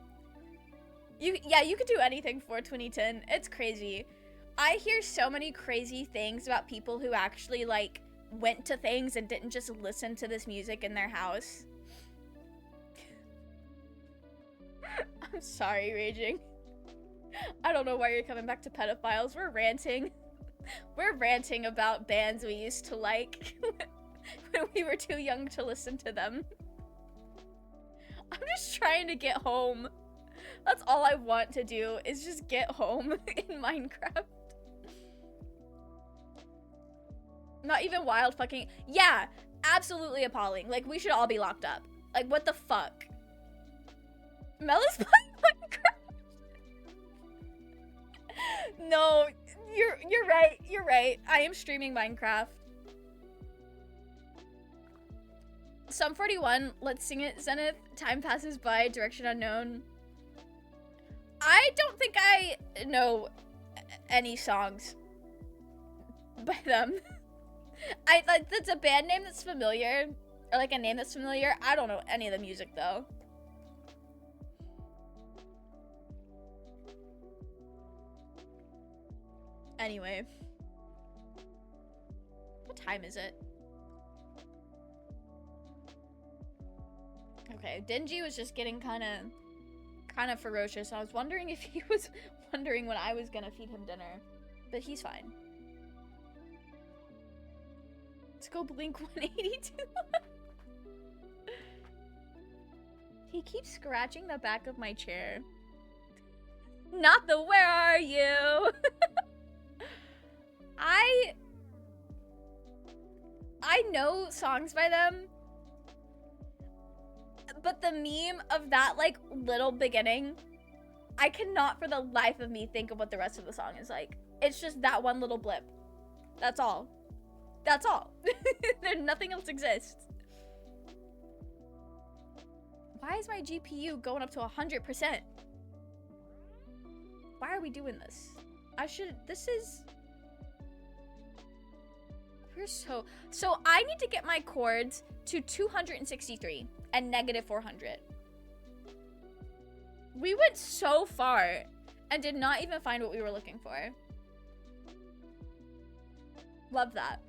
Yeah, you could do anything for 2010. It's crazy. I hear so many crazy things about people who actually, like, went to things and didn't just listen to this music in their house. I'm sorry, Raging. I don't know why you're coming back to pedophiles. We're ranting. We're ranting about bands we used to like when we were too young to listen to them. I'm just trying to get home. That's all I want to do, is just get home in Minecraft. Not even wild fucking... Yeah, absolutely appalling. Like, we should all be locked up. Like, what the fuck? Mel is playing Minecraft. No, you're right. You're right. I am streaming Minecraft. Sum 41, let's sing it, Zenith. Time passes by, direction unknown. I don't think I know any songs by them. Like, that's a band name that's familiar, or like a name that's familiar. I don't know any of the music though. Anyway. What time is it? Okay, Dingy was just getting kind of ferocious. I was wondering if he was wondering when I was gonna feed him dinner, but he's fine. Let's go Blink 182. He keeps scratching the back of my chair. Not the where are you? I know songs by them, but the meme of that, like, little beginning, I cannot for the life of me think of what the rest of the song is like. It's just that one little blip. That's all. That's all. Nothing else exists. Why is my GPU going up to 100%? Why are we doing this? We're so I need to get my chords to 263 and negative 400. We went so far and did not even find what we were looking for. Love that.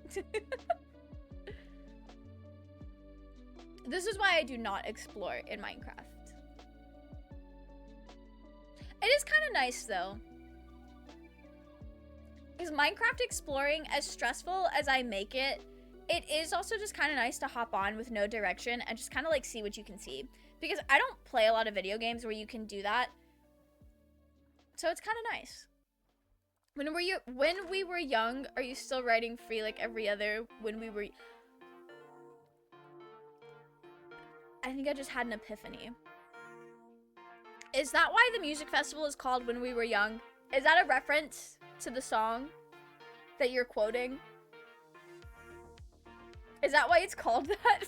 This is why I do not explore in Minecraft. It is kind of nice though. Because Minecraft exploring, as stressful as I make it, it is also just kind of nice to hop on with no direction and just kind of like see what you can see. Because I don't play a lot of video games where you can do that. So it's kind of nice. When we were young, are you still writing free like every other when we were... I think I just had an epiphany. Is that why the music festival is called When We Were Young? Is that a reference to the song that you're quoting? Is that why it's called that?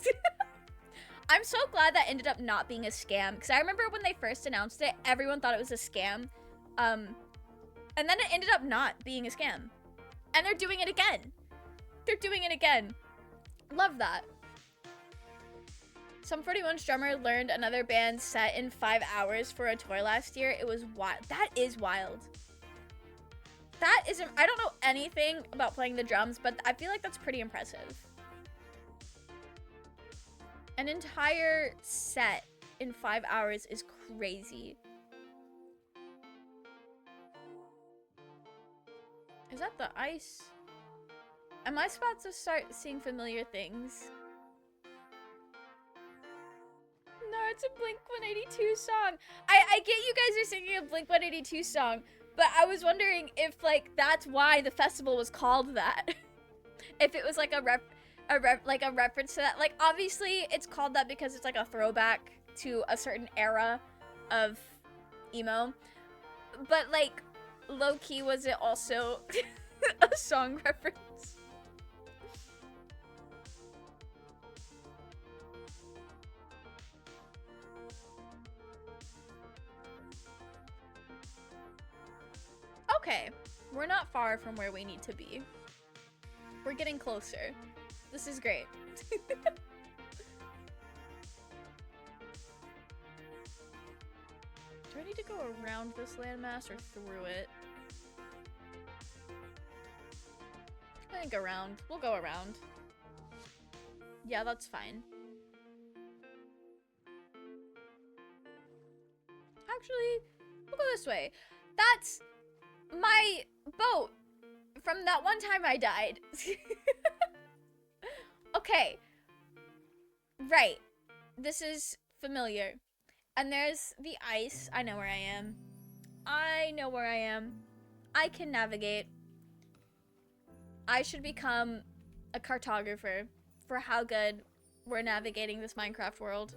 I'm so glad that ended up not being a scam, because I remember when they first announced it, everyone thought it was a scam. And then it ended up not being a scam. And they're doing it again. They're doing it again. Love that. Sum 41's drummer learned another band's set in 5 hours for a tour last year. It was wild. That is wild. That is... I don't know anything about playing the drums, but I feel like that's pretty impressive. An entire set in 5 hours is crazy. Is that the ice? Am I about to start seeing familiar things? No, it's a Blink-182 song. I get you guys are singing a Blink-182 song, but I was wondering if, like, that's why the festival was called that. If it was like a reference to that. Like, obviously it's called that because it's like a throwback to a certain era of emo. But, like, low-key, was it also a song reference? Okay, we're not far from where we need to be. We're getting closer. This is great. Do I need to go around this landmass or through it? I think around. We'll go around. Yeah, that's fine. Actually, we'll go this way. That's my boat from that one time I died. Okay. Right. This is familiar. And there's the ice. I know where I am. I know where I am. I can navigate. I should become a cartographer for how good we're navigating this Minecraft world.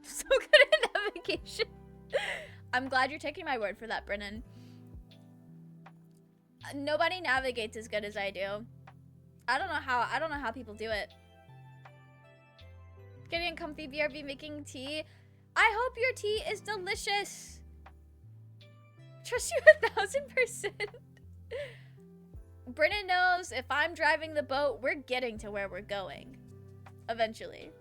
So good at navigation. I'm glad you're taking my word for that, Brennan. Nobody navigates as good as I do. I don't know how people do it. Getting comfy BRB making tea. I hope your tea is delicious. Trust you 1000%. Brennan knows if I'm driving the boat, we're getting to where we're going. Eventually.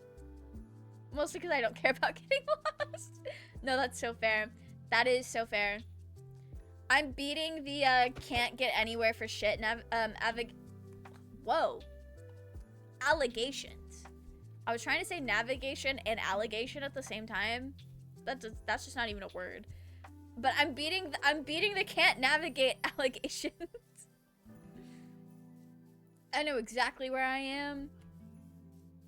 Mostly because I don't care about getting lost. No, that's so fair. That is so fair. I'm beating the can't get anywhere for shit whoa. Allegations. I was trying to say navigation and allegation at the same time. That's just not even a word. But I'm beating the can't navigate allegations. I know exactly where I am.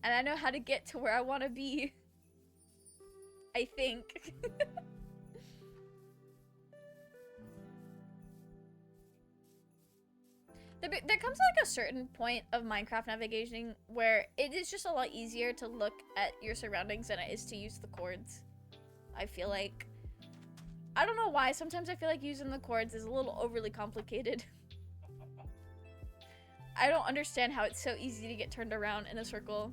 And I know how to get to where I want to be. I think. There comes like a certain point of Minecraft navigating where it is just a lot easier to look at your surroundings than it is to use the chords. I feel like. I don't know why, sometimes I feel like using the chords is a little overly complicated. I don't understand how it's so easy to get turned around in a circle.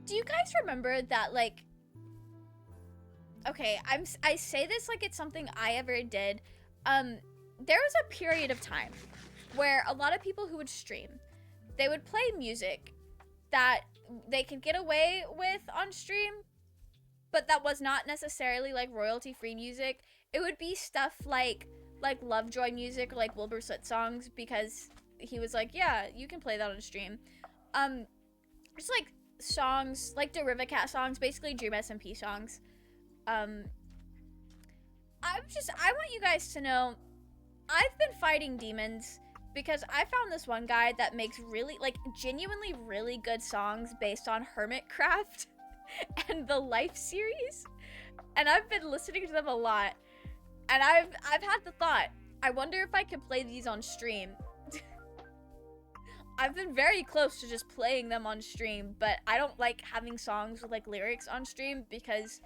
Do you guys remember that, like, okay, I say this like it's something I ever did. There was a period of time where a lot of people who would stream, they would play music that they could get away with on stream, but that was not necessarily like royalty-free music. It would be stuff like Lovejoy music or like Wilbur Soot songs, because he was like, yeah, you can play that on stream. Just like songs like Derivacat songs, basically Dream SMP songs. I want you guys to know, I've been fighting demons because I found this one guy that makes really, like, genuinely really good songs based on Hermitcraft and the Life series, and I've been listening to them a lot, and I've had the thought, I wonder if I could play these on stream. I've been very close to just playing them on stream, but I don't like having songs with like lyrics on stream because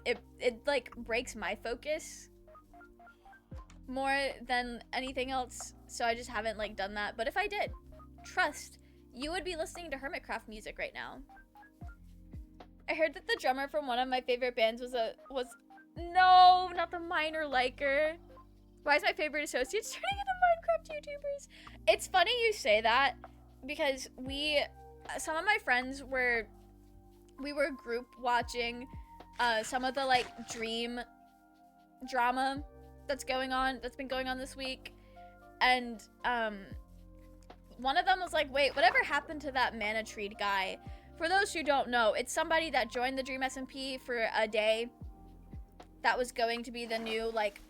it like breaks my focus more than anything else, so I just haven't like done that. But if I did, trust, you would be listening to Hermitcraft music right now. I heard that the drummer from one of my favorite bands was no, not the Minor Liker. Why is my favorite associate turning into Minecraft YouTubers? It's funny you say that because some of my friends were we were group watching some of the like dream drama that's been going on this week, and one of them was like, wait, whatever happened to that mana treed guy? For those who don't know, it's somebody that joined the Dream SMP for a day that was going to be the new like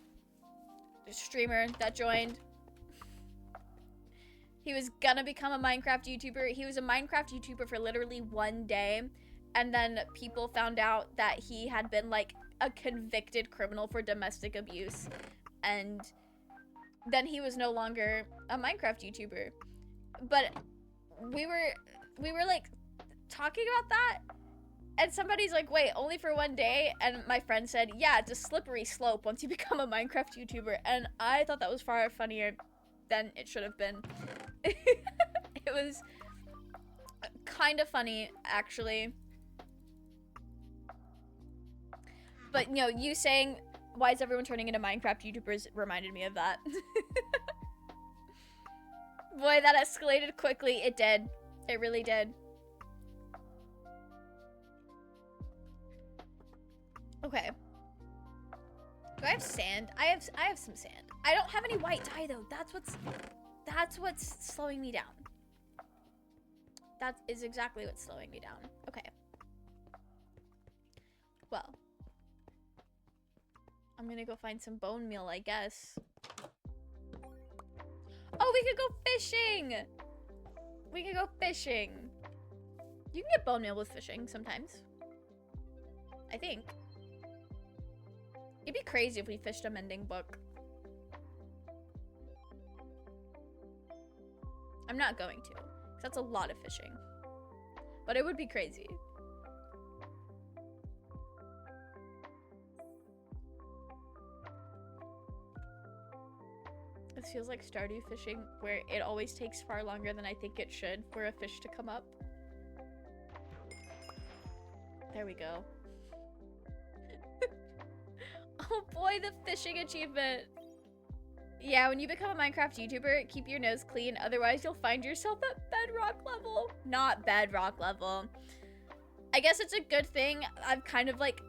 streamer that joined. He was gonna become a Minecraft YouTuber. He was a Minecraft YouTuber for literally one day, and then people found out that he had been like a convicted criminal for domestic abuse, and then he was no longer a Minecraft YouTuber. But we were like talking about that, and somebody's like, wait, only for one day? And my friend said, yeah, it's a slippery slope once you become a Minecraft YouTuber. And I thought that was far funnier than it should have been. It was kind of funny, actually. But, you know, you saying, why is everyone turning into Minecraft YouTubers, reminded me of that. Boy, that escalated quickly. It did. It really did. Okay. Do I have sand? I have some sand. I don't have any white dye though. That's what's slowing me down. That is exactly what's slowing me down. Okay. Well, I'm gonna go find some bone meal, I guess. Oh, we could go fishing! We could go fishing. You can get bone meal with fishing sometimes. I think. It'd be crazy if we fished a mending book. I'm not going to, because that's a lot of fishing. But it would be crazy. This feels like Stardew fishing, where it always takes far longer than I think it should for a fish to come up. There we go. Oh boy, the fishing achievement. Yeah, when you become a Minecraft YouTuber, keep your nose clean, otherwise you'll find yourself at bedrock level. Not bedrock level. I guess it's a good thing I've kind of like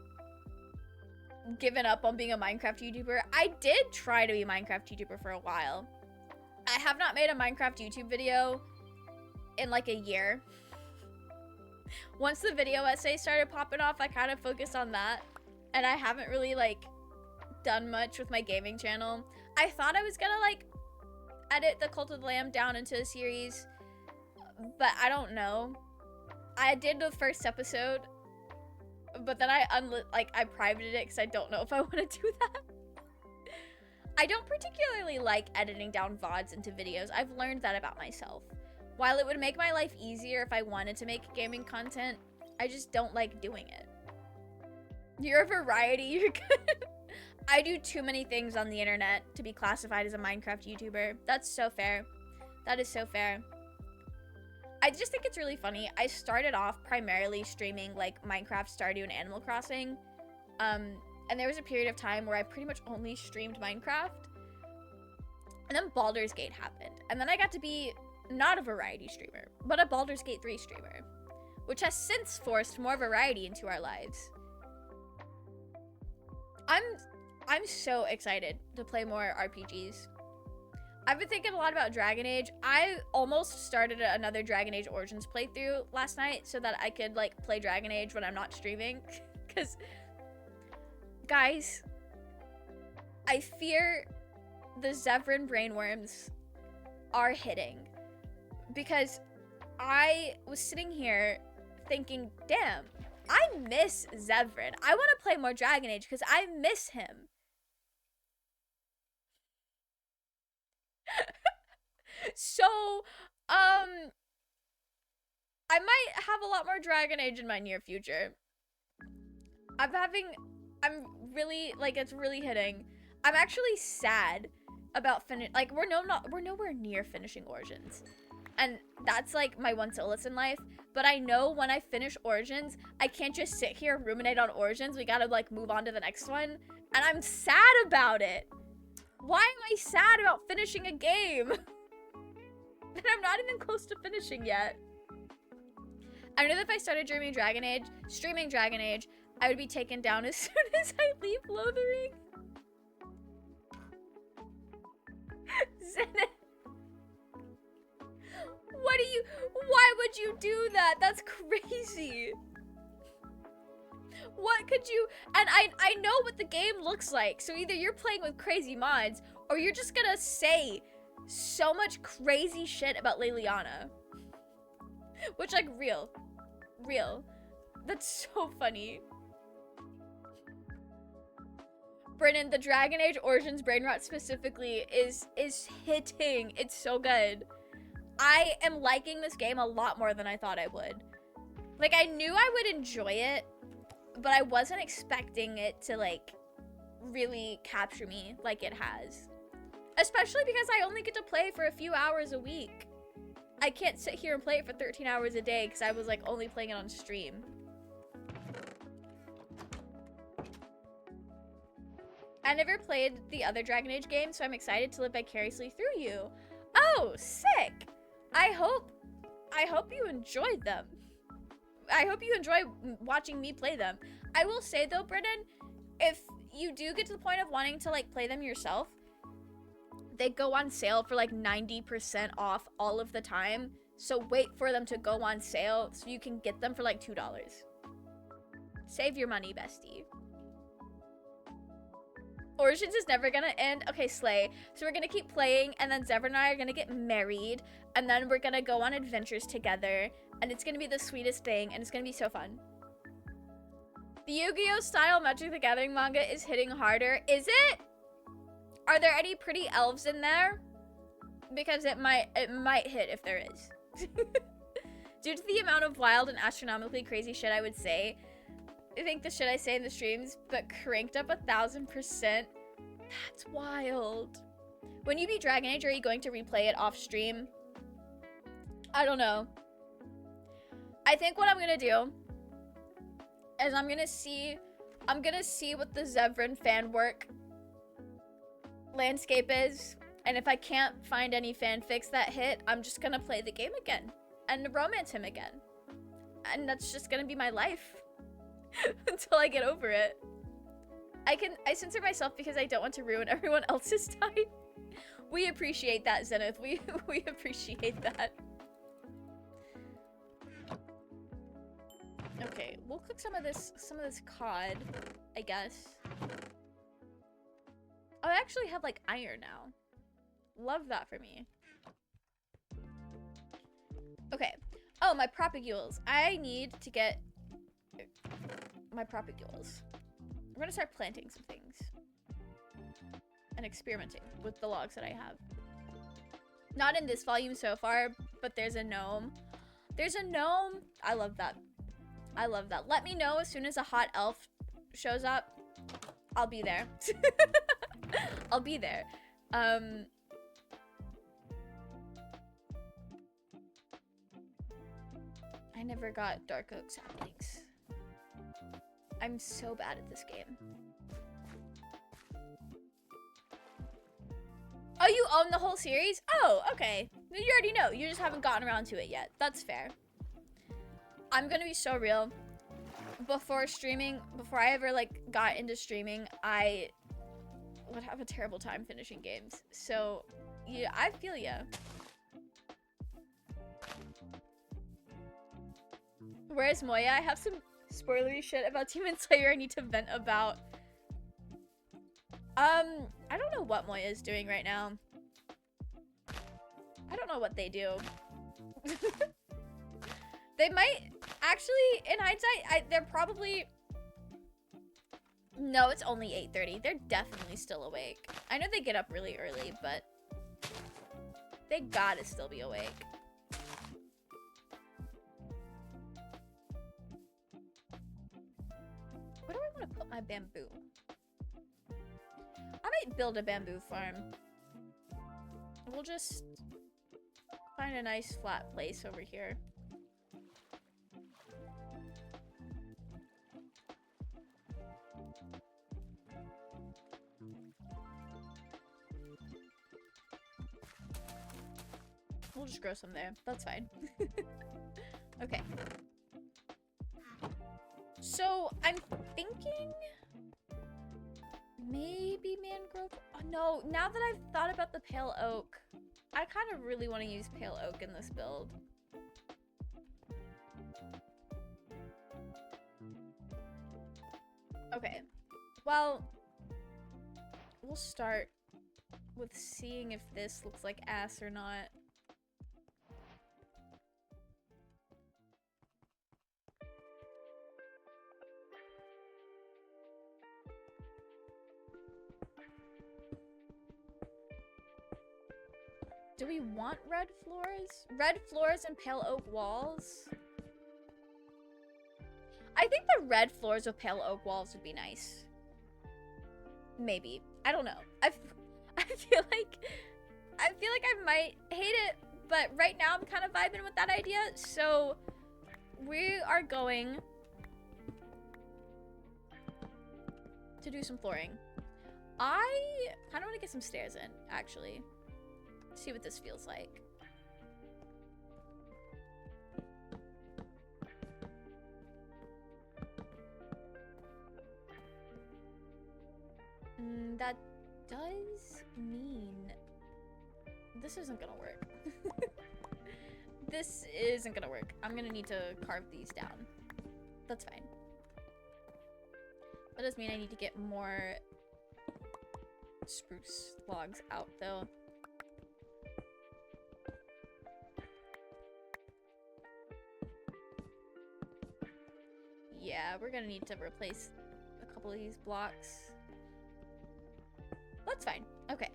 given up on being a Minecraft YouTuber. I did try to be a Minecraft YouTuber for a while. I have not made a Minecraft YouTube video in like a year. Once the video essay started popping off, I kind of focused on that, and I haven't really like done much with my gaming channel. I thought I was gonna like edit the Cult of the Lamb down into a series, but I don't know. I did the first episode, but then I privated it because I don't know if I want to do that. I don't particularly like editing down VODs into videos. I've learned that about myself. While it would make my life easier if I wanted to make gaming content, I just don't like doing it. You're a variety, you're good. I do too many things on the internet to be classified as a Minecraft YouTuber. That's so fair. That is so fair. I just think it's really funny. I started off primarily streaming like Minecraft, Stardew, and Animal Crossing. And there was a period of time where I pretty much only streamed Minecraft. And then Baldur's Gate happened. And then I got to be not a variety streamer, but a Baldur's Gate 3 streamer, which has since forced more variety into our lives. I'm so excited to play more RPGs. I've been thinking a lot about Dragon Age. I almost started another Dragon Age Origins playthrough last night so that I could like play Dragon Age when I'm not streaming. Because, guys, I fear the Zevran brainworms are hitting. Because I was sitting here thinking, damn, I miss Zevran. I want to play more Dragon Age because I miss him. So, I might have a lot more Dragon Age in my near future. I'm really, like, it's really hitting. I'm actually sad about we're nowhere near finishing Origins. And that's, like, my one solace in life. But I know when I finish Origins, I can't just sit here and ruminate on Origins. We gotta, like, move on to the next one. And I'm sad about it. Why am I sad about finishing a game? And I'm not even close to finishing yet. I know that if I started streaming Dragon Age, I would be taken down as soon as I leave Lothering. Zenith. Why would you do that? That's crazy. What could you, and I know what the game looks like, so either you're playing with crazy mods, or you're just gonna say so much crazy shit about Liliana. Which, like, real. That's so funny. Brennan, the Dragon Age Origins brain rot specifically is hitting. It's so good. I am liking this game a lot more than I thought I would. Like, I knew I would enjoy it, but I wasn't expecting it to, like, really capture me like it has. Especially because I only get to play for a few hours a week. I can't sit here and play it for 13 hours a day because I was, like, only playing it on stream. I never played the other Dragon Age games, so I'm excited to live vicariously through you. Oh, sick! I hope you enjoyed them. I hope you enjoy watching me play them. I will say though, Brennan, if you do get to the point of wanting to like play them yourself, they go on sale for like 90% off all of the time. So wait for them to go on sale so you can get them for like $2. Save your money, bestie. Origins is never gonna end. Okay, slay. So we're gonna keep playing, and then Zevra and I are gonna get married, and then we're gonna go on adventures together, and it's gonna be the sweetest thing, and it's gonna be so fun. The Yu-Gi-Oh! Style Magic the Gathering manga is hitting harder. Is it? Are there any pretty elves in there? Because it might hit if there is. Due to the amount of wild and astronomically crazy shit I would say, I think the shit I say in the streams, but cranked up 1000%. That's wild. When you beat Dragon Age, are you going to replay it off stream? I don't know. I think what I'm gonna do is I'm gonna see what the Zevran fan work landscape is, and if I can't find any fanfics that hit, I'm just gonna play the game again and romance him again. And that's just gonna be my life. Until I get over it. I censor myself because I don't want to ruin everyone else's time. We appreciate that, Zenith. We appreciate that. Okay, we'll cook some of this cod, I guess. Oh, I actually have like iron now. Love that for me. Okay. Oh, my propagules. I need to get my propagules. I'm gonna start planting some things and experimenting with the logs that I have. Not in this volume so far, but there's a gnome. There's a gnome. I love that. I love that. Let me know as soon as a hot elf shows up. I'll be there. I'll be there. I never got dark oak saplings. I'm so bad at this game. Oh, you own the whole series? Oh, okay. You already know. You just haven't gotten around to it yet. That's fair. I'm gonna be so real. Before I ever like got into streaming, I would have a terrible time finishing games. So, yeah, I feel ya. Where's Moya? I have some spoilery shit about Demon Slayer I need to vent about. I don't know what Moya is doing right now. I don't know what they do. They might actually, in hindsight, they're probably. No, it's only 8:30. They're definitely still awake. I know they get up really early, but they gotta still be awake. Where do I want to put my bamboo? I might build a bamboo farm. We'll just find a nice flat place over here. We'll just grow some there. That's fine. Okay. So I'm thinking maybe mangrove. Oh, no, now that I've thought about the pale oak, I kind of really want to use pale oak in this build. Okay, well, we'll start with seeing if this looks like ass or not. Do we want red floors? Red floors and pale oak walls? I think the red floors with pale oak walls would be nice. Maybe. I don't know. I feel like I might hate it, but right now I'm kind of vibing with that idea. So we are going to do some flooring. I kind of want to get some stairs in, actually. See what this feels like. That does mean this isn't gonna work. This isn't gonna work. I'm gonna need to carve these down. That's fine. That does mean I need to get more spruce logs out, though. Yeah, we're gonna need to replace a couple of these blocks. That's fine. Okay.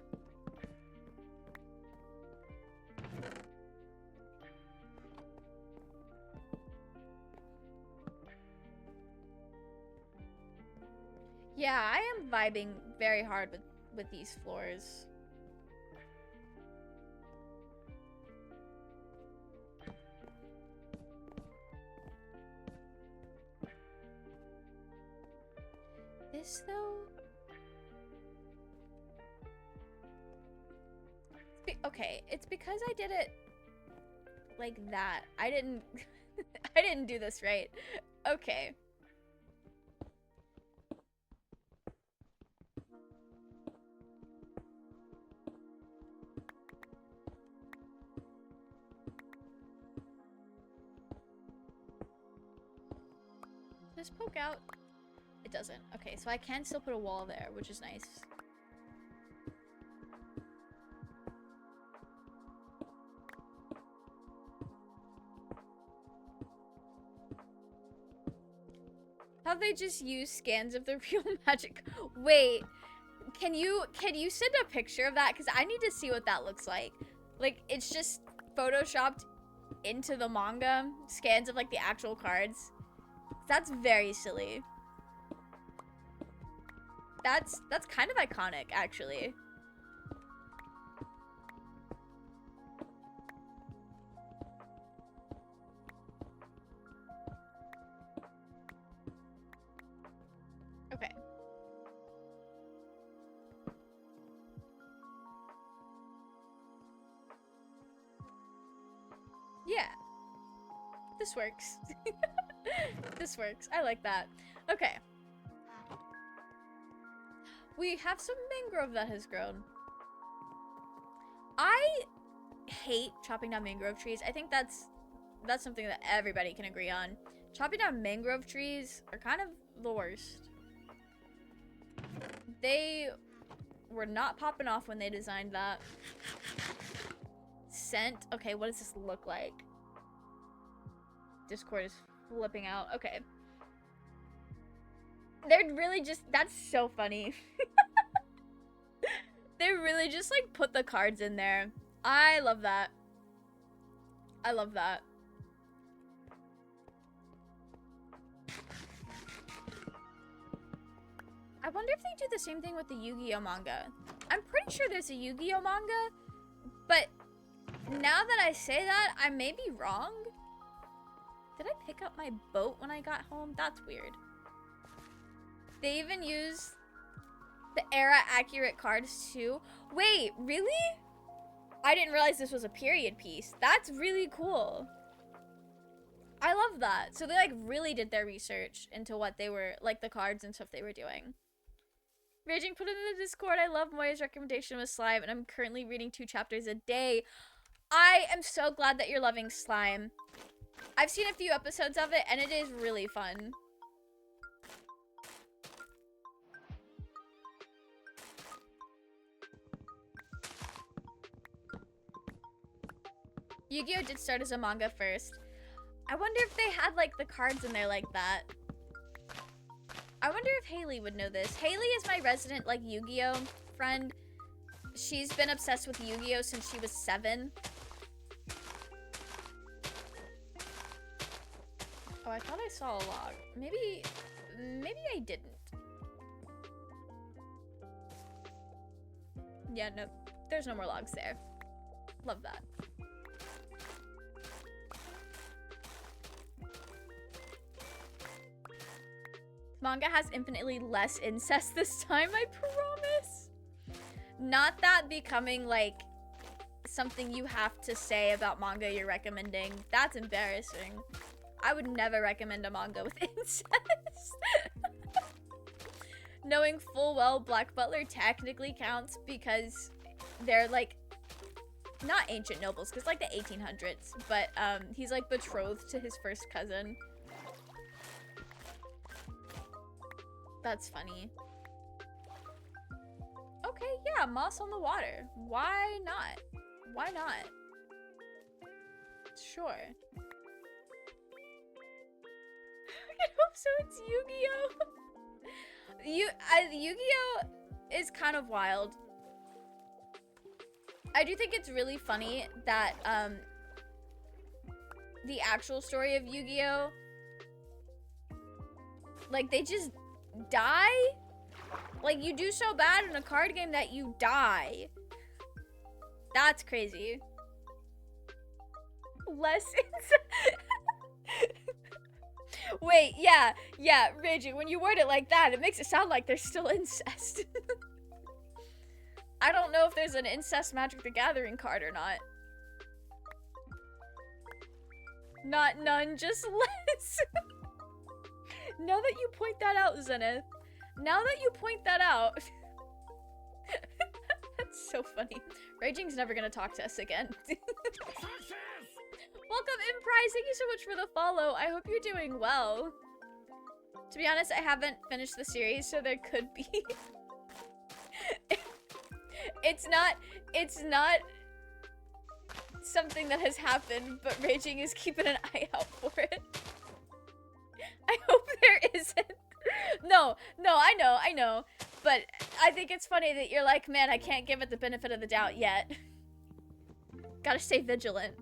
Yeah, I am vibing very hard with these floors. This though? Okay, it's because I did it like that. I didn't I didn't do this right. Okay. Does this poke out? It doesn't. Okay, so I can still put a wall there, which is nice. How they just use scans of the real magic. Wait, can you send a picture of that? Because I need to see what that looks like. Like, it's just photoshopped into the manga scans of like the actual cards. That's very silly. That's kind of iconic, actually. Okay. Yeah. This works. This works. I like that. Okay. We have some mangrove that has grown. I hate chopping down mangrove trees. I think that's something that everybody can agree on. Chopping down mangrove trees are kind of the worst. They were not popping off when they designed that. Scent. Okay, what does this look like? Discord is flipping out. Okay. They're really just, that's so funny. They really just like put the cards in there. I love that. I love that. I wonder if they do the same thing with the Yu-Gi-Oh manga. I'm pretty sure there's a Yu-Gi-Oh manga, but now that I say that, I may be wrong. Did I pick up my boat when I got home? That's weird. They even use the era-accurate cards too. Wait, really? I didn't realize this was a period piece. That's really cool. I love that. So they like really did their research into what they were, like the cards and stuff they were doing. Raging put it in the Discord. I love Moya's recommendation with slime, and I'm currently reading 2 chapters a day. I am so glad that you're loving slime. I've seen a few episodes of it, and it is really fun. Yu-Gi-Oh! Did start as a manga first. I wonder if they had, like, the cards in there like that. I wonder if Haley would know this. Haley is my resident, like, Yu-Gi-Oh! Friend. She's been obsessed with Yu-Gi-Oh! Since she was 7. Oh, I thought I saw a log. Maybe I didn't. Yeah, no, there's no more logs there. Love that. Manga has infinitely less incest this time, I promise. Not that becoming, like, something you have to say about manga you're recommending. That's embarrassing. I would never recommend a manga with incest. Knowing full well Black Butler technically counts because they're, like, not ancient nobles, because, like, the 1800s, but, he's, like, betrothed to his first cousin. That's funny. Okay, yeah, moss on the water. Why not? Why not? Sure. I hope so. It's Yu-Gi-Oh! Yu-Gi-Oh! Is kind of wild. I do think it's really funny that the actual story of Yu-Gi-Oh! Like, they just die? Like, you do so bad in a card game that you die. That's crazy. Less Wait, yeah, Raging, when you word it like that, it makes it sound like there's still incest. I don't know if there's an incest Magic the Gathering card or not. Not none, just less. Now that you point that out, Zenith. Now that you point that out. That's so funny. Raging's never gonna talk to us again. Welcome, Imprise. Thank you so much for the follow. I hope you're doing well. To be honest, I haven't finished the series, so there could be. It's not something that has happened, but Raging is keeping an eye out for it. I hope there isn't. No, I know. But I think it's funny that you're like, man, I can't give it the benefit of the doubt yet. Gotta stay vigilant.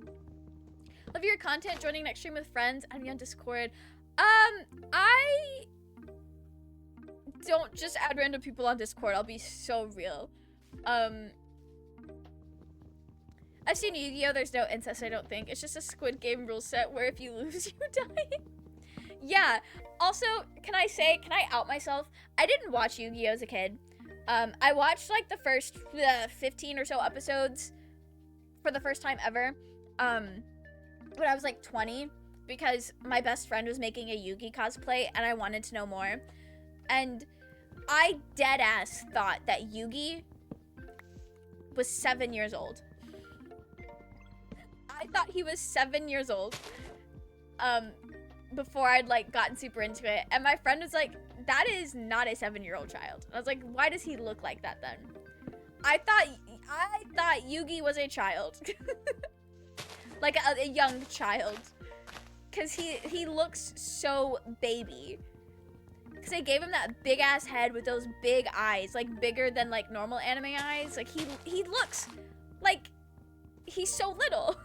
Love your content, joining next stream with friends, add me on Discord. I don't just add random people on Discord, I'll be so real. I've seen Yu-Gi-Oh! There's no incest, I don't think. It's just a Squid Game rule set where if you lose, you die. Yeah, also, can I out myself? I didn't watch Yu-Gi-Oh! As a kid. I watched, like, the first 15 or so episodes for the first time ever. When I was, like, 20, because my best friend was making a Yugi cosplay, and I wanted to know more. And I deadass thought that Yugi was 7 years old. I thought he was 7 years old. Before I'd, like, gotten super into it. And my friend was like, that is not a 7-year-old child. And I was like, why does he look like that then? I thought Yugi was a child. Like a young child. Because he looks so baby. Because they gave him that big ass head with those big eyes. Like, bigger than, like, normal anime eyes. Like, he looks like he's so little.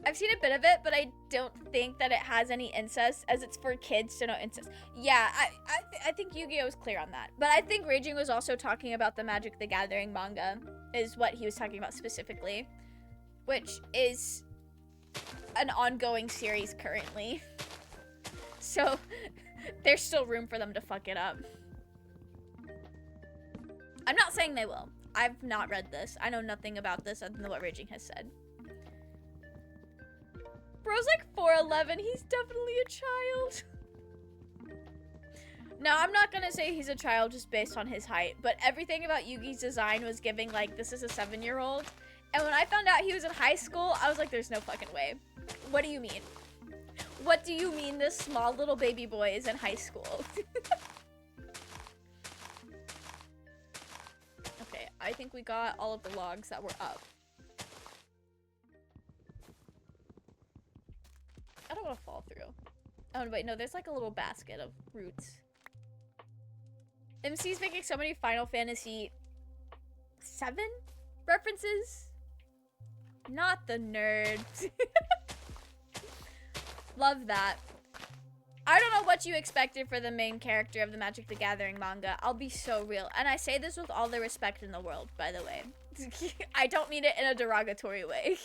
I've seen a bit of it, but I don't think that it has any incest, as it's for kids to know incest. Yeah, I think Yu-Gi-Oh! Was clear on that. But I think Raging was also talking about the Magic the Gathering manga, is what he was talking about specifically. Which is an ongoing series currently. So, there's still room for them to fuck it up. I'm not saying they will. I've not read this. I know nothing about this other than what Raging has said. Bro's like 4'11". He's definitely a child. Now, I'm not gonna say he's a child just based on his height, but everything about Yugi's design was giving, like, this is a 7-year-old. And when I found out he was in high school, I was like, there's no fucking way. What do you mean? What do you mean this small little baby boy is in high school? Okay, I think we got all of the logs that were up. I don't want to fall through. Oh, wait, no, there's like a little basket of roots. MC's making so many Final Fantasy 7 references. Not the nerd. Love that. I don't know what you expected for the main character of the Magic the Gathering manga. I'll be so real. And I say this with all the respect in the world, by the way. I don't mean it in a derogatory way.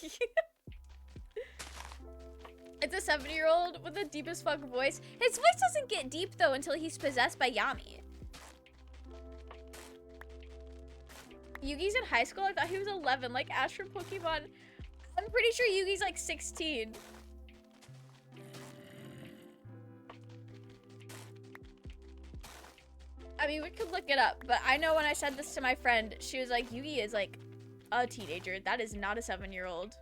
It's a 7-year-old with the deepest fuck voice. His voice doesn't get deep, though, until he's possessed by Yami. Yugi's in high school? I thought he was 11, like Ash from Pokemon. I'm pretty sure Yugi's like 16. I mean, we could look it up, but I know when I said this to my friend, she was like, Yugi is like a teenager. That is not a 7-year-old.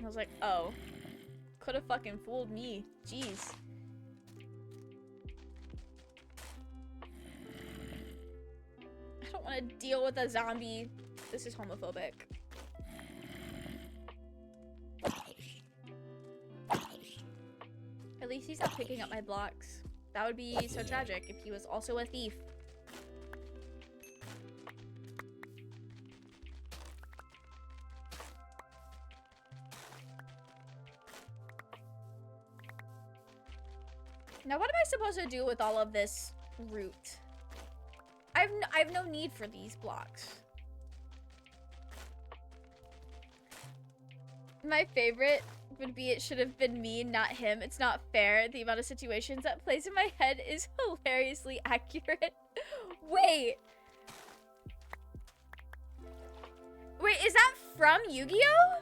I was like, oh. Could have fucking fooled me. Jeez. I don't want to deal with a zombie. This is homophobic. At least he's not picking up my blocks. That would be so tragic if he was also a thief. Now, what am I supposed to do with all of this root? I have no need for these blocks. My favorite would be it should have been me, not him. It's not fair. The amount of situations that plays in my head is hilariously accurate. Wait. Wait, is that from Yu-Gi-Oh?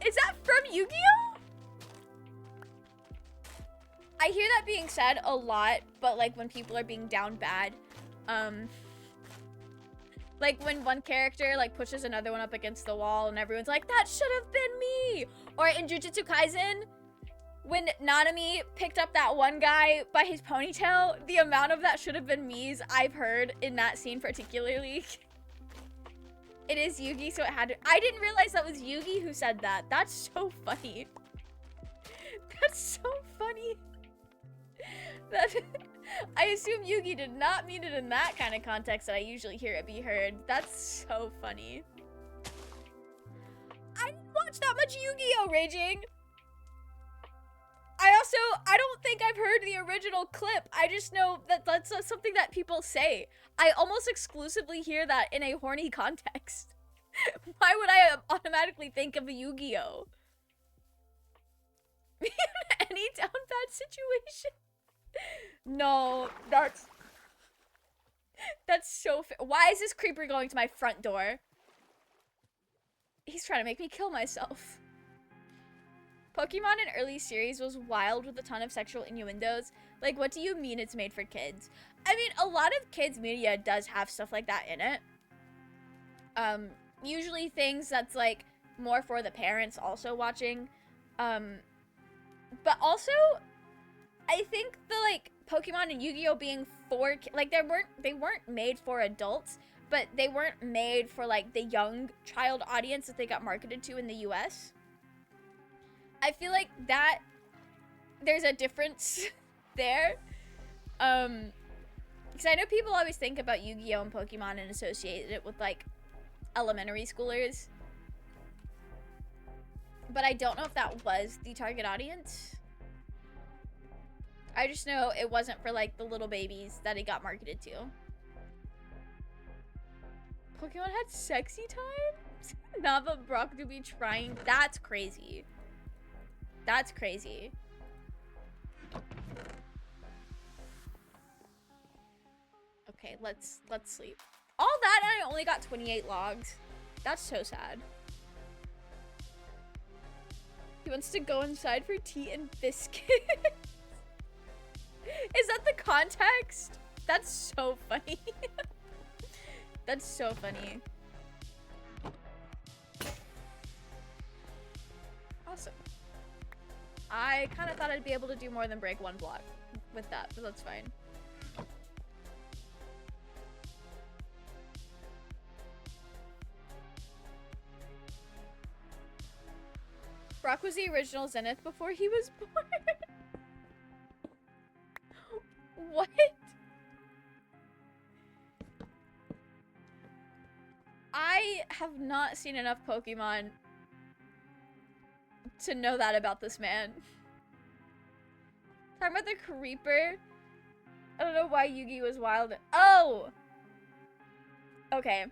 Is that from Yu-Gi-Oh? I hear that being said a lot, but like when people are being down bad, like when one character like pushes another one up against the wall and everyone's like, that should have been me. Or in Jujutsu Kaisen, when Nanami picked up that one guy by his ponytail, the amount of that should have been me's I've heard in that scene particularly. It is Yugi, so it had to. I didn't realize that was Yugi who said that. That's so funny. That's so funny. That I assume Yugi did not mean it in that kind of context that I usually hear it be heard. That's so funny. I didn't watch that much Yu-Gi-Oh! Raging. I don't think I've heard the original clip. I just know that that's something that people say. I almost exclusively hear that in a horny context. Why would I automatically think of a Yu-Gi-Oh? Any down bad situation? No, that's so why is this creeper going to my front door? He's trying to make me kill myself. Pokemon in early series was wild with a ton of sexual innuendos. Like, what do you mean it's made for kids? I mean, a lot of kids media does have stuff like that in it. Usually things that's like more for the parents also watching. But also, I think the like Pokemon and Yu-Gi-Oh being for like they weren't made for adults, but they weren't made for like the young child audience that they got marketed to in the US. I feel like that there's a difference there. Because I know people always think about Yu-Gi-Oh and Pokemon and associate it with like elementary schoolers. But I don't know if that was the target audience. I just know it wasn't for like the little babies that it got marketed to. Pokemon had sexy times? Nava Brock to be trying. That's crazy. That's crazy. Okay, let's sleep. All that and I only got 28 logs. That's so sad. He wants to go inside for tea and biscuits. Is that the context? That's so funny. That's so funny. Awesome. I kind of thought I'd be able to do more than break one block with that, but that's fine. Brock was the original Zenith before he was born. What? I have not seen enough Pokemon to know that about this man. Talking about the Creeper. I don't know why Yugi was wild. Oh! Okay.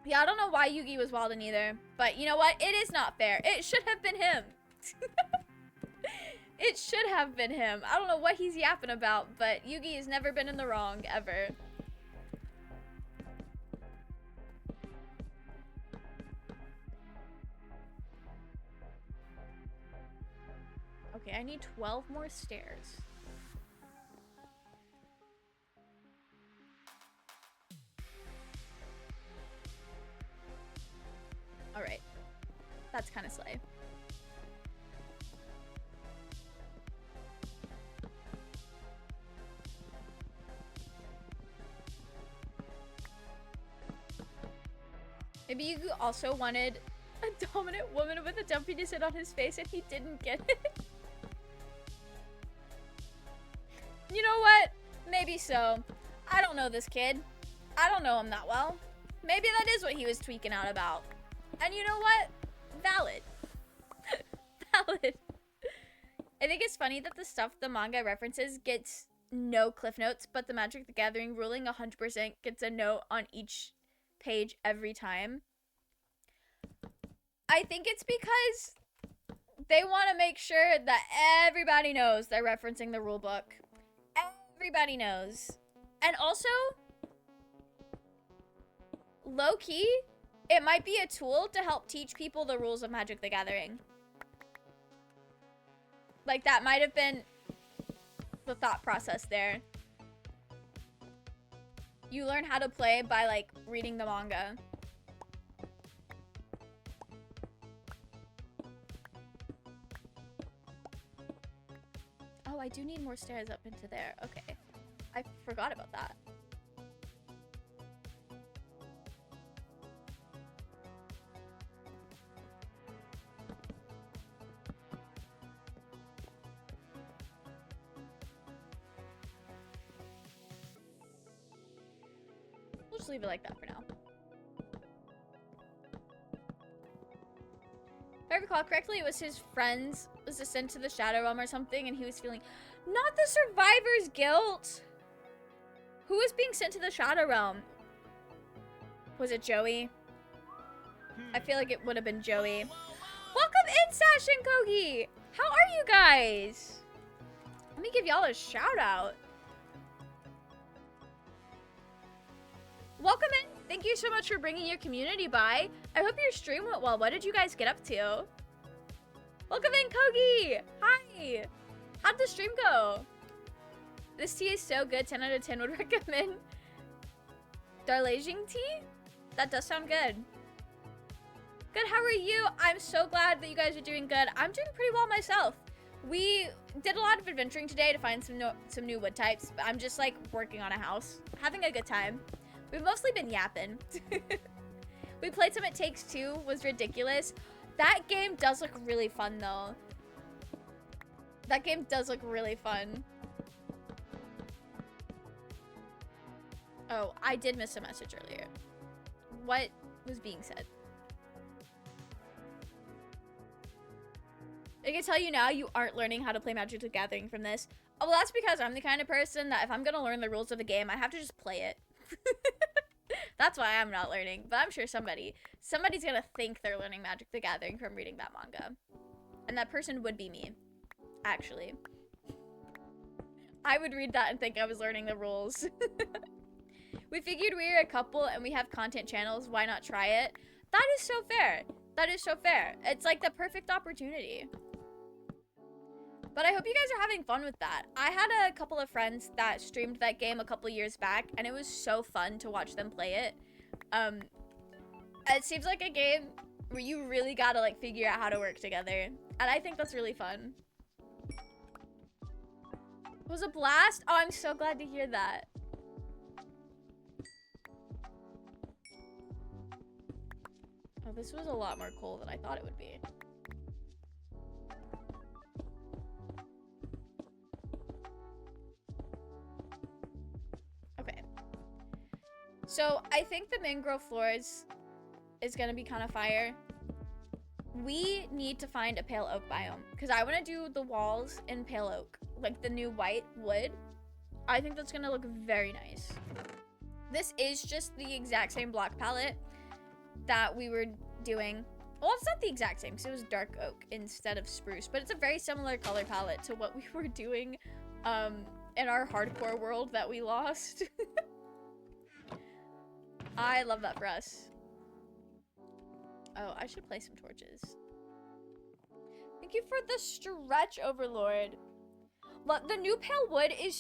Yeah, I don't know why Yugi was Walden either. But you know what? It is not fair. It should have been him. It should have been him. I don't know what he's yapping about, but Yugi has never been in the wrong, ever. Okay, I need 12 more stairs. Alright. That's kind of slay. Maybe you also wanted a dominant woman with a dumpy to sit on his face and he didn't get it. You know what? Maybe so. I don't know this kid. I don't know him that well. Maybe that is what he was tweaking out about. And you know what? Valid. Valid. I think it's funny that the stuff the manga references gets no cliff notes, but the Magic the Gathering ruling 100% gets a note on each page every time. I think it's because they want to make sure that everybody knows they're referencing the rule book. Everybody knows. And also, low-key, it might be a tool to help teach people the rules of Magic the Gathering. Like, that might have been the thought process there. You learn how to play by, like, reading the manga. Oh, I do need more stairs up into there. Okay. I forgot about that. We'll just leave it like that for now. If I recall correctly, it was his friends was sent to the Shadow Realm or something, and he was feeling not the survivor's guilt. Who was being sent to the Shadow Realm? Was it Joey? I feel like it would have been Joey. Welcome in, Sash and Kogi! How are you guys? Let me give y'all a shout out. Welcome in. Thank you so much for bringing your community by. I hope your stream went well. What did you guys get up to? Welcome in, Kogi. Hi. How'd the stream go? This tea is so good. 10 out of 10 would recommend. Darjeeling tea? That does sound good. Good, how are you? I'm so glad that you guys are doing good. I'm doing pretty well myself. We did a lot of adventuring today to find some new wood types, but I'm just like working on a house. Having a good time. We've mostly been yapping. We played some It Takes Two, was ridiculous. That game does look really fun though. That game does look really fun. Oh, I did miss a message earlier. What was being said? I can tell you now, you aren't learning how to play Magic the Gathering from this. Oh, well, that's because I'm the kind of person that if I'm gonna learn the rules of the game, I have to just play it. That's why I'm not learning, but I'm sure somebody's gonna think they're learning Magic the Gathering from reading that manga. And that person would be me, actually. I would read that and think I was learning the rules. We figured we were a couple and we have content channels. Why not try it? That is so fair. That is so fair. It's like the perfect opportunity. But I hope you guys are having fun with that. I had a couple of friends that streamed that game a couple years back, and it was so fun to watch them play it. It seems like a game where you really gotta like figure out how to work together. And I think that's really fun. It was a blast. Oh, I'm so glad to hear that. Oh, this was a lot more cool than I thought it would be. Okay. So, I think the mangrove floors is gonna be kind of fire. We need to find a pale oak biome because I want to do the walls in pale oak, like the new white wood. I think that's gonna look very nice. This is just the exact same block palette that we were doing. Well, it's not the exact same because it was dark oak instead of spruce, but it's a very similar color palette to what we were doing in our hardcore world that we lost. I love that for us. Oh, I should play some torches. Thank you for the stretch, Overlord. Look, the new pale wood is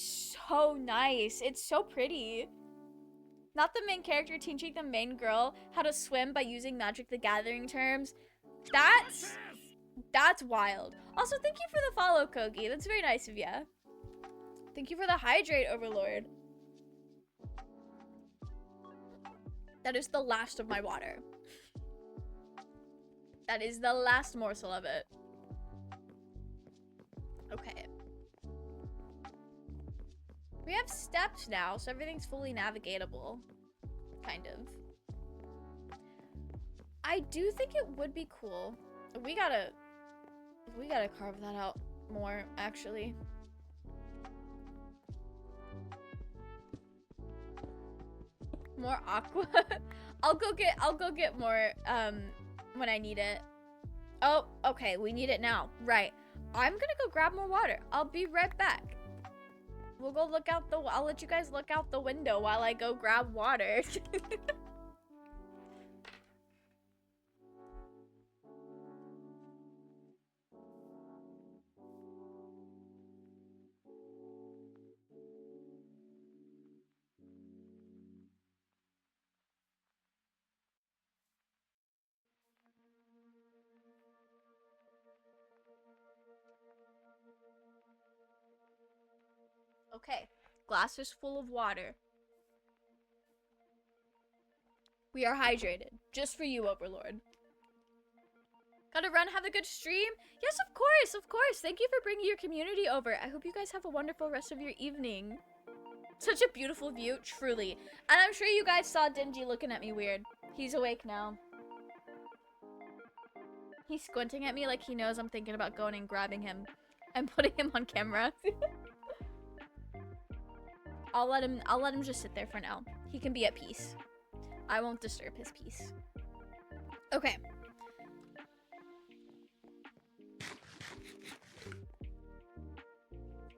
so nice. It's so pretty. Not the main character teaching the main girl how to swim by using Magic the Gathering terms. That's wild. Also, thank you for the follow, Kogi. That's very nice of you. Thank you for the hydrate, Overlord. That is the last of my water. That is the last morsel of it. Okay. We have steps now, so everything's fully navigatable. Kind of. I do think it would be cool. We gotta carve that out more, actually. More aqua. I'll go get more when I need it. Oh, okay, we need it now. Right. I'm gonna go grab more water. I'll be right back. We'll go look out I'll let you guys look out the window while I go grab water. Okay, glass is full of water. We are hydrated. Just for you, Overlord. Gotta run, have a good stream? Yes, of course, of course. Thank you for bringing your community over. I hope you guys have a wonderful rest of your evening. Such a beautiful view, truly. And I'm sure you guys saw Dingy looking at me weird. He's awake now. He's squinting at me like he knows I'm thinking about going and grabbing him and putting him on camera. I'll let him just sit there for now. He can be at peace. I won't disturb his peace. Okay.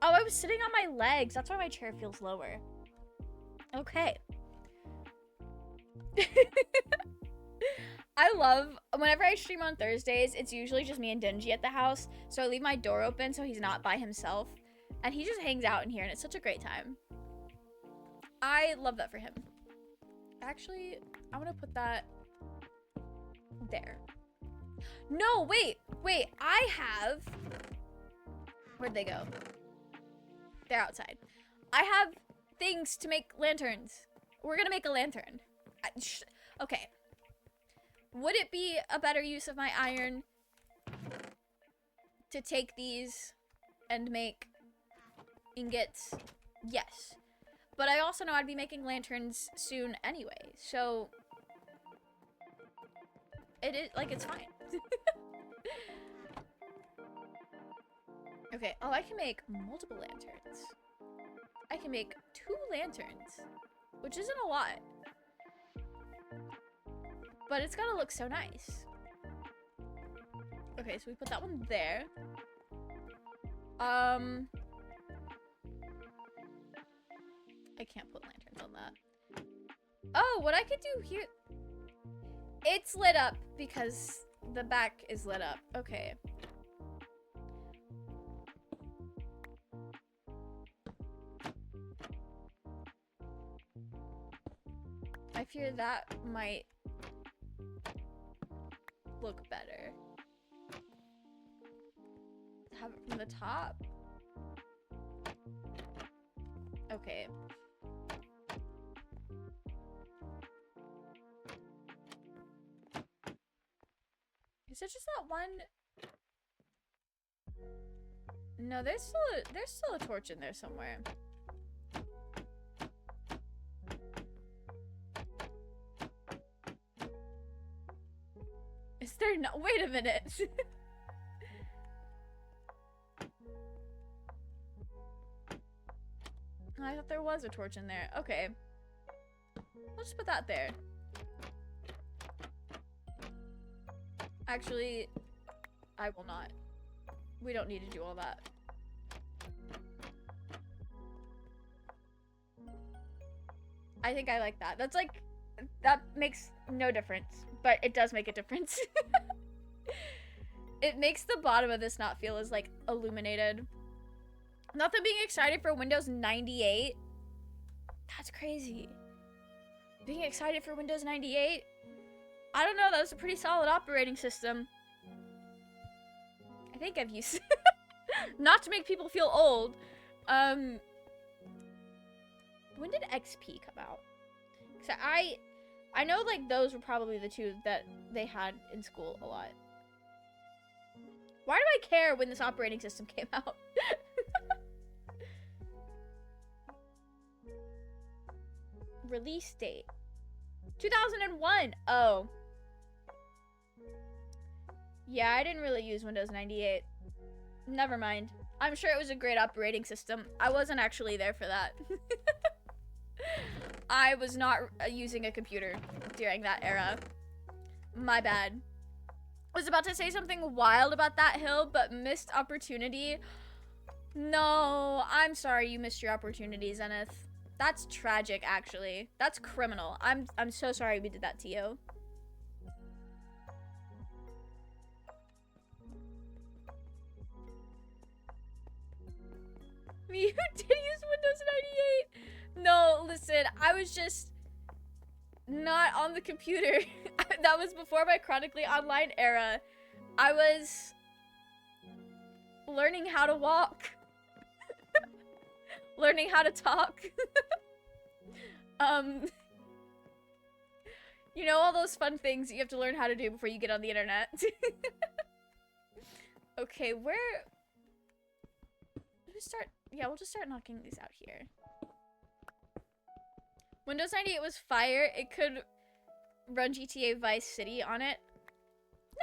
Oh, I was sitting on my legs. That's why my chair feels lower. Okay. I love, whenever I stream on Thursdays, it's usually just me and Dingy at the house. So I leave my door open so he's not by himself. And he just hangs out in here and it's such a great time. I love that for him. Actually, I want to put that there. No, wait. I have... Where'd they go? They're outside. I have things to make lanterns. We're gonna make a lantern. Okay. Would it be a better use of my iron to take these and make ingots? Yes. But I also know I'd be making lanterns soon anyway, so it is, like, it's fine. Okay, oh, I can make multiple lanterns. I can make 2 lanterns, which isn't a lot. But it's gotta look so nice. Okay, so we put that one there. I can't put lanterns on that. Oh, what I could do here... It's lit up because the back is lit up. Okay. I fear that might look better. Have it from the top? Okay. Is it just that one? No, there's still a torch in there somewhere. Is there no? Wait a minute. I thought there was a torch in there. Okay. Let's just put that there. Actually, I will not. We don't need to do all that. I think I like that. That's like, that makes no difference, but it does make a difference. It makes the bottom of this not feel as like illuminated. Not that being excited for Windows 98. That's crazy. Being excited for Windows 98? I don't know, that was a pretty solid operating system. I think I've used not to make people feel old. When did XP come out? So I know like those were probably the two that they had in school a lot. Why do I care when this operating system came out? Release date 2001. Oh. Yeah, I didn't really use Windows 98. Never mind. I'm sure it was a great operating system. I wasn't actually there for that. I was not using a computer during that era. My bad. Was about to say something wild about that hill, but missed opportunity. No, I'm sorry you missed your opportunity, Zenith. That's tragic, actually. That's criminal. I'm so sorry we did that to you. You did use Windows 98? No, listen, I was just not on the computer. That was before my chronically online era. I was learning how to walk. Learning how to talk. You know, all those fun things you have to learn how to do before you get on the internet. Okay, where... Let's start... Yeah, we'll just start knocking these out here. Windows 98 was fire. It could run GTA Vice City on it.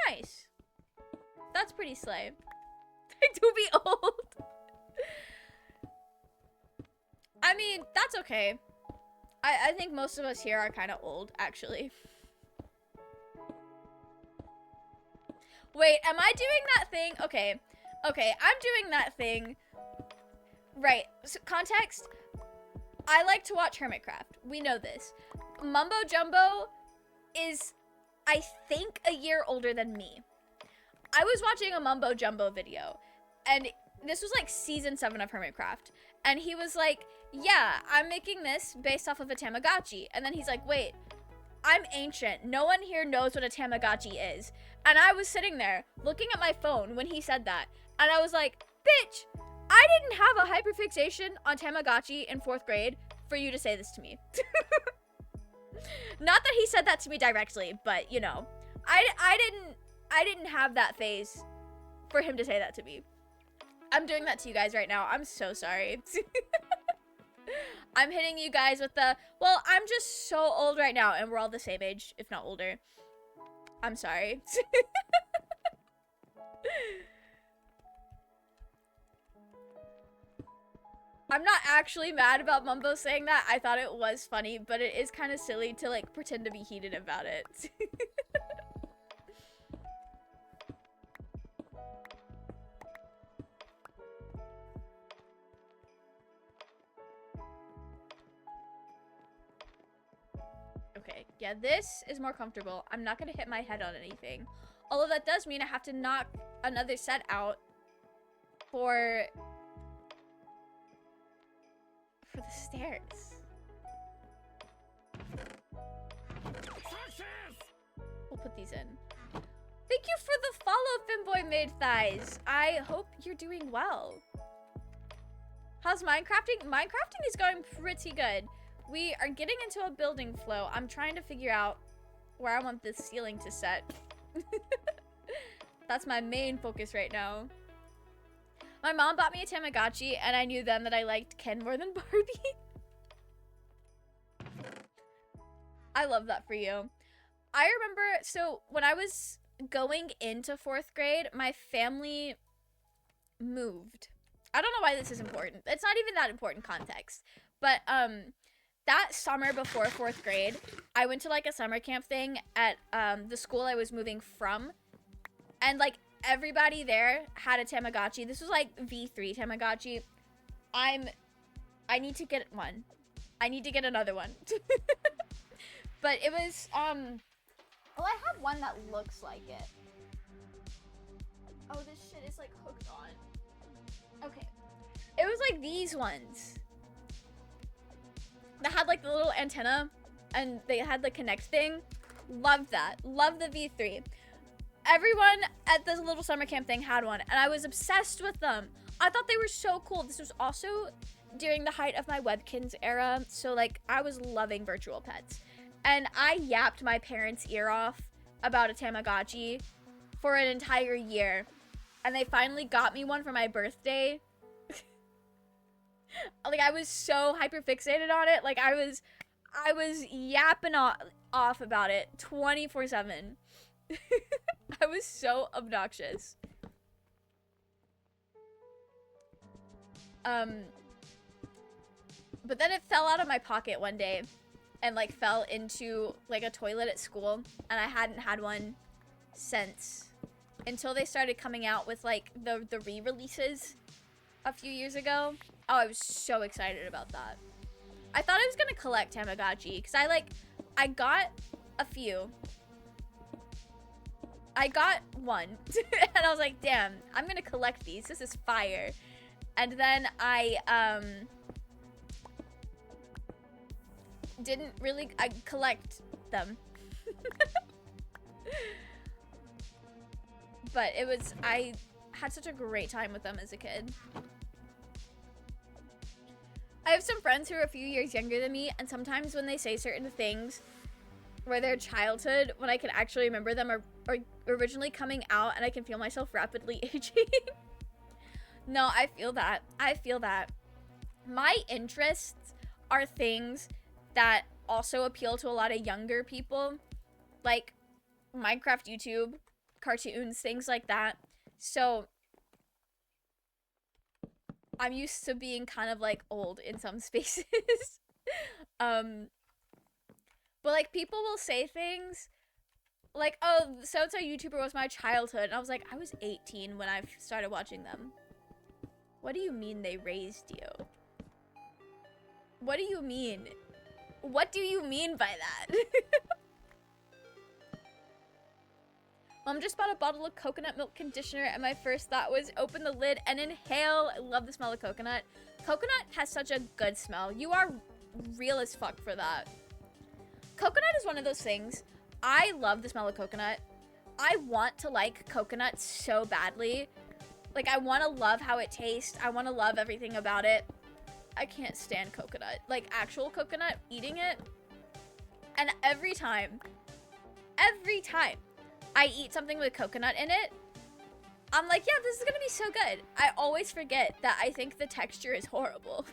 Nice. That's pretty slay. To be old. I mean, that's okay. I think most of us here are kind of old, actually. Wait, am I doing that thing? Okay. Okay, I'm doing that thing. Right. So, context. I like to watch Hermitcraft. We know this. Mumbo Jumbo is, I think, a year older than me. I was watching a Mumbo Jumbo video, and this was like season 7 of Hermitcraft, and he was like, yeah, I'm making this based off of a Tamagotchi. And then he's like, wait, I'm ancient. No one here knows what a Tamagotchi is. And I was sitting there looking at my phone when he said that, and I was like, bitch, I didn't have a hyperfixation on Tamagotchi in 4th grade for you to say this to me. Not that he said that to me directly, but you know, I didn't have that phase for him to say that to me. I'm doing that to you guys right now. I'm so sorry. I'm hitting you guys with the, well, I'm just so old right now, and we're all the same age, if not older. I'm sorry. I'm not actually mad about Mumbo saying that. I thought it was funny, but it is kind of silly to like pretend to be heated about it. Yeah, this is more comfortable. I'm not gonna hit my head on anything. Although that does mean I have to knock another set out for the stairs. We'll put these in. Thank you for the follow, Finboy Made Thighs. I hope you're doing well. How's Minecrafting? Minecrafting is going pretty good. We are getting into a building flow. I'm trying to figure out where I want this ceiling to set. That's my main focus right now. My mom bought me a Tamagotchi, and I knew then that I liked Ken more than Barbie. I love that for you. I remember, so when I was going into 4th grade, my family moved. I don't know why this is important. It's not even that important context. But that summer before 4th grade, I went to like a summer camp thing at the school I was moving from. And like everybody there had a Tamagotchi. This was like V3 Tamagotchi. I need to get one. I need to get another one. But it was well, I have one that looks like it. Oh, this shit is like hooked on. Okay. It was like these ones that had like the little antenna and they had the connect thing. Loved that. Loved the V3. Everyone at this little summer camp thing had one, and I was obsessed with them. I thought they were so cool. This was also during the height of my Webkins era, so like I was loving virtual pets. And I yapped my parents' ear off about a Tamagotchi for an entire year. And they finally got me one for my birthday. Like, I was so hyperfixated on it. Like, I was yapping off about it 24/7. I was so obnoxious. But then it fell out of my pocket one day and like fell into like a toilet at school, and I hadn't had one since until they started coming out with like the re-releases a few years ago. Oh, I was so excited about that. I thought I was gonna collect Tamagotchi because I got a few. I got one and I was like, damn, I'm gonna collect these. This is fire. And then I didn't really collect them. But I had such a great time with them as a kid. I have some friends who are a few years younger than me, and sometimes when they say certain things where their childhood, when I can actually remember them, are originally coming out, and I can feel myself rapidly aging. No, I feel that. I feel that. My interests are things that also appeal to a lot of younger people, like Minecraft, YouTube, cartoons, things like that. So I'm used to being kind of like old in some spaces. But like people will say things like, oh, so-and-so YouTuber was my childhood. And I was like, I was 18 when I started watching them. What do you mean they raised you? What do you mean? What do you mean by that? Mom just bought a bottle of coconut milk conditioner, and my first thought was open the lid and inhale. I love the smell of coconut. Coconut has such a good smell. You are real as fuck for that. Coconut is one of those things. I love the smell of coconut. I want to like coconut so badly. Like, I want to love how it tastes. I want to love everything about it. I can't stand coconut. Like, actual coconut, eating it. And every time I eat something with coconut in it, I'm like, yeah, this is gonna be so good. I always forget that I think the texture is horrible.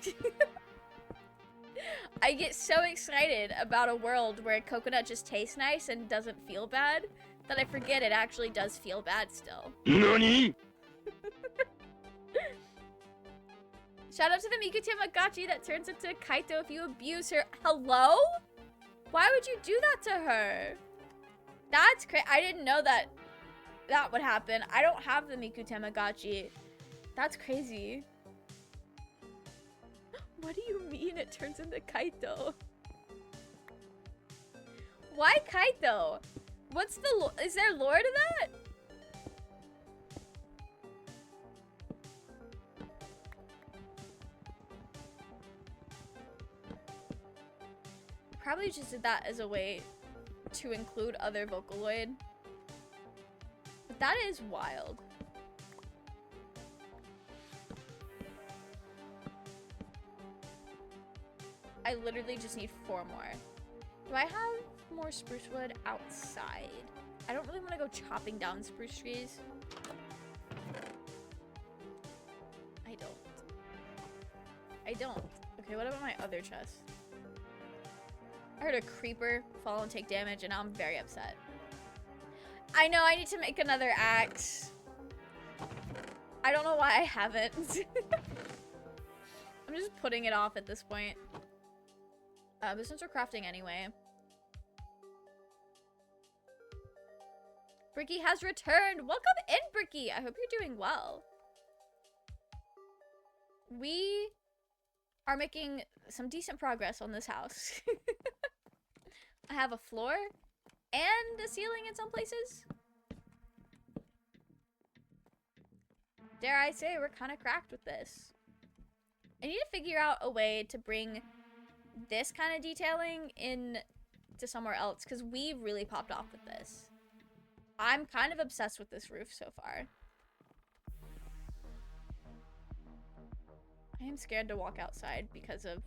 I get so excited about a world where coconut just tastes nice and doesn't feel bad that I forget it actually does feel bad still. NANI? Shout out to the Miku Tamagotchi that turns into Kaito if you abuse her. Hello? Why would you do that to her? That's crazy. I didn't know that would happen. I don't have the Miku Tamagotchi. That's crazy. What do you mean it turns into Kaito? Why kite though? What's the is there lore to that? Probably just did that as a way to include other Vocaloid. But that is wild. I literally just need 4 more. Do I have more spruce wood outside? I don't really want to go chopping down spruce trees. I don't. Okay, what about my other chest? I heard a creeper fall and take damage, and now I'm very upset. I know, I need to make another axe. I don't know why I haven't. I'm just putting it off at this point. But since we're crafting anyway. Bricky has returned. Welcome in, Bricky. I hope you're doing well. We are making some decent progress on this house. I have a floor and a ceiling in some places. Dare I say, we're kind of cracked with this. I need to figure out a way to bring this kind of detailing in to somewhere else, because we really popped off with this. I'm kind of obsessed with this roof so far. I am scared to walk outside because of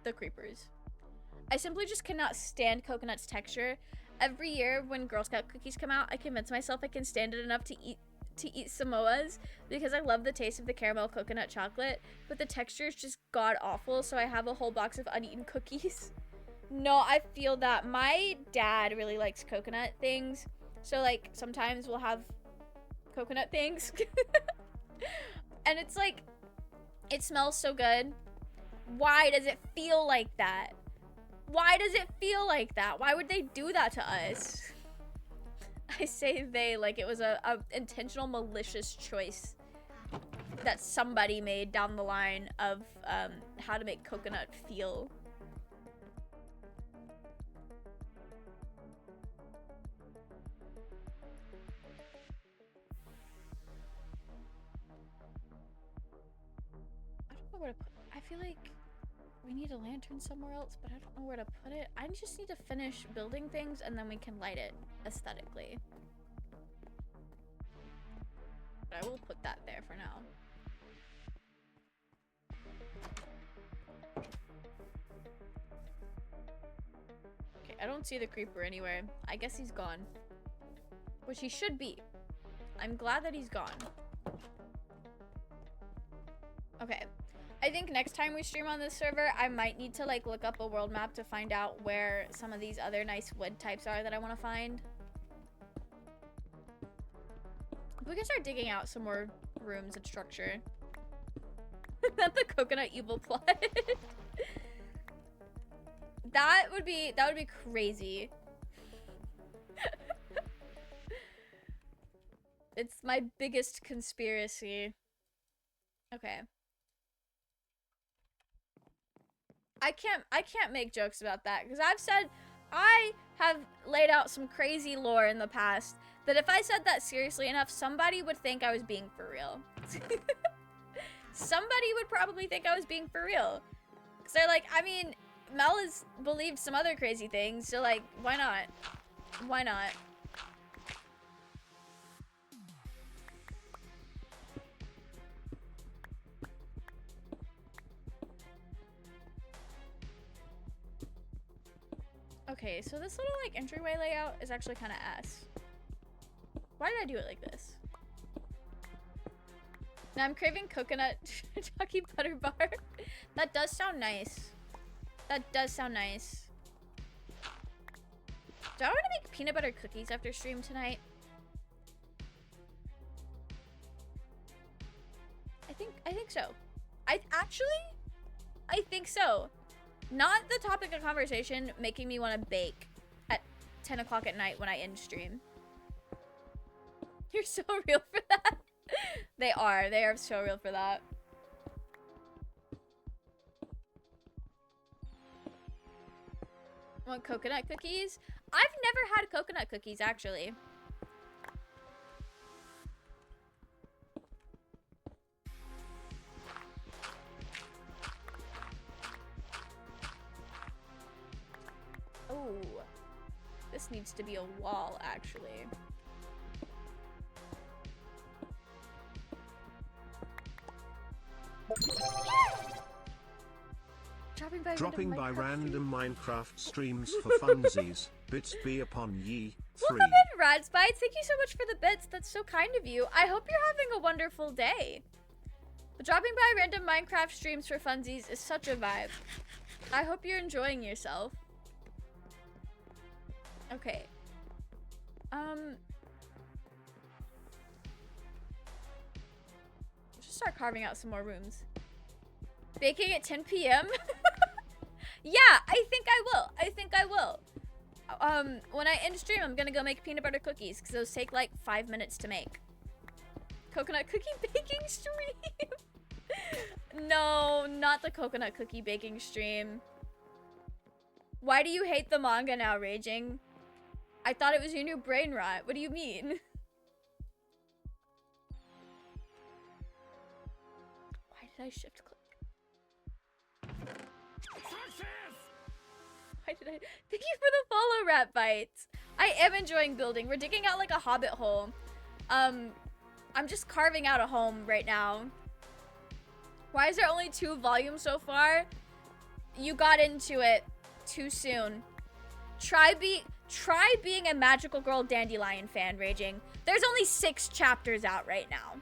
the creepers. I simply just cannot stand coconut's texture. Every year when Girl Scout cookies come out, I convince myself I can stand it enough to eat Samoas because I love the taste of the caramel coconut chocolate, but the texture is just god awful, so I have a whole box of uneaten cookies. No, I feel that. My dad really likes coconut things, so like sometimes we'll have coconut things. And it's like, it smells so good. Why does it feel like that? Why does it feel like that? Why would they do that to us? I say they like it was a intentional malicious choice that somebody made down the line of how to make coconut feel. I don't know where to put it. I feel like we need a lantern somewhere else, but I don't know where to put it. I just need to finish building things and then we can light it aesthetically. But I will put that there for now. Okay, I don't see the creeper anywhere. I guess he's gone. Which he should be. I'm glad that he's gone. Okay. I think next time we stream on this server, I might need to like look up a world map to find out where some of these other nice wood types are that I want to find. We can start digging out some more rooms and structure. Not the coconut evil plot. That would be crazy. It's my biggest conspiracy. Okay. I can't make jokes about that because I have laid out some crazy lore in the past that if I said that seriously enough, somebody would think I was being for real. Somebody would probably think I was being for real. Because they're like, I mean, Mel has believed some other crazy things, so like, why not? Why not? Okay, so this little like entryway layout is actually kind of ass. Why did I do it like this? Now I'm craving coconut chalky butter bar. That does sound nice. That does sound nice. Do I want to make peanut butter cookies after stream tonight? I think so. I think so. Not the topic of conversation making me want to bake at 10 o'clock at night when I end stream. You're so real for that. They are so real for that. Want coconut cookies? I've never had coconut cookies, actually. Oh, this needs to be a wall, actually. Dropping by random Minecraft streams for funsies. Bits be upon ye. 3. Welcome in, Rad's Bites. Thank you so much for the bits. That's so kind of you. I hope you're having a wonderful day. But dropping by random Minecraft streams for funsies is such a vibe. I hope you're enjoying yourself. Okay. Just start carving out some more rooms. Baking at 10 p.m. Yeah, I think I will. I think I will. When I end stream, I'm gonna go make peanut butter cookies because those take like 5 minutes to make. Coconut cookie baking stream. No, not the coconut cookie baking stream. Why do you hate the manga now, Raging? I thought it was your new brain rot. What do you mean? Why did I shift click? Why did I? Thank you for the follow, Rat Bites. I am enjoying building. We're digging out like a hobbit hole. I'm just carving out a home right now. Why is there only 2 volumes so far? You got into it too soon. Try being a Magical Girl Dandelion fan, Raging. There's only 6 chapters out right now.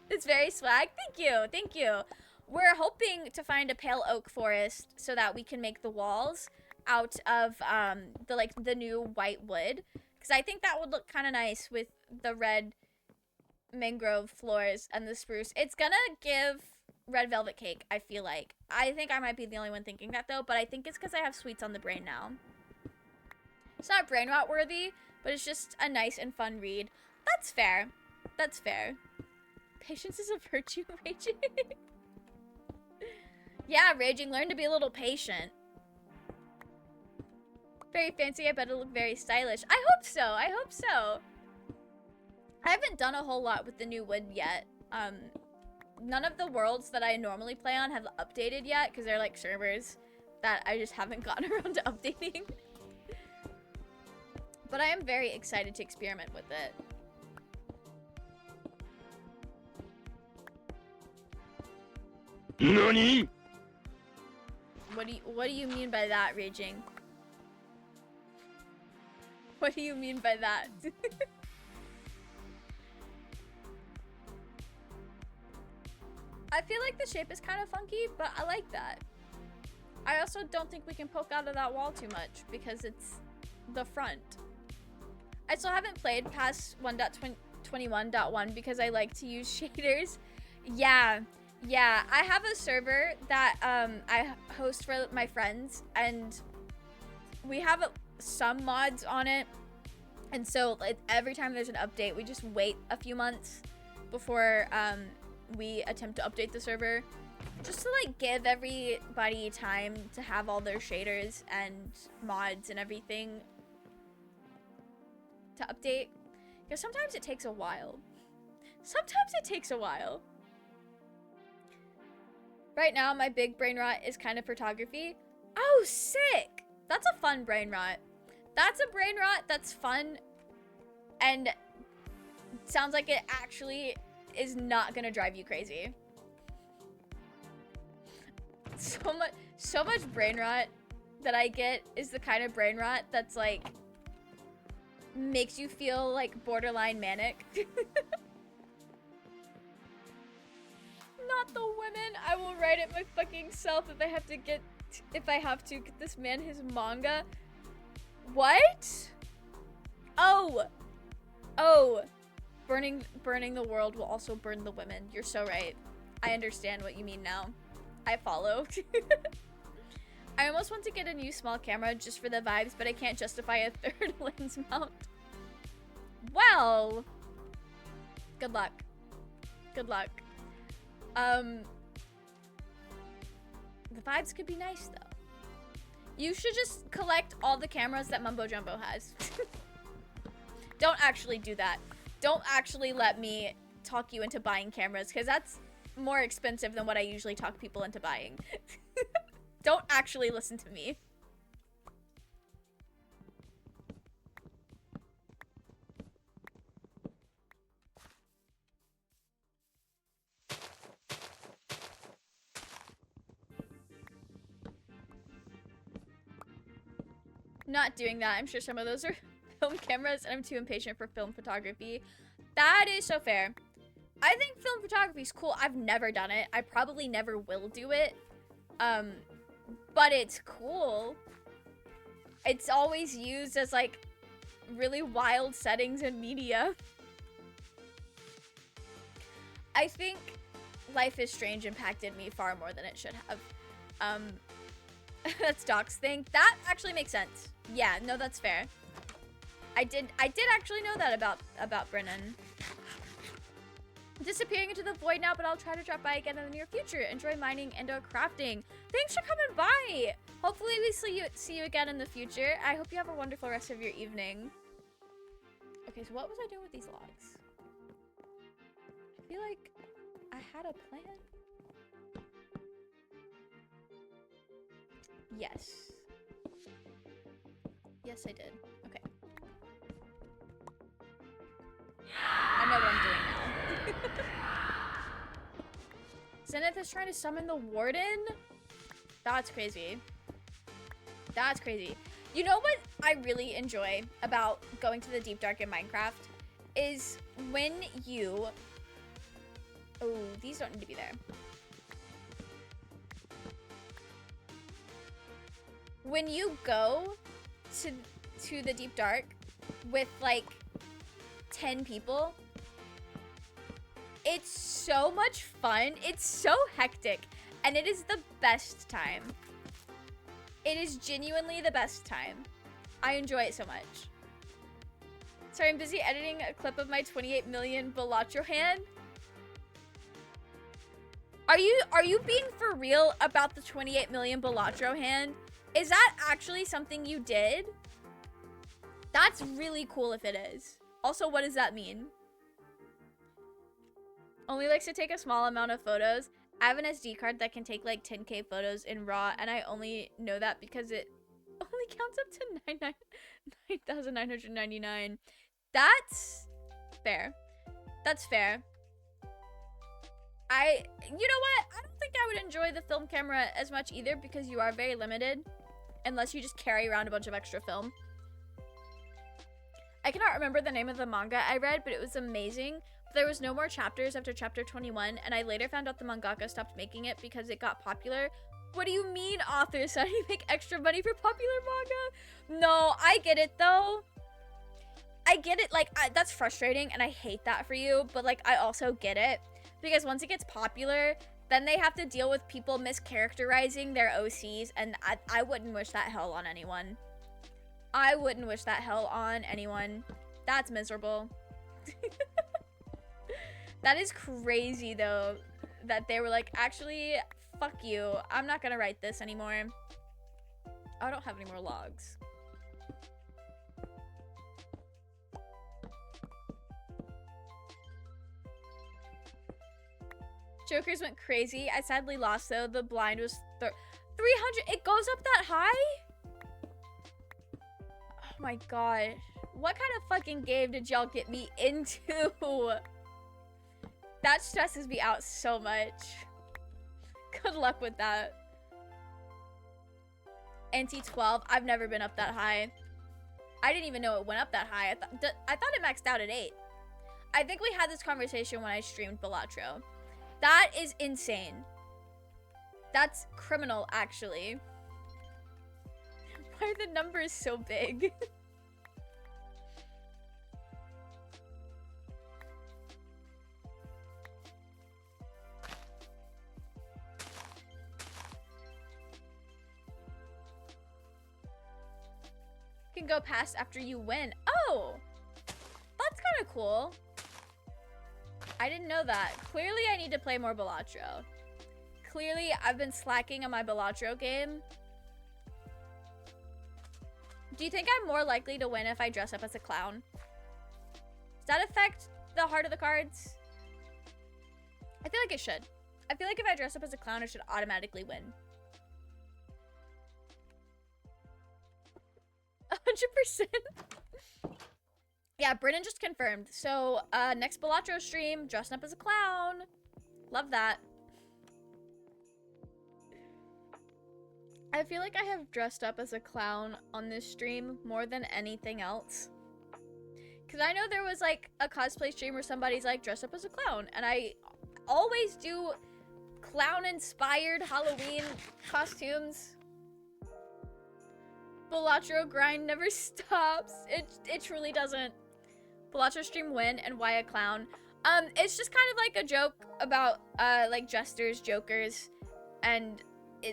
It's very swag. Thank you. Thank you. We're hoping to find a pale oak forest so that we can make the walls out of the new white wood, because I think that would look kind of nice with the red mangrove floors and the spruce. It's gonna give red velvet cake, I feel like. I think I might be the only one thinking that though, but I think it's because I have sweets on the brain now. It's not brain rot worthy, but it's just a nice and fun read. That's fair. That's fair. Patience is a virtue, Raging. Yeah, Raging, learn to be a little patient. Very fancy, I bet it'll look very stylish. I hope so, I hope so. I haven't done a whole lot with the new wood yet. None of the worlds that I normally play on have updated yet, because they're like servers that I just haven't gotten around to updating. But I am very excited to experiment with it. NANI?! What do you mean by that, Raging? What do you mean by that? I feel like the shape is kind of funky, but I like that. I also don't think we can poke out of that wall too much because it's the front. I still haven't played past 1.21.1 because I like to use shaders. Yeah, I have a server that I host for my friends, and we have some mods on it, and so like, every time there's an update, we just wait a few months before we attempt to update the server, just to like give everybody time to have all their shaders and mods and everything to update, because sometimes it takes a while. Right now, my big brain rot is kind of photography. Oh, sick! That's a fun brain rot. That's a brain rot that's fun, and sounds like it actually is not gonna drive you crazy. So much brain rot that I get is the kind of brain rot that's like makes you feel like borderline manic. Not the women. I will write it my fucking self if I have to get this man his manga. What? Oh. Burning the world will also burn the women. You're so right. I understand what you mean now. I follow. I almost want to get a new small camera just for the vibes, but I can't justify a 3rd lens mount. Well, good luck. Good luck. The vibes could be nice though. You should just collect all the cameras that Mumbo Jumbo has. Don't actually do that. Don't actually let me talk you into buying cameras, because that's more expensive than what I usually talk people into buying. Don't actually listen to me. Not doing that. I'm sure some of those are film cameras, and I'm too impatient for film photography. That is so fair. I think film photography is cool. I've never done it. I probably never will do it. But it's cool. It's always used as like really wild settings in media. I think Life is Strange impacted me far more than it should have. That's Doc's thing. That actually makes sense. Yeah, no, that's fair. I did actually know that about Brennan. Disappearing into the void now, but I'll try to drop by again in the near future. Enjoy mining and crafting. Thanks for coming by. Hopefully we see you again in the future. I hope you have a wonderful rest of your evening. Okay, so what was I doing with these logs? I feel like I had a plan. Yes. Yes, I did. Okay. I know what I'm doing now. Zenith is trying to summon the warden? That's crazy. That's crazy. You know what I really enjoy about going to the Deep Dark in Minecraft? Is when you... Oh, these don't need to be there. When you go to the Deep Dark with like 10 people, it's so much fun. It's so hectic, and it is the best time. It is genuinely the best time. I enjoy it so much. Sorry, I'm busy editing a clip of my 28 million Balatro hand. Are you being for real about the 28 million Balatro hand? Is that actually something you did? That's really cool if it is. Also, what does that mean? Only likes to take a small amount of photos. I have an SD card that can take like 10K photos in RAW, and I only know that because it only counts up to 9,999. That's fair. That's fair. You know what? I don't think I would enjoy the film camera as much either, because you are very limited unless you just carry around a bunch of extra film. I cannot remember the name of the manga I read, but it was amazing. But there was no more chapters after chapter 21, and I later found out the mangaka stopped making it because it got popular. What do you mean authors suddenly make extra money for popular manga? No, I get it though. I get it, like, that's frustrating, and I hate that for you, but like, I also get it. Because once it gets popular, then they have to deal with people mischaracterizing their OCs, and I wouldn't wish that hell on anyone. I wouldn't wish that hell on anyone. That's miserable. That is crazy, though, that they were like, actually, fuck you. I'm not gonna write this anymore. I don't have any more logs. Jokers went crazy. I sadly lost, though. The blind was 300. It goes up that high? Oh my god. What kind of fucking game did y'all get me into? That stresses me out so much. Good luck with that. NT12. I've never been up that high. I didn't even know it went up that high. I thought it maxed out at 8. I think we had this conversation when I streamed Balatro. That is insane. That's criminal, actually. Why are the numbers so big? Can go past after you win. Oh! That's kind of cool. I didn't know that. Clearly, I need to play more Balatro. Clearly, I've been slacking on my Balatro game. Do you think I'm more likely to win if I dress up as a clown? Does that affect the heart of the cards? I feel like it should. I feel like if I dress up as a clown, I should automatically win. 100%. Yeah, Brennan just confirmed. So, next Balatro stream, dressing up as a clown. Love that. I feel like I have dressed up as a clown on this stream more than anything else. Because I know there was, like, a cosplay stream where somebody's, like, dressed up as a clown. And I always do clown-inspired Halloween costumes. Balatro grind never stops. It truly doesn't. Balatro stream win and why a clown? It's just kind of like a joke about, like, jesters, jokers, and...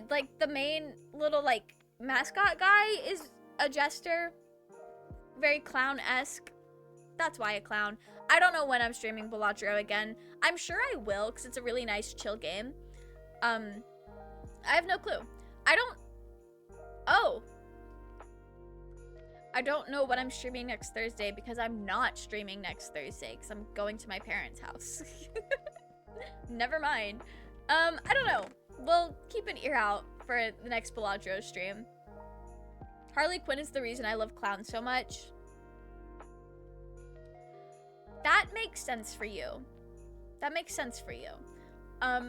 like, the main little, like, mascot guy is a jester. Very clown-esque. That's why a clown. I don't know when I'm streaming Balatro again. I'm sure I will, because it's a really nice, chill game. I have no clue. I don't know when I'm streaming next Thursday, because I'm not streaming next Thursday, because I'm going to my parents' house. Never mind. I don't know. We'll keep an ear out for the next Balatro stream. Harley Quinn is the reason I love clowns so much. That makes sense for you. That makes sense for you. I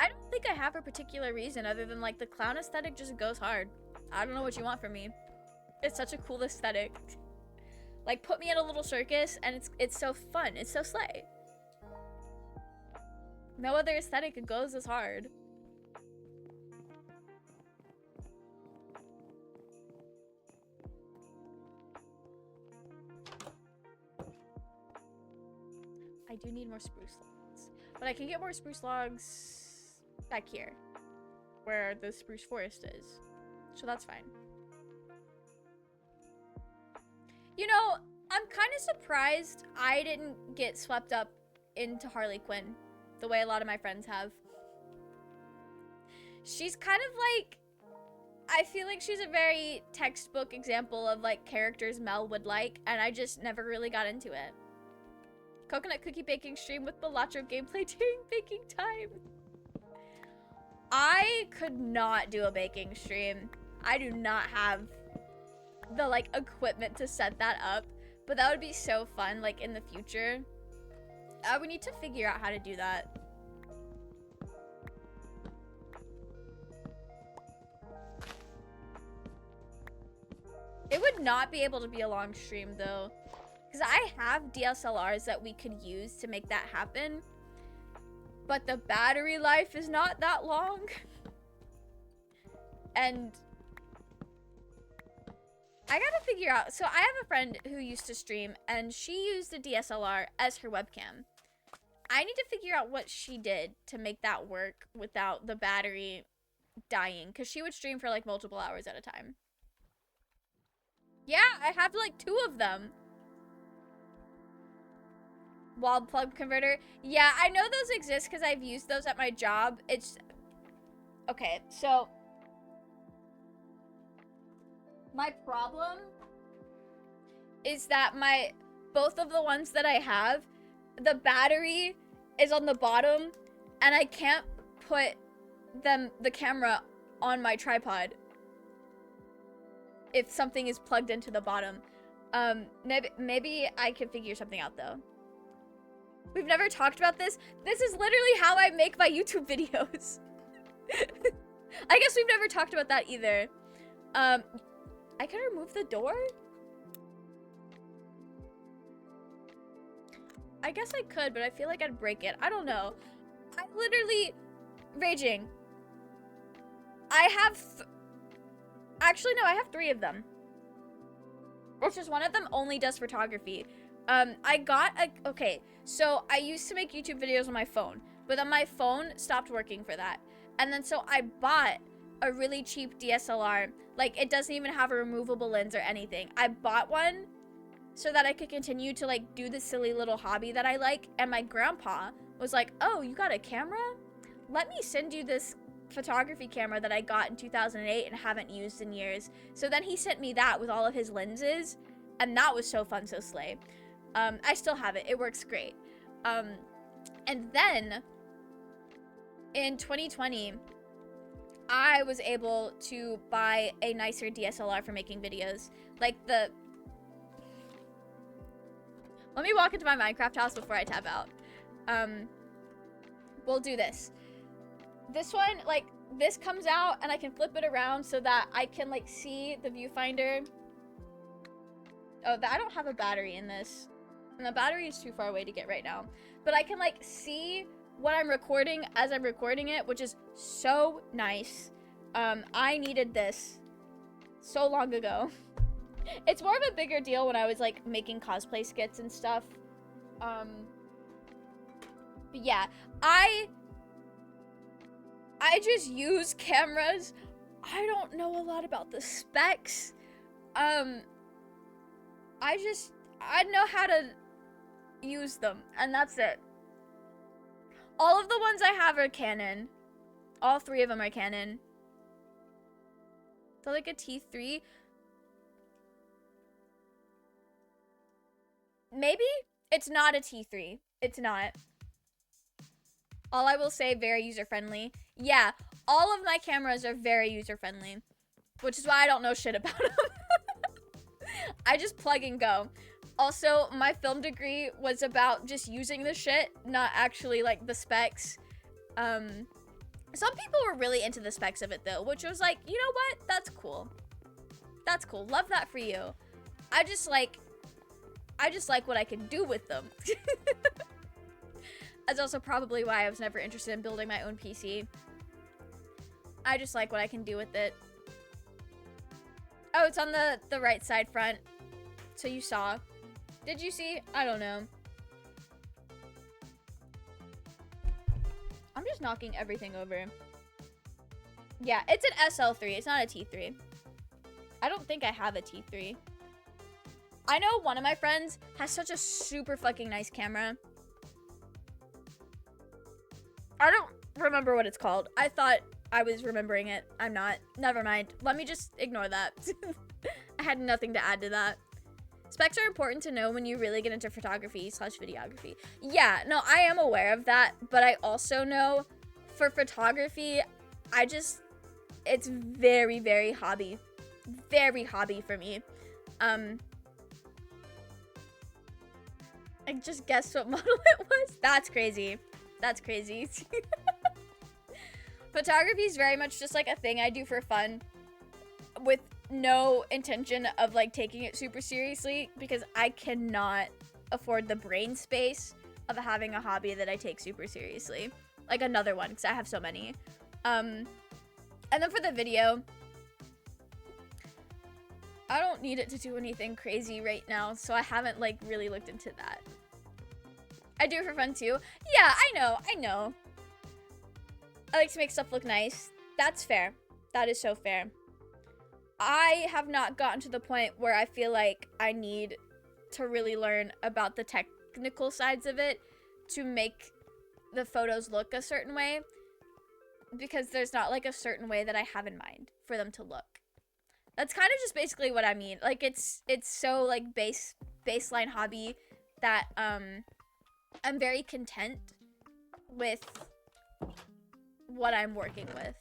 don't think I have a particular reason other than, like, the clown aesthetic just goes hard. I don't know what you want from me. It's such a cool aesthetic. Like, put me at a little circus and it's so fun. It's so slay. No other aesthetic goes as hard. I do need more spruce logs. But I can get more spruce logs back here, where the spruce forest is. So that's fine. You know, I'm kind of surprised I didn't get swept up into Harley Quinn the way a lot of my friends have. She's kind of like, I feel like she's a very textbook example of, like, characters Mel would like, and I just never really got into it. Coconut cookie baking stream with Balatro gameplay during baking time. I could not do a baking stream. I do not have the, like, equipment to set that up, but that would be so fun, like, in the future. We need to figure out how to do that. It would not be able to be a long stream, though. Because I have DSLRs that we could use to make that happen. But the battery life is not that long. And I gotta figure out. So I have a friend who used to stream, and she used a DSLR as her webcam. I need to figure out what she did to make that work without the battery dying. Because she would stream for, like, multiple hours at a time. Yeah, I have, like, 2 of them. Wall plug converter. Yeah, I know those exist because I've used those at my job. It's... Okay, so... my problem is that both of the ones that I have, the battery is on the bottom, and I can't put the camera on my tripod if something is plugged into the bottom. Maybe I can figure something out, though. We've never talked about this. This is literally how I make my YouTube videos. I guess we've never talked about that either. I can remove the door? I guess I could, but I feel like I'd break it. I don't know. I'm literally raging. I have... Actually, no, I have 3 of them. It's just one of them only does photography. I got a... Okay, so I used to make YouTube videos on my phone, but then my phone stopped working for that. And then so I bought a really cheap DSLR. Like, it doesn't even have a removable lens or anything. I bought one so that I could continue to, like, do the silly little hobby that I like. And my grandpa was like, oh, you got a camera? Let me send you this photography camera that I got in 2008 and haven't used in years. So then he sent me that with all of his lenses, and that was so fun, so slay. I still have it. It works great. And then in 2020, I was able to buy a nicer DSLR for making videos. Like the... Let me walk into my Minecraft house before I tap out. We'll do this. This one, like, this comes out and I can flip it around so that I can, like, see the viewfinder. Oh, I don't have a battery in this. And the battery is too far away to get right now. But I can, like, see what I'm recording as I'm recording it, which is so nice. I needed this so long ago. It's more of a bigger deal when I was, like, making cosplay skits and stuff. But yeah, I just use cameras. I don't know a lot about the specs. I know how to use them, and that's it. All of the ones I have are Canon. All 3 of them are Canon. So like a T3. Maybe? It's not a T3. It's not. All I will say, very user-friendly. Yeah, all of my cameras are very user-friendly, which is why I don't know shit about them. I just plug and go. Also, my film degree was about just using the shit, not actually, like, the specs. Some people were really into the specs of it, though, which was like, you know what? That's cool. That's cool. Love that for you. I just like what I can do with them. That's also probably why I was never interested in building my own PC. I just like what I can do with it. Oh, it's on the right side front. So you saw. Did you see? I don't know. I'm just knocking everything over. Yeah, it's an SL3. It's not a T3. I don't think I have a T3. I know one of my friends has such a super fucking nice camera. I don't remember what it's called. I thought I was remembering it. I'm not. Never mind. Let me just ignore that. I had nothing to add to that. Specs are important to know when you really get into photography/videography. Yeah, no, I am aware of that, but I also know for photography, it's very, very hobby. Very hobby for me. I just guessed what model it was. That's crazy. That's crazy. Photography is very much just like a thing I do for fun with no intention of like taking it super seriously because I cannot afford the brain space of having a hobby that I take super seriously. Like another one because I have so many. And then for the video, I don't need it to do anything crazy right now, so I haven't like really looked into that. I do it for fun too. Yeah, I know. I like to make stuff look nice. That's fair. That is so fair. I have not gotten to the point where I feel like I need to really learn about the technical sides of it to make the photos look a certain way, because there's not like a certain way that I have in mind for them to look. That's kind of just basically what I mean. Like it's so like baseline hobby that I'm very content with what I'm working with.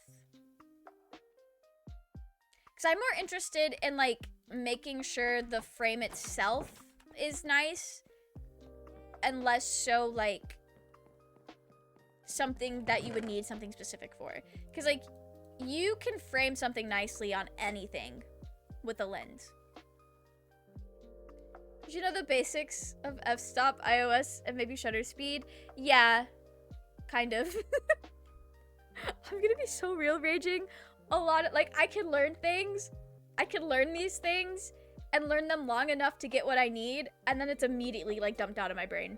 Because I'm more interested in like making sure the frame itself is nice and less so like something that you would need something specific for. Because like you can frame something nicely on anything with a lens. Did you know the basics of f-stop, iOS, and maybe shutter speed? Yeah, kind of. I'm gonna be so real raging. A lot of, like, I can learn things. I can learn these things and learn them long enough to get what I need, and then it's immediately, like, dumped out of my brain.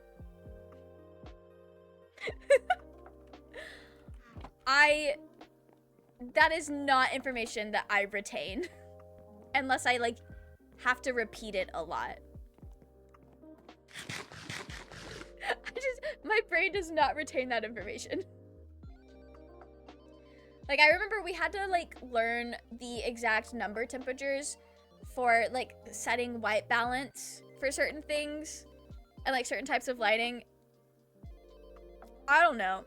That is not information that I retain. Unless I, like, have to repeat it a lot. My brain does not retain that information. Like, I remember we had to, like, learn the exact number temperatures for, like, setting white balance for certain things and, like, certain types of lighting. I don't know.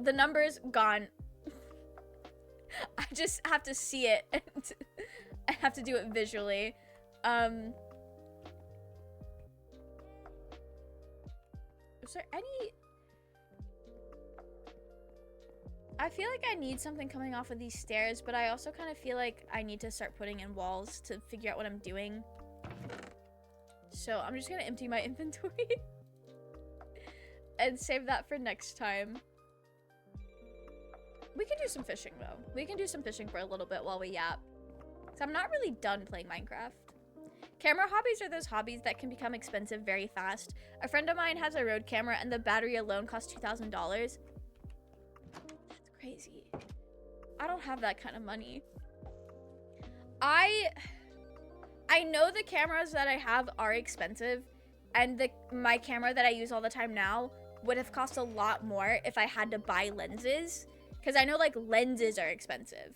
The number's gone. I just have to see it, and I have to do it visually. Is there any... I feel like I need something coming off of these stairs, but I also kind of feel like I need to start putting in walls to figure out what I'm doing. So I'm just gonna empty my inventory and save that for next time. We can do some fishing though. We can do some fishing for a little bit while we yap. So I'm not really done playing Minecraft. Camera hobbies are those hobbies that can become expensive very fast. A friend of mine has a Rode camera and the battery alone costs $2,000. That's crazy. I don't have that kind of money. I know the cameras that I have are expensive, and my camera that I use all the time now would have cost a lot more if I had to buy lenses, because I know like lenses are expensive.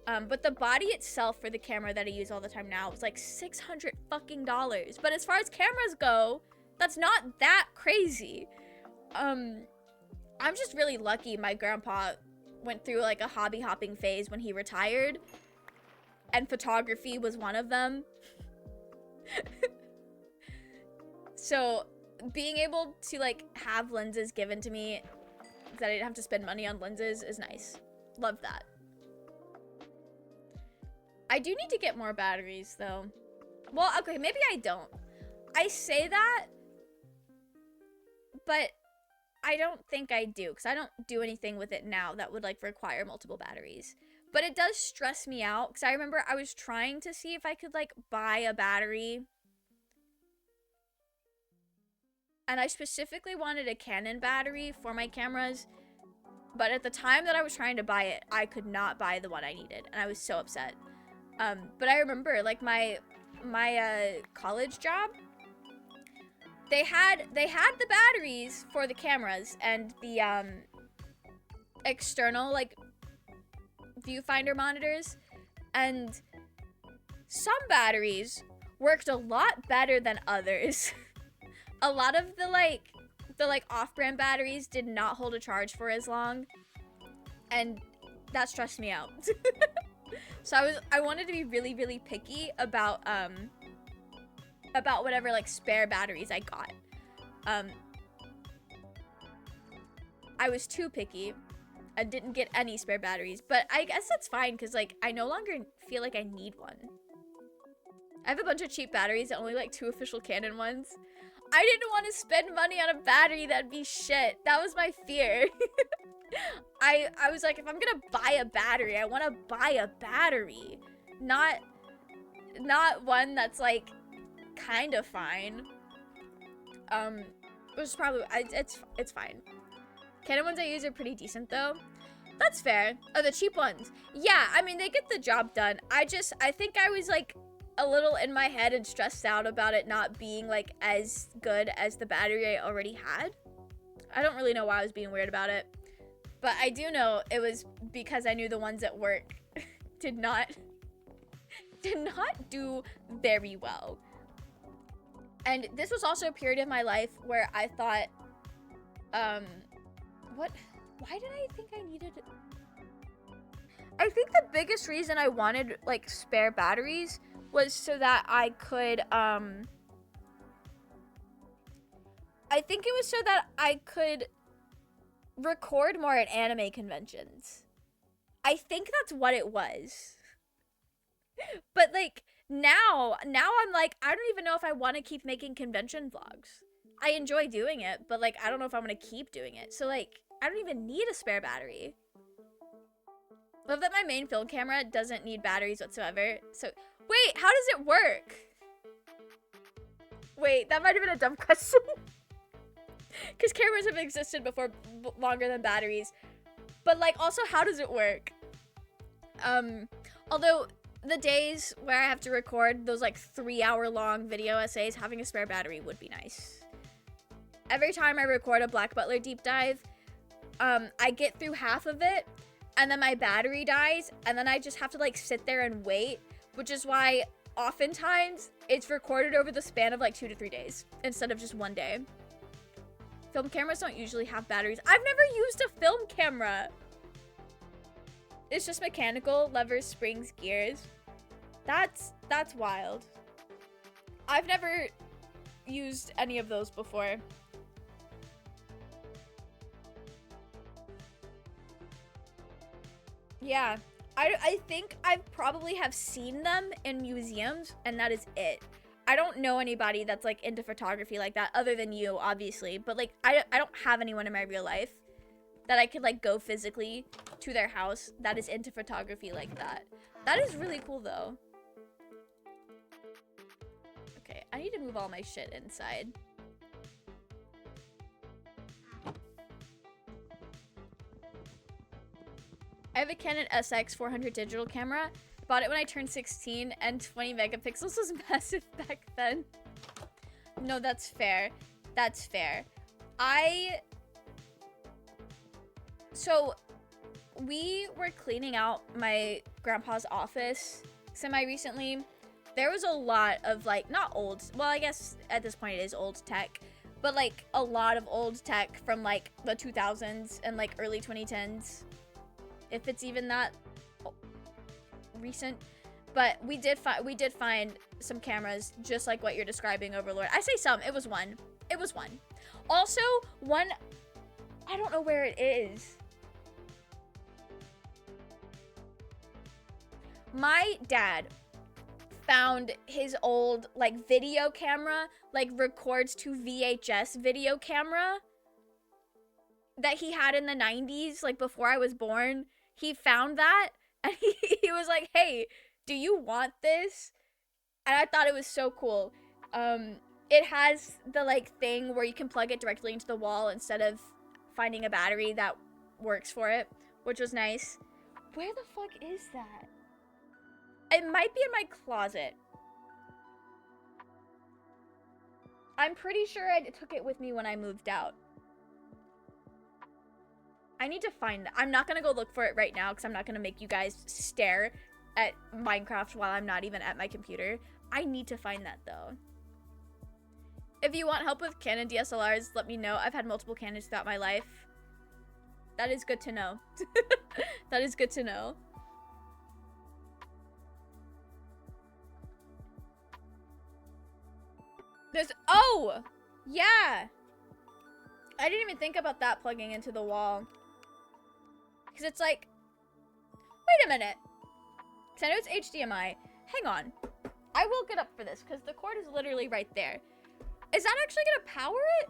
But the body itself for the camera that I use all the time now is like $600 fucking dollars. But as far as cameras go, that's not that crazy. I'm just really lucky my grandpa went through like a hobby hopping phase when he retired, and photography was one of them. So being able to like have lenses given to me that I didn't have to spend money on lenses is nice. Love that. I do need to get more batteries though. Well, okay, maybe I don't. I say that, but I don't think I do, because I don't do anything with it now that would like require multiple batteries. But it does stress me out, because I remember I was trying to see if I could like buy a battery. And I specifically wanted a Canon battery for my cameras. But at the time that I was trying to buy it, I could not buy the one I needed. And I was so upset. But I remember like my college job, they had the batteries for the cameras and the external like viewfinder monitors, and some batteries worked a lot better than others. A lot of the off-brand batteries did not hold a charge for as long, and that stressed me out. So I wanted to be really, really picky about whatever like spare batteries I got. I was too picky. I didn't get any spare batteries, but I guess that's fine because like I no longer feel like I need one. I have a bunch of cheap batteries and only like 2 official Canon ones. I didn't want to spend money on a battery that'd be shit. That was my fear. I was like, if I'm gonna buy a battery, I want to buy a battery, not one that's like kind of fine. Which is probably it's fine. Canon ones I use are pretty decent though. That's fair. Oh, the cheap ones. Yeah, I mean they get the job done. I think I was like a little in my head and stressed out about it not being like as good as the battery I already had. I don't really know why I was being weird about it, but I do know it was because I knew the ones at work did not do very well. And this was also a period of my life where I thought, why did I think I needed it? I think the biggest reason I wanted like spare batteries was so that I could, I think it was so that I could record more at anime conventions. I think that's what it was. But like now I'm like, I don't even know if I want to keep making convention vlogs. I enjoy doing it, but like I don't know if I'm gonna keep doing it. So like I don't even need a spare battery. Love that my main film camera doesn't need batteries whatsoever. So wait, how does it work? Wait, that might have been a dumb question. Because cameras have existed before longer than batteries. But like also how does it work? Although the days where I have to record those like 3-hour-long video essays, having a spare battery would be nice. Every time I record a Black Butler deep dive, I get through half of it, and then my battery dies, and then I just have to like sit there and wait, which is why oftentimes it's recorded over the span of like 2 to 3 days instead of just 1 day. Film cameras don't usually have batteries. I've never used a film camera. It's just mechanical, levers, springs, gears. That's wild. I've never used any of those before. Yeah, I think I probably have seen them in museums, and that is it. I don't know anybody that's like into photography like that other than you, obviously, but like I don't have anyone in my real life that I could like go physically to their house that is into photography like that. That is really cool though. Okay, I need to move all my shit inside. I have a Canon SX 400 digital camera. Bought it when I turned 16 and 20 megapixels was massive back then. No, that's fair. That's fair. So we were cleaning out my grandpa's office semi-recently. There was a lot of like, not old, well I guess at this point it is old tech, but like a lot of old tech from like the 2000s and like early 2010s. If it's even that recent, but we did find some cameras just like what you're describing, Overlord. I say some, it was one. It was one. Also, one, I don't know where it is. My dad found his old like video camera, like records to VHS video camera that he had in the 90s, like before I was born. He found that and he was like, hey, do you want this? And I thought it was so cool. It has the like thing where you can plug it directly into the wall instead of finding a battery that works for it, which was nice. Where the fuck is that? It might be in my closet. I'm pretty sure I took it with me when I moved out. I need to find that. I'm not gonna go look for it right now because I'm not gonna make you guys stare at Minecraft while I'm not even at my computer. I need to find that though. If you want help with Canon DSLRs, let me know. I've had multiple Canons throughout my life. That is good to know. That is good to know. There's, oh, yeah. I didn't even think about that plugging into the wall. Because it's like, wait a minute. Because I know it's HDMI. Hang on. I will get up for this because the cord is literally right there. Is that actually going to power it?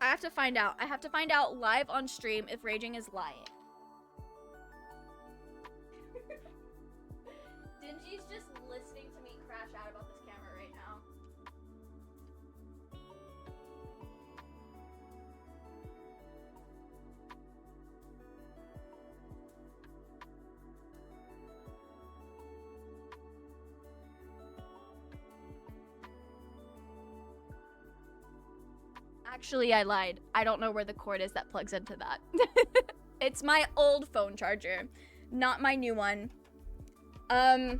I have to find out. I have to find out live on stream if Raging is lying. Dingy's just listening to me crash out about this camera right now. Actually, I lied. I don't know where the cord is that plugs into that. It's my old phone charger, not my new one. You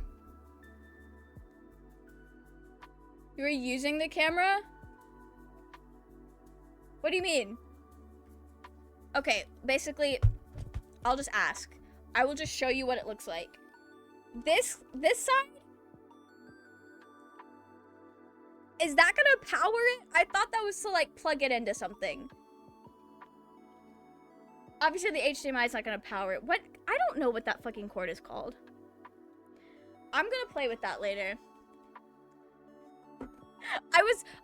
were using the camera? What do you mean? Okay, basically, I'll just ask. I will just show you what it looks like. This side? Is that gonna power it? I thought that was to like plug it into something. Obviously the HDMI is not gonna power it. What? I don't know what that fucking cord is called. I'm gonna play with that later. I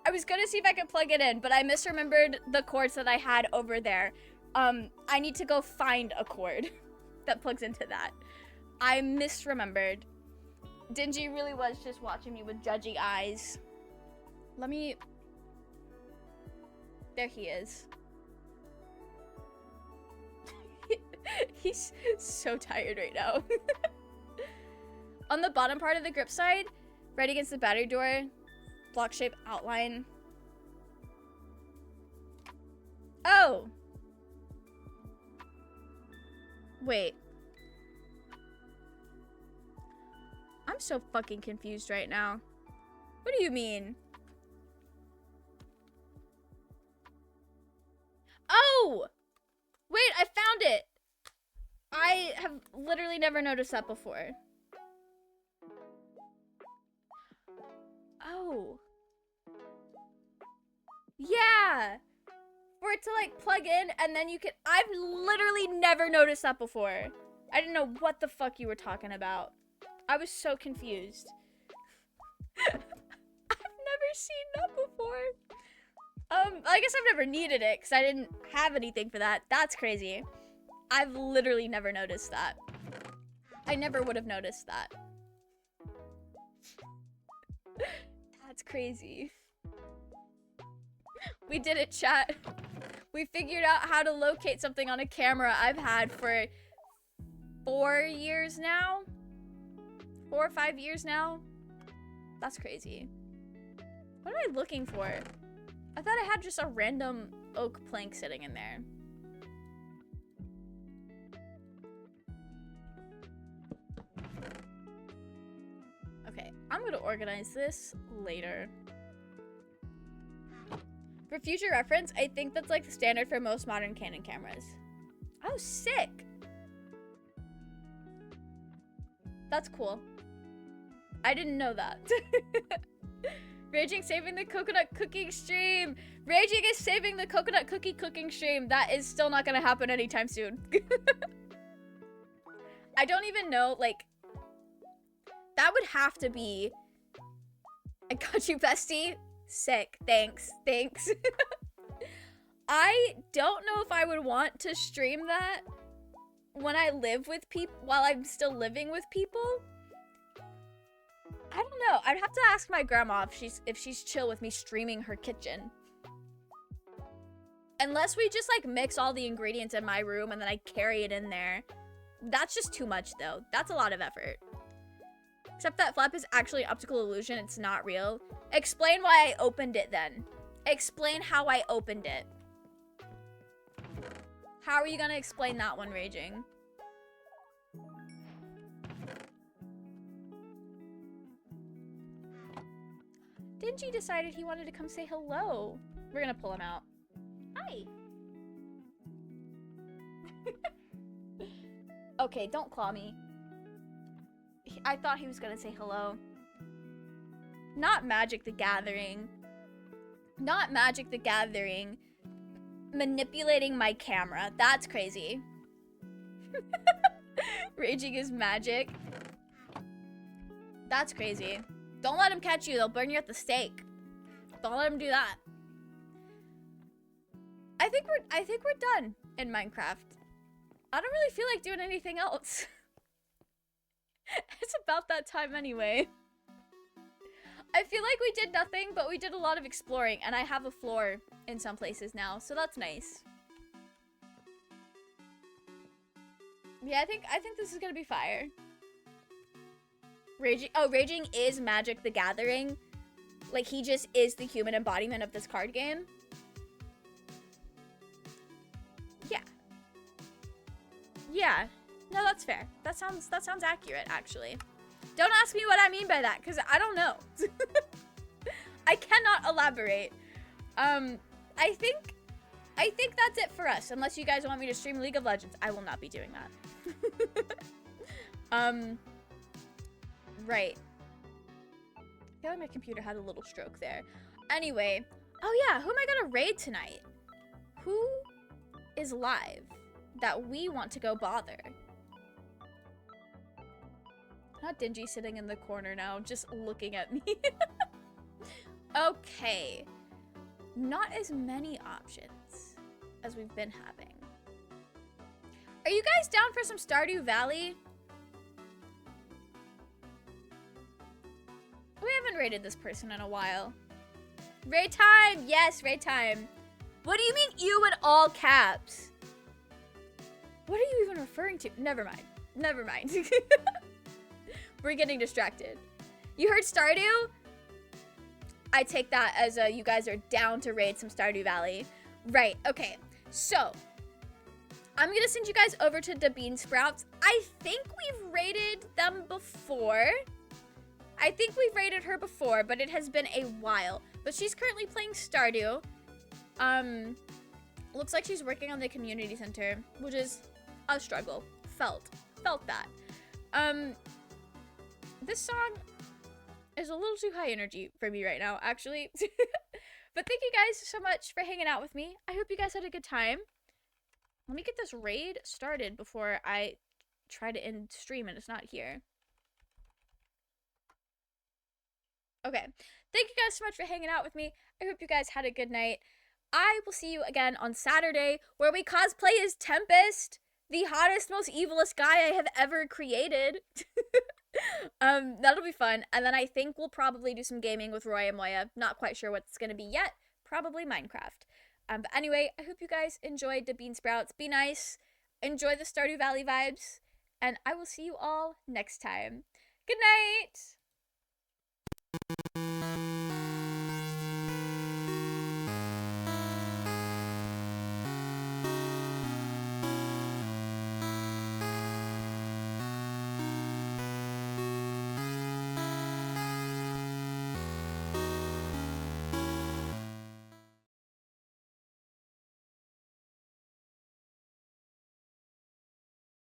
was gonna see if I could plug it in, but I misremembered the cords that I had over there. I need to go find a cord that plugs into that. I misremembered. Dingy really was just watching me with judgy eyes. Let me... There he is. He's so tired right now. On the bottom part of the grip side, right against the battery door, block shape outline. Oh! Wait. I'm so fucking confused right now. What do you mean? Oh! Wait, I found it! I have literally never noticed that before. Oh. Yeah! For it to like plug in and then you can- I've literally never noticed that before. I didn't know what the fuck you were talking about. I was so confused. I've never seen that before. I guess I've never needed it because I didn't have anything for that. That's crazy. I've literally never noticed that. I never would have noticed that. That's crazy. We did it, chat. We figured out how to locate something on a camera I've had for 4 years now. 4 or 5 years now. That's crazy. What am I looking for? I thought I had just a random oak plank sitting in there. Okay, I'm gonna organize this later. For future reference, I think that's like the standard for most modern Canon cameras. Oh, sick! That's cool. I didn't know that. Raging saving the coconut cooking stream. Raging is saving the coconut cookie cooking stream. That is still not gonna happen anytime soon. I don't even know, like, that would have to be. I got you, bestie. Sick. Thanks. Thanks. I don't know if I would want to stream that when I live with people, while I'm still living with people. I don't know. I'd have to ask my grandma if she's chill with me streaming her kitchen. Unless we just like mix all the ingredients in my room and then I carry it in there. That's just too much though. That's a lot of effort. Except that flap is actually an optical illusion. It's not real. Explain why I opened it then. Explain how I opened it. How are you gonna explain that one, Raging? Dingy decided he wanted to come say hello. We're gonna pull him out. Hi. Okay, don't claw me. I thought he was gonna say hello. Not Magic the Gathering. Not Magic the Gathering. Manipulating my camera. That's crazy. Raging is magic. That's crazy. Don't let him catch you. They'll burn you at the stake. Don't let him do that. I think we're done in Minecraft. I don't really feel like doing anything else. It's about that time anyway. I feel like we did nothing, but we did a lot of exploring, and I have a floor in some places now, so that's nice. Yeah, I think this is gonna be fire. Raging is Magic the Gathering. Like, he just is the human embodiment of this card game. Yeah. Yeah. No, that's fair. That sounds accurate, actually. Don't ask me what I mean by that, because I don't know. I cannot elaborate. I think that's it for us, unless you guys want me to stream League of Legends. I will not be doing that. Right. I feel like my computer had a little stroke there. Anyway. Oh yeah, who am I gonna raid tonight? Who is live that we want to go bother? Not Dingy sitting in the corner now, just looking at me. Okay. Not as many options as we've been having. Are you guys down for some Stardew Valley? We haven't raided this person in a while. Raid time! Yes, raid time. What do you mean you in all caps? What are you even referring to? Never mind. Never mind. We're getting distracted. You heard Stardew? I take that as you guys are down to raid some Stardew Valley. Right, okay. So, I'm gonna send you guys over to the Bean Sprouts. I think we've raided them before. I think we've raided her before, but it has been a while. But she's currently playing Stardew. Looks like she's working on the community center, which is a struggle. Felt that. This song is a little too high energy for me right now, actually. But thank you guys so much for hanging out with me. I hope you guys had a good time. Let me get this raid started before I try to end stream and it's not here. Okay. Thank you guys so much for hanging out with me. I hope you guys had a good night. I will see you again on Saturday, where we cosplay as Tempest, the hottest, most evilest guy I have ever created. That'll be fun. And then I think we'll probably do some gaming with Roy and Moya. Not quite sure what it's going to be yet. Probably Minecraft. But anyway, I hope you guys enjoyed the Bean Sprouts. Be nice. Enjoy the Stardew Valley vibes. And I will see you all next time. Good night!